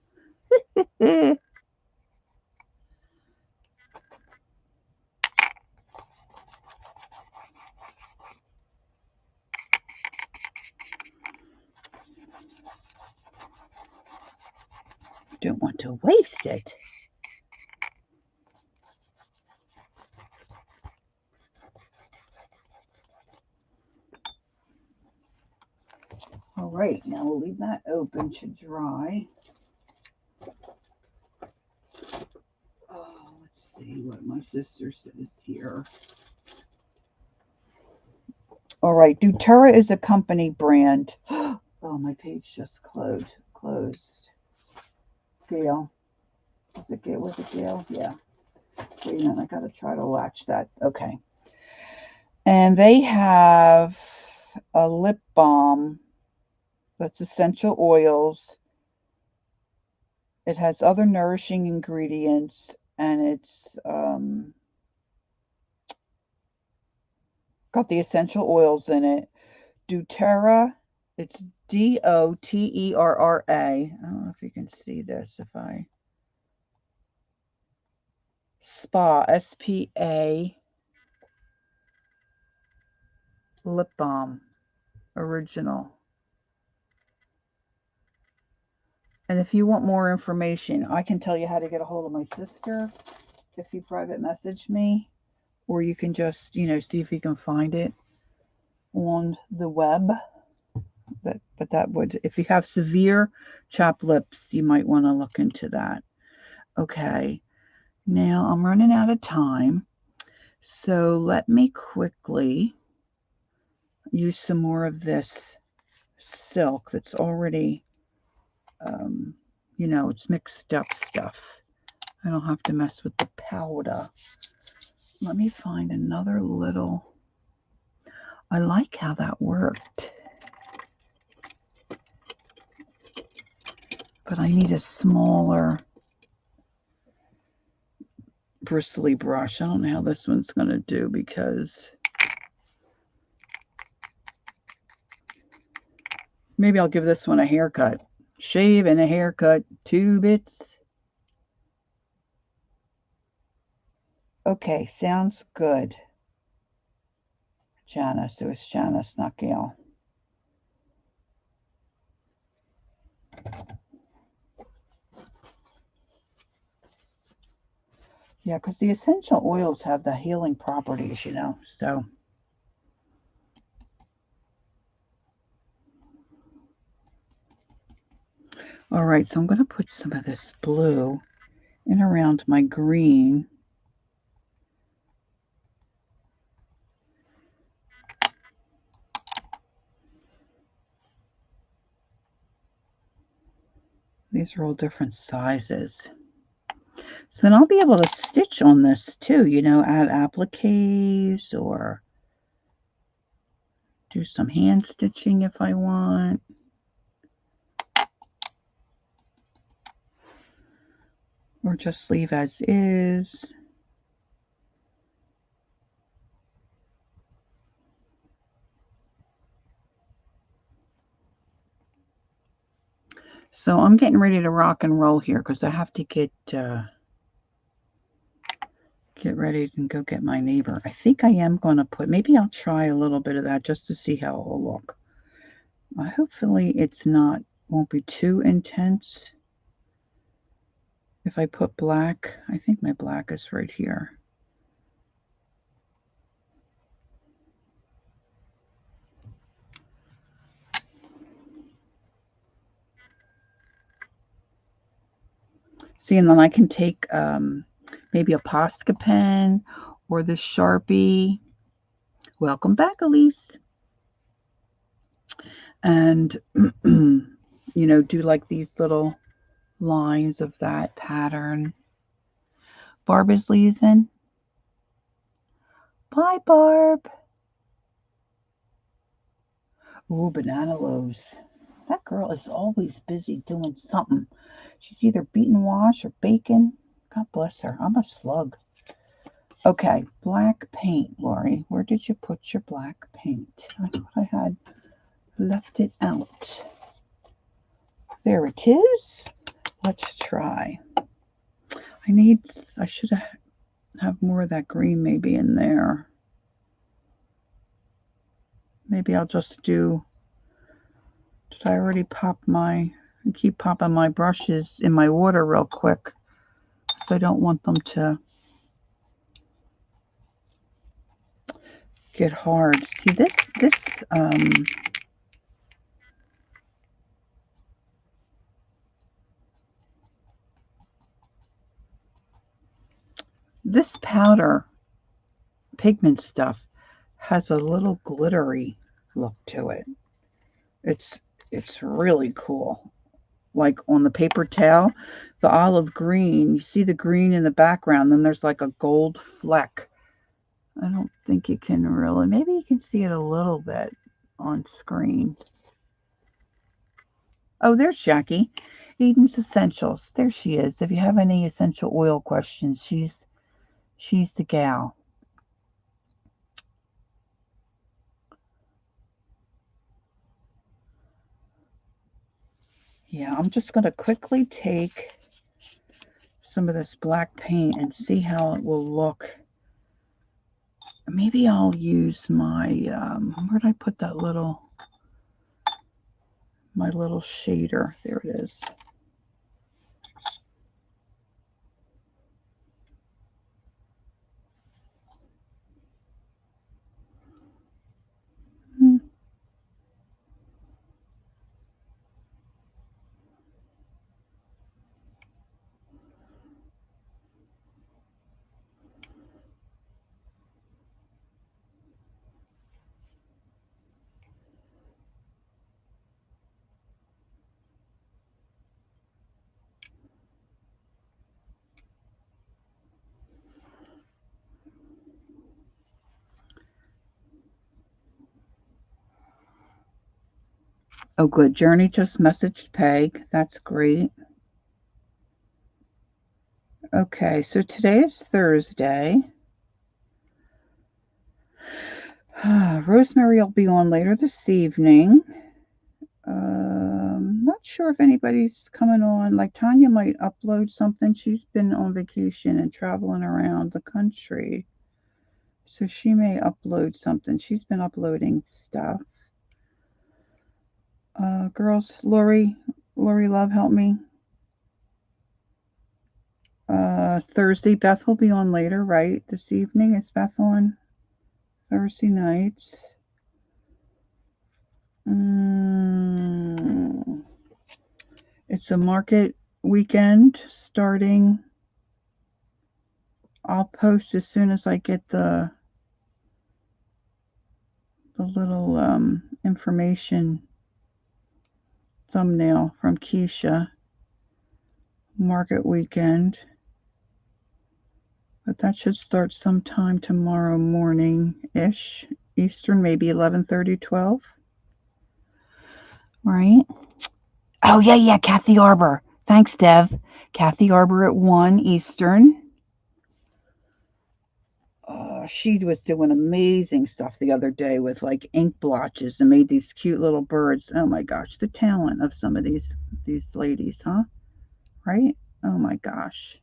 [SPEAKER 1] Don't want to waste it. All right, now we'll leave that open to dry. Oh, let's see what my sister says here. All right, doTERRA is a company brand. Oh, my page just closed. Gail. Was it Gail? Yeah. Wait a minute, I gotta try to latch that. Okay. And they have a lip balm that's essential oils. It has other nourishing ingredients, and it's got the essential oils in it. doTERRA, it's DOTERRA. I don't know if you can see this. If I SPA, SPA lip balm. original. And if you want more information, I can tell you how to get a hold of my sister if you private message me, or you can just, see if you can find it on the web. But that would, if you have severe chapped lips, you might want to look into that. Okay, now I'm running out of time, so let me quickly use some more of this silk that's already, it's mixed up stuff. I don't have to mess with the powder. Let me find another little. I like how that worked. But I need a smaller bristly brush. I don't know how this one's going to do because maybe I'll give this one a haircut. Shave and a haircut, 2 bits. Okay, sounds good. Janice, it was Janice, not Gail. Yeah, because the essential oils have the healing properties, so. All right, so I'm going to put some of this blue in around my green. These are all different sizes. So then I'll be able to stitch on this too, add appliques or do some hand stitching if I want. Or just leave as is. So I'm getting ready to rock and roll here because I have to get ready and go get my neighbor. I think I am going to put, maybe I'll try a little bit of that just to see how it will look. Hopefully it's won't be too intense. If I put black, I think my black is right here. See, and then I can take maybe a Posca pen or the Sharpie. Welcome back, Elise. And, do like these little lines of that pattern. Barb is leaving. Bye, Barb. Ooh, banana loaves. That girl is always busy doing something. She's either beating wash or baking. God bless her. I'm a slug. Okay, black paint, Lori. Where did you put your black paint? I thought I had left it out. There it is. Let's try. I should have more of that green maybe in there. Maybe I'll just do, did I already keep popping my brushes in my water real quick because I don't want them to get hard. See this powder pigment stuff has a little glittery look to it. It's really cool. Like on the paper towel, the olive green, you see the green in the background, then there's like a gold fleck. I don't think you can really, maybe you can see it a little bit on screen. Oh, there's Jackie. Eden's Essentials. There she is. If you have any essential oil questions, she's the gal. Yeah, I'm just going to quickly take some of this black paint and see how it will look. Maybe I'll use my, where did I put that little my little shader. There it is. Oh, good. Journey just messaged Peg. That's great. Okay, so today is Thursday. Rosemary will be on later this evening. Not sure if anybody's coming on. Like Tanya might upload something. She's been on vacation and traveling around the country. So she may upload something. She's been uploading stuff. Girls, Lori Love, help me. Thursday, Beth will be on later, right? This evening, is Beth on Thursday nights? It's a market weekend starting. I'll post as soon as I get the little information thumbnail from Keisha. Market weekend. But that should start sometime tomorrow morning-ish. Eastern, maybe 11:30, 12. Right? Oh, yeah, Kathy Arbor. Thanks, Dev. Kathy Arbor at 1 Eastern. She was doing amazing stuff the other day with like ink blotches and made these cute little birds. Oh my gosh, the talent of some of these ladies, huh? Right? Oh my gosh.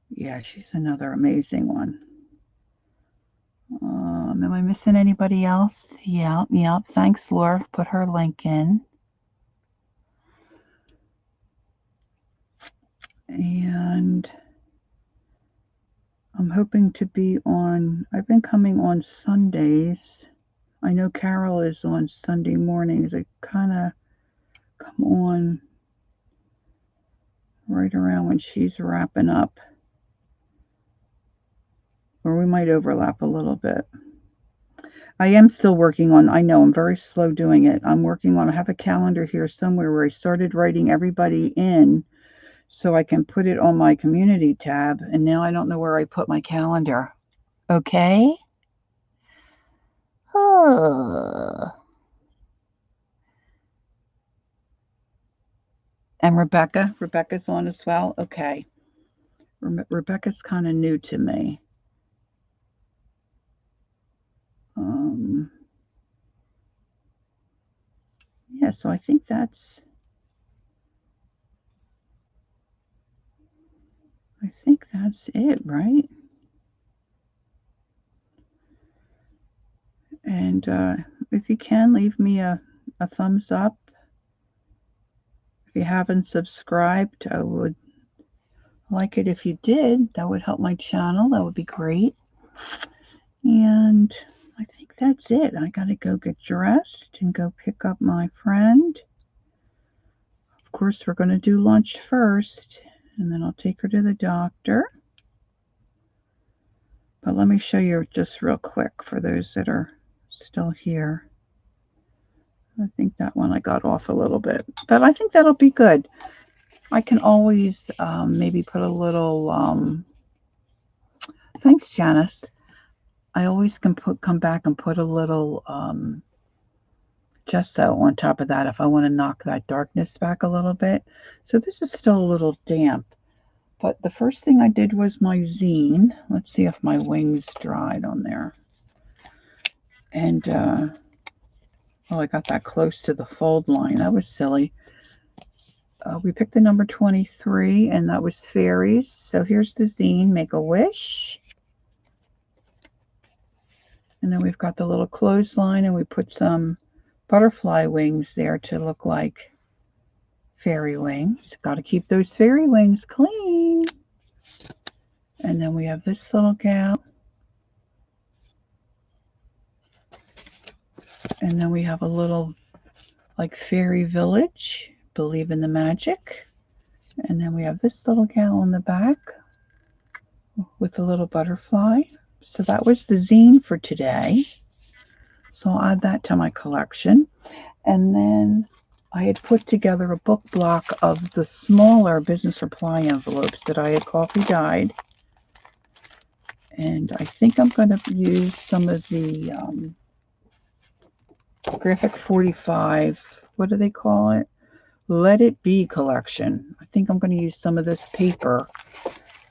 [SPEAKER 1] Yeah, she's another amazing one. Am I missing anybody else? Yep. Thanks, Laura. Put her link in. And I'm hoping to be on, I've been coming on Sundays. I know Carol is on Sunday mornings. I kind of come on right around when she's wrapping up. Or we might overlap a little bit. I am still working on, I know I'm very slow doing it. I'm working on, I have a calendar here somewhere where I started writing everybody in so I can put it on my community tab. And now I don't know where I put my calendar. Okay. And Rebecca's on as well. Okay. Rebecca's kind of new to me. Yeah, so I think that's it, right? And if you can, leave me a thumbs up. If you haven't subscribed, I would like it if you did. That would help my channel. That would be great. And I think that's it. I got to go get dressed and go pick up my friend. Of course, we're going to do lunch first, and then I'll take her to the doctor. But let me show you just real quick for those that are still here. I think that one I got off a little bit, but I think that'll be good. I can always maybe put a little, thanks, Janice. I always can come back and put a little gesso on top of that if I want to knock that darkness back a little bit. So this is still a little damp. But the first thing I did was my zine. Let's see if my wings dried on there. And, I got that close to the fold line. That was silly. We picked the number 23, and that was fairies. So here's the zine, Make a Wish. And then we've got the little clothesline, and we put some butterfly wings there to look like fairy wings. Got to keep those fairy wings clean. And then we have this little gal. And then we have a little like fairy village. Believe in the magic. And then we have this little gal in the back with a little butterfly. So that was the zine for today. So I'll add that to my collection. And then I had put together a book block of the smaller business reply envelopes that I had coffee dyed. And I think I'm going to use some of the Graphic 45, what do they call it? Let It Be collection. I think I'm going to use some of this paper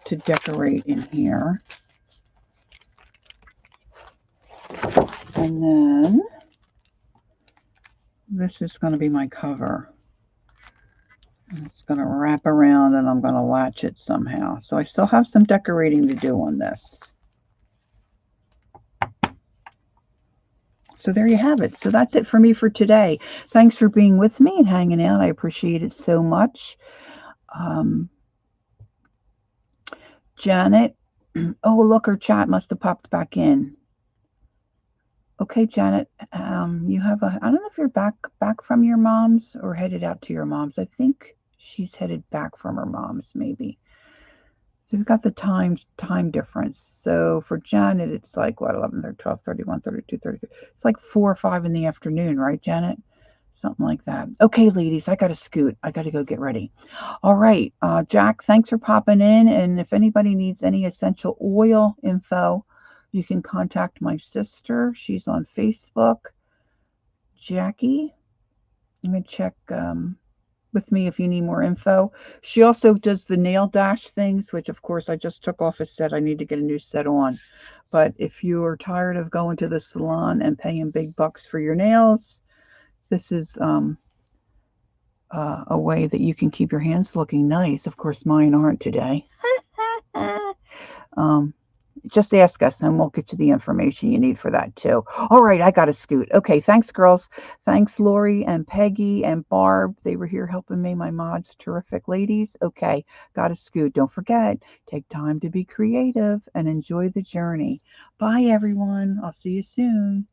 [SPEAKER 1] to decorate in here. And then this is going to be my cover. It's going to wrap around and I'm going to latch it somehow. So I still have some decorating to do on this. So there you have it. So that's it for me for today. Thanks for being with me and hanging out. I appreciate it so much. Janet. Oh, look, her chat must have popped back in. Okay, Janet, you have a, I don't know if you're back from your mom's or headed out to your mom's. I think she's headed back from her mom's, maybe. So we've got the time difference. So for Janet, it's like, what, 11:30, 12:30, 1:30, 2:30. It's like 4 or 5 in the afternoon, right, Janet? Something like that. Okay, ladies, I got to scoot. I got to go get ready. All right, Jack, thanks for popping in. And if anybody needs any essential oil info, you can contact my sister. She's on Facebook. Jackie, I'm going to check with me if you need more info. She also does the nail dash things, which of course I just took off a set. I need to get a new set on. But if you are tired of going to the salon and paying big bucks for your nails, this is a way that you can keep your hands looking nice. Of course, mine aren't today. Just ask us and we'll get you the information you need for that too. All right, I got to scoot. Okay, thanks, girls. Thanks, Lori and Peggy and Barb. They were here helping me, my mods. Terrific ladies. Okay, got to scoot. Don't forget, take time to be creative and enjoy the journey. Bye, everyone. I'll see you soon.